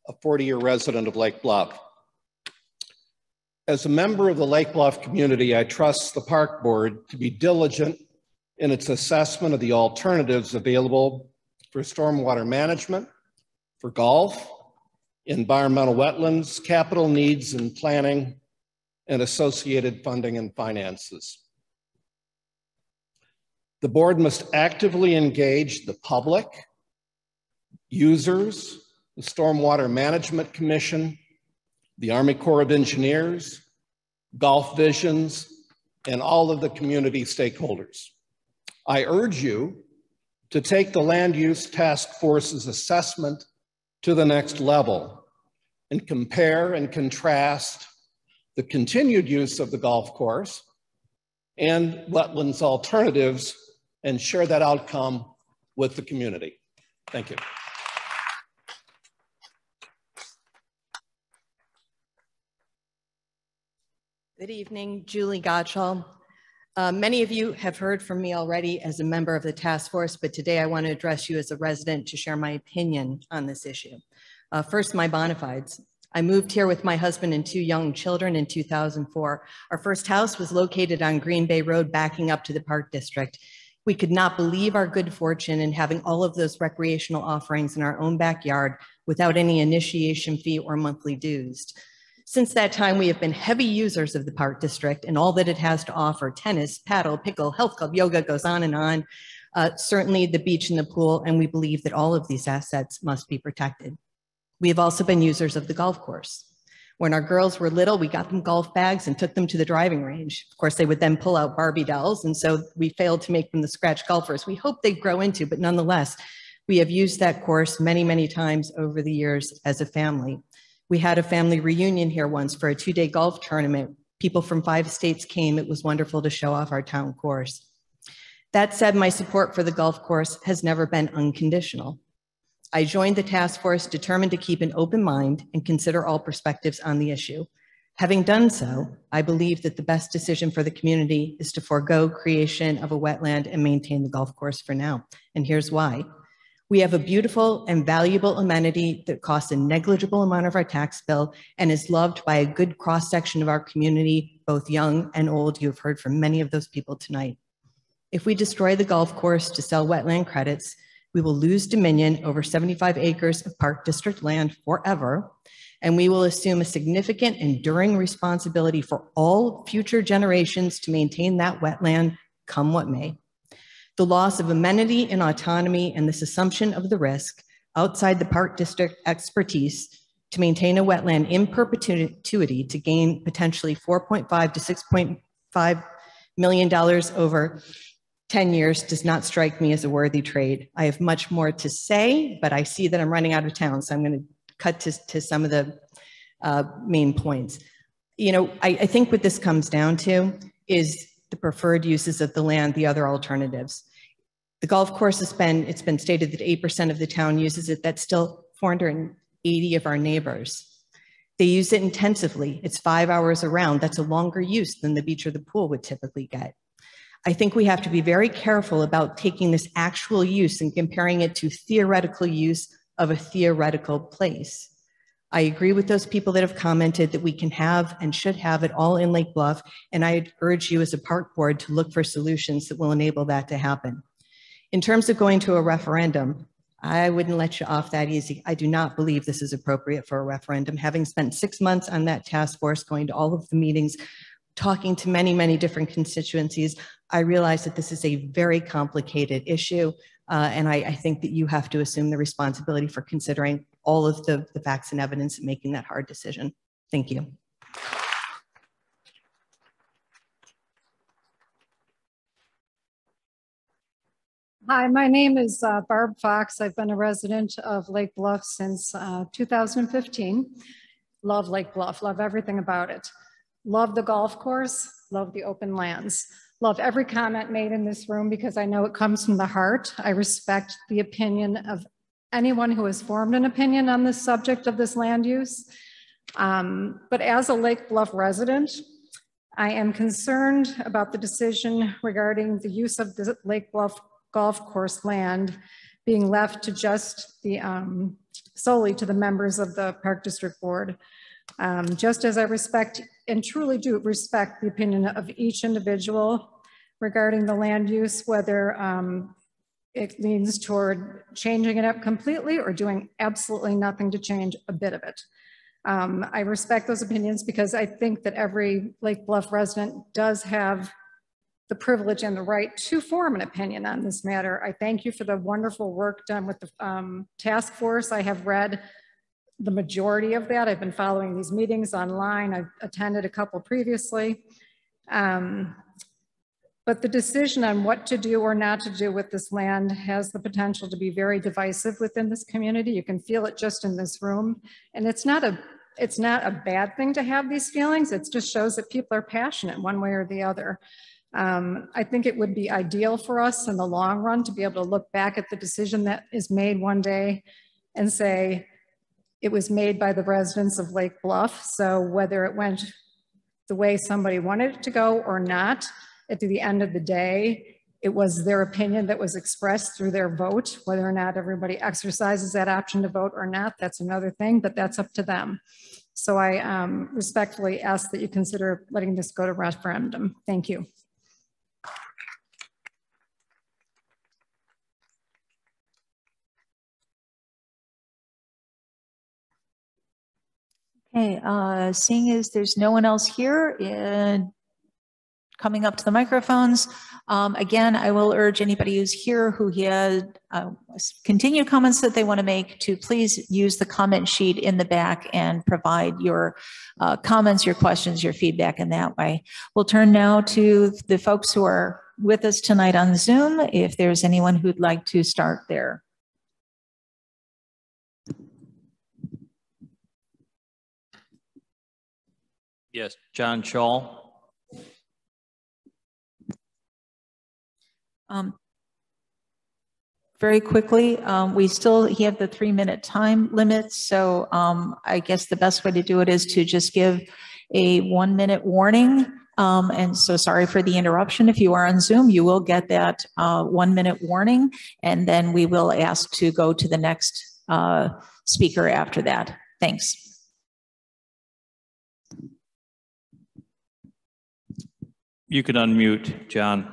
a 40-year resident of Lake Bluff. As a member of the Lake Bluff community, I trust the Park Board to be diligent in its assessment of the alternatives available for stormwater management, for golf, environmental wetlands, capital needs and planning, and associated funding and finances. The board must actively engage the public, users, the Stormwater Management Commission, the Army Corps of Engineers, Golf Visions, and all of the community stakeholders. I urge you to take the Land Use Task Force's assessment to the next level and compare and contrast the continued use of the golf course and wetlands alternatives and share that outcome with the community. Thank you. Good evening, Julie Gottschall. Many of you have heard from me already as a member of the task force, but today I want to address you as a resident to share my opinion on this issue. First, my bona fides. I moved here with my husband and 2 young children in 2004. Our first house was located on Green Bay Road, backing up to the Park District. We could not believe our good fortune in having all of those recreational offerings in our own backyard without any initiation fee or monthly dues. Since that time, we have been heavy users of the Park District and all that it has to offer: tennis, paddle, pickle, health club, yoga, goes on and on. Certainly the beach and the pool, and we believe that all of these assets must be protected. We have also been users of the golf course. When our girls were little, we got them golf bags and took them to the driving range. Of course, they would then pull out Barbie dolls, and so we failed to make them the scratch golfers we hope they'd grow into, but nonetheless, we have used that course many, many times over the years as a family. We had a family reunion here once for a 2-day golf tournament. People from 5 states came. It was wonderful to show off our town course. That said, my support for the golf course has never been unconditional. I joined the task force determined to keep an open mind and consider all perspectives on the issue. Having done so, I believe that the best decision for the community is to forego creation of a wetland and maintain the golf course for now. And here's why. We have a beautiful and valuable amenity that costs a negligible amount of our tax bill and is loved by a good cross-section of our community, both young and old. You have heard from many of those people tonight. If we destroy the golf course to sell wetland credits, we will lose dominion over 75 acres of Park District land forever, and we will assume a significant enduring responsibility for all future generations to maintain that wetland, come what may. The loss of amenity and autonomy and this assumption of the risk outside the Park District expertise to maintain a wetland in perpetuity to gain potentially $4.5 to $6.5 million over 10 years does not strike me as a worthy trade. I have much more to say, but I see that I'm running out of town, so I'm going to cut to some of the main points. You know, I think what this comes down to is the preferred uses of the land, the other alternatives. The golf course it's been stated that 8% of the town uses it. That's still 480 of our neighbors. They use it intensively. It's 5 hours around. That's a longer use than the beach or the pool would typically get. I think we have to be very careful about taking this actual use and comparing it to theoretical use of a theoretical place. I agree with those people that have commented that we can have and should have it all in Lake Bluff, and I urge you as a park board to look for solutions that will enable that to happen. In terms of going to a referendum, I wouldn't let you off that easy. I do not believe this is appropriate for a referendum. Having spent 6 months on that task force, going to all of the meetings, talking to many, many different constituencies, I realize that this is a very complicated issue, and I think that you have to assume the responsibility for considering all of the facts and evidence and making that hard decision. Thank you. Hi, my name is Barb Fox. I've been a resident of Lake Bluff since 2015. Love Lake Bluff, love everything about it. Love the golf course, love the open lands. love every comment made in this room because I know it comes from the heart. I respect the opinion of anyone who has formed an opinion on this subject of this land use. But as a Lake Bluff resident, I am concerned about the decision regarding the use of the Lake Bluff golf course land being left to just the solely to the members of the Park District Board. Just as I respect and truly do respect the opinion of each individual regarding the land use, whether it leans toward changing it up completely or doing absolutely nothing to change a bit of it. I respect those opinions because I think that every Lake Bluff resident does have the privilege and the right to form an opinion on this matter. I thank you for the wonderful work done with the task force. I have read the majority of that. I've been following these meetings online. I've attended a couple previously. But the decision on what to do or not to do with this land has the potential to be very divisive within this community. You can feel it just in this room. And it's not a bad thing to have these feelings. It just shows that people are passionate one way or the other. I think it would be ideal for us in the long run to be able to look back at the decision that is made one day and say, it was made by the residents of Lake Bluff. So whether it went the way somebody wanted it to go or not, at the end of the day, it was their opinion that was expressed through their vote. Whether or not everybody exercises that option to vote or not, that's another thing, but that's up to them. So I respectfully ask that you consider letting this go to referendum. Thank you. Okay, seeing as there's no one else here and coming up to the microphones, again, I will urge anybody who's here who had continued comments that they want to make to please use the comment sheet in the back and provide your comments, your questions, your feedback in that way. We'll turn now to the folks who are with us tonight on Zoom, if there's anyone who'd like to start there. Yes, John Shaw. Very quickly, we still have the 3-minute time limit. So I guess the best way to do it is to just give a 1-minute warning. And so sorry for the interruption. If you are on Zoom, you will get that 1-minute warning, and then we will ask to go to the next speaker after that. Thanks. You can unmute, John.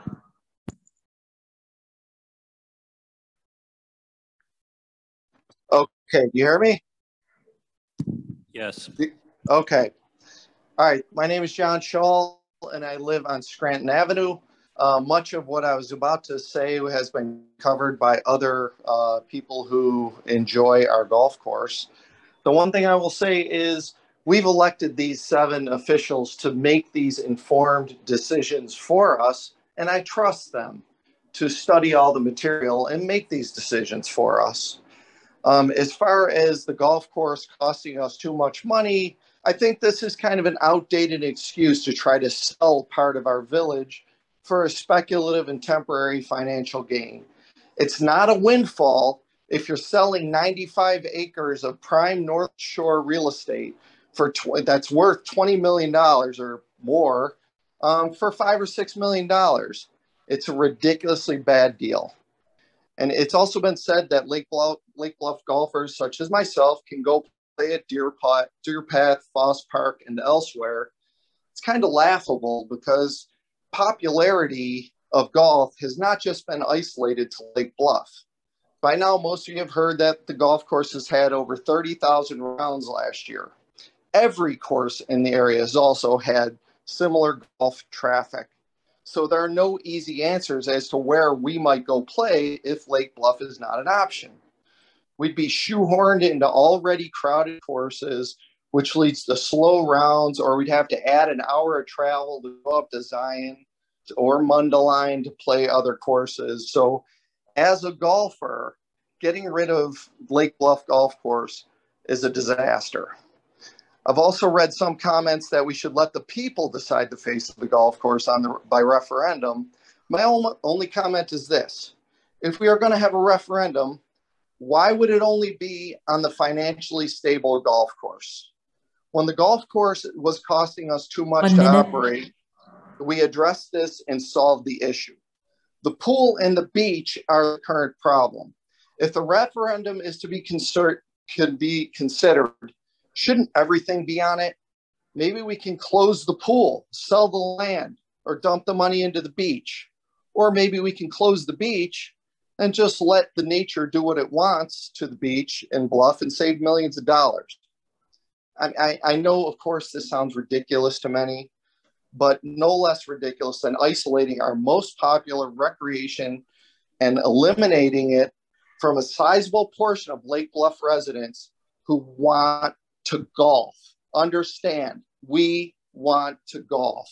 Okay, do you hear me? Yes. Okay. All right, my name is John Shaw, and I live on Scranton Avenue. Much of what I was about to say has been covered by other people who enjoy our golf course. The one thing I will say is we've elected these 7 officials to make these informed decisions for us, and I trust them to study all the material and make these decisions for us. As far as the golf course costing us too much money, I think this is kind of an outdated excuse to try to sell part of our village for a speculative and temporary financial gain. It's not a windfall if you're selling 95 acres of prime North Shore real estate for that's worth $20 million or more for $5 or $6 million. It's a ridiculously bad deal. And it's also been said that Lake Bluff golfers such as myself can go play at Deer Path, Foss Park, and elsewhere. It's kind of laughable because popularity of golf has not just been isolated to Lake Bluff. By now, most of you have heard that the golf course has had over 30,000 rounds last year. Every course in the area has also had similar golf traffic. So there are no easy answers as to where we might go play if Lake Bluff is not an option. We'd be shoehorned into already crowded courses, which leads to slow rounds, or we'd have to add an hour of travel to go up to Zion or Mundelein to play other courses. So as a golfer, getting rid of Lake Bluff Golf Course is a disaster. I've also read some comments that we should let the people decide the face of the golf course by referendum. My only comment is this. If we are going to have a referendum, why would it only be on the financially stable golf course? When the golf course was costing us too much to operate, we addressed this and solved the issue. The pool and the beach are the current problem. If the referendum is to be considered, shouldn't everything be on it? Maybe we can close the pool, sell the land, or dump the money into the beach. Or maybe we can close the beach and just let the nature do what it wants to the beach and Bluff and save millions of dollars. I know, of course, this sounds ridiculous to many, but no less ridiculous than isolating our most popular recreation and eliminating it from a sizable portion of Lake Bluff residents who want to golf. Understand, we want to golf.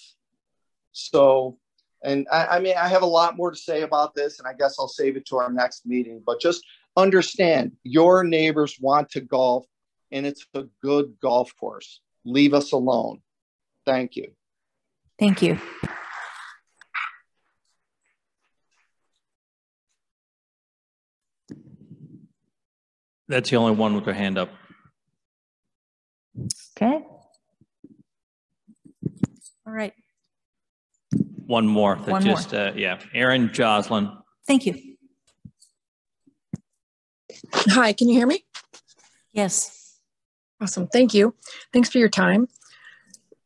So, and I mean, I have a lot more to say about this, and I guess I'll save it to our next meeting, but just understand your neighbors want to golf, and it's a good golf course. Leave us alone. Thank you. Thank you. That's the only one with their hand up. Okay. All right. One more. That One just, more. yeah. Aaron Joslin. Thank you. Hi, can you hear me? Yes. Awesome. Thank you. Thanks for your time.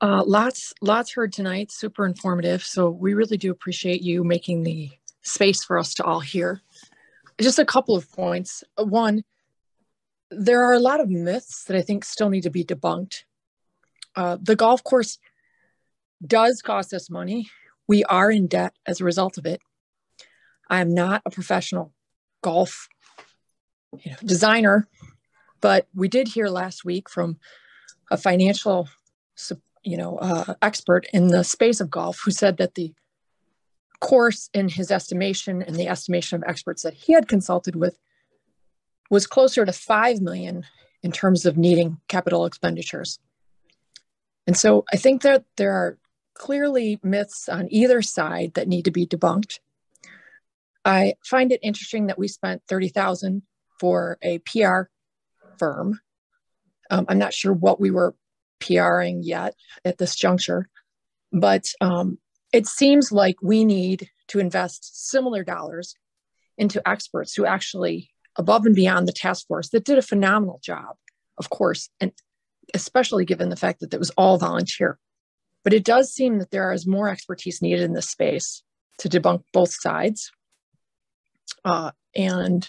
Lots heard tonight, super informative. So we really do appreciate you making the space for us to all hear. Just a couple of points. One, there are a lot of myths that I think still need to be debunked. The golf course does cost us money. We are in debt as a result of it. I'm not a professional golf designer, but we did hear last week from a financial expert in the space of golf who said that the course, in his estimation and the estimation of experts that he had consulted with, was closer to $5 million in terms of needing capital expenditures. And so I think that there are clearly myths on either side that need to be debunked. I find it interesting that we spent $30,000 for a PR firm. I'm not sure what we were PRing yet at this juncture, but it seems like we need to invest similar dollars into experts who actually, above and beyond the task force that did a phenomenal job, of course, and especially given the fact that it was all volunteer. But it does seem that there is more expertise needed in this space to debunk both sides. And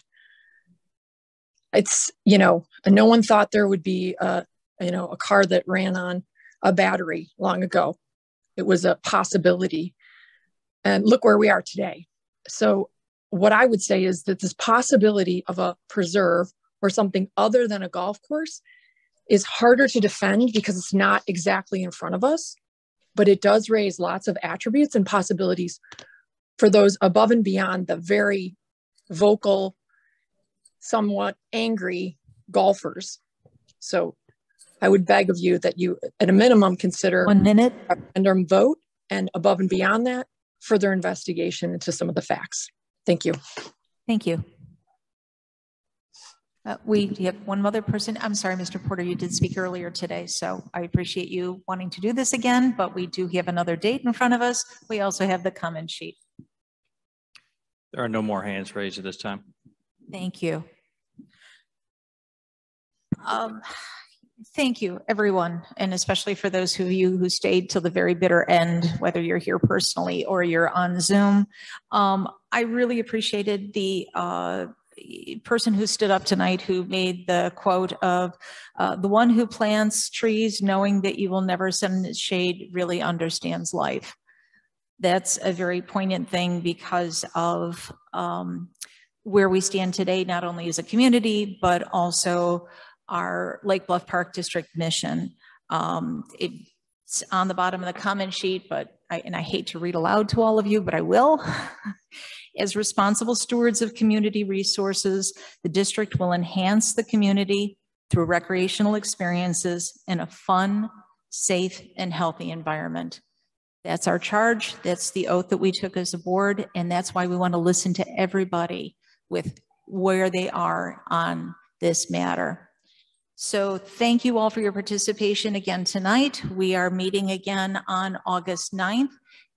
it's, no one thought there would be a car that ran on a battery long ago. It was a possibility. And look where we are today. So what I would say is that this possibility of a preserve or something other than a golf course is harder to defend because it's not exactly in front of us, but it does raise lots of attributes and possibilities for those above and beyond the very vocal, somewhat angry golfers. So I would beg of you that you, at a minimum, consider 1 minute a referendum vote, and above and beyond that, further investigation into some of the facts. Thank you. Thank you. We have one other person. I'm sorry, Mr. Porter, you did speak earlier today, so I appreciate you wanting to do this again, but we do have another date in front of us. We also have the comment sheet. There are no more hands raised at this time. Thank you. Thank you, everyone, and especially for those of you who stayed till the very bitter end, whether you're here personally or you're on Zoom. I really appreciated the person who stood up tonight who made the quote of the one who plants trees knowing that you will never send shade really understands life. That's a very poignant thing because of where we stand today, not only as a community, but also our Lake Bluff Park District mission. It's on the bottom of the comment sheet, but I hate to read aloud to all of you, but I will. As responsible stewards of community resources, the district will enhance the community, through recreational experiences in a fun, safe, and healthy environment. That's our charge. That's the oath that we took as a board, and that's why we want to listen to everybody with where they are on this matter. So thank you all for your participation again tonight. We are meeting again on August 9th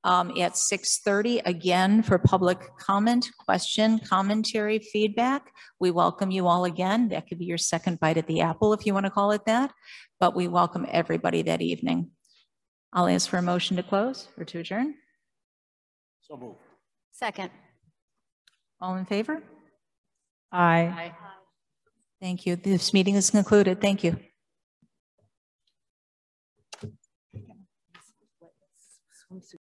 at 6:30 again for public comment, question, commentary, feedback. We welcome you all again. That could be your second bite at the apple if you want to call it that, but we welcome everybody that evening. I'll ask for a motion to close or to adjourn. So moved. Second. All in favor? Aye. Thank you. This meeting is concluded. Thank you.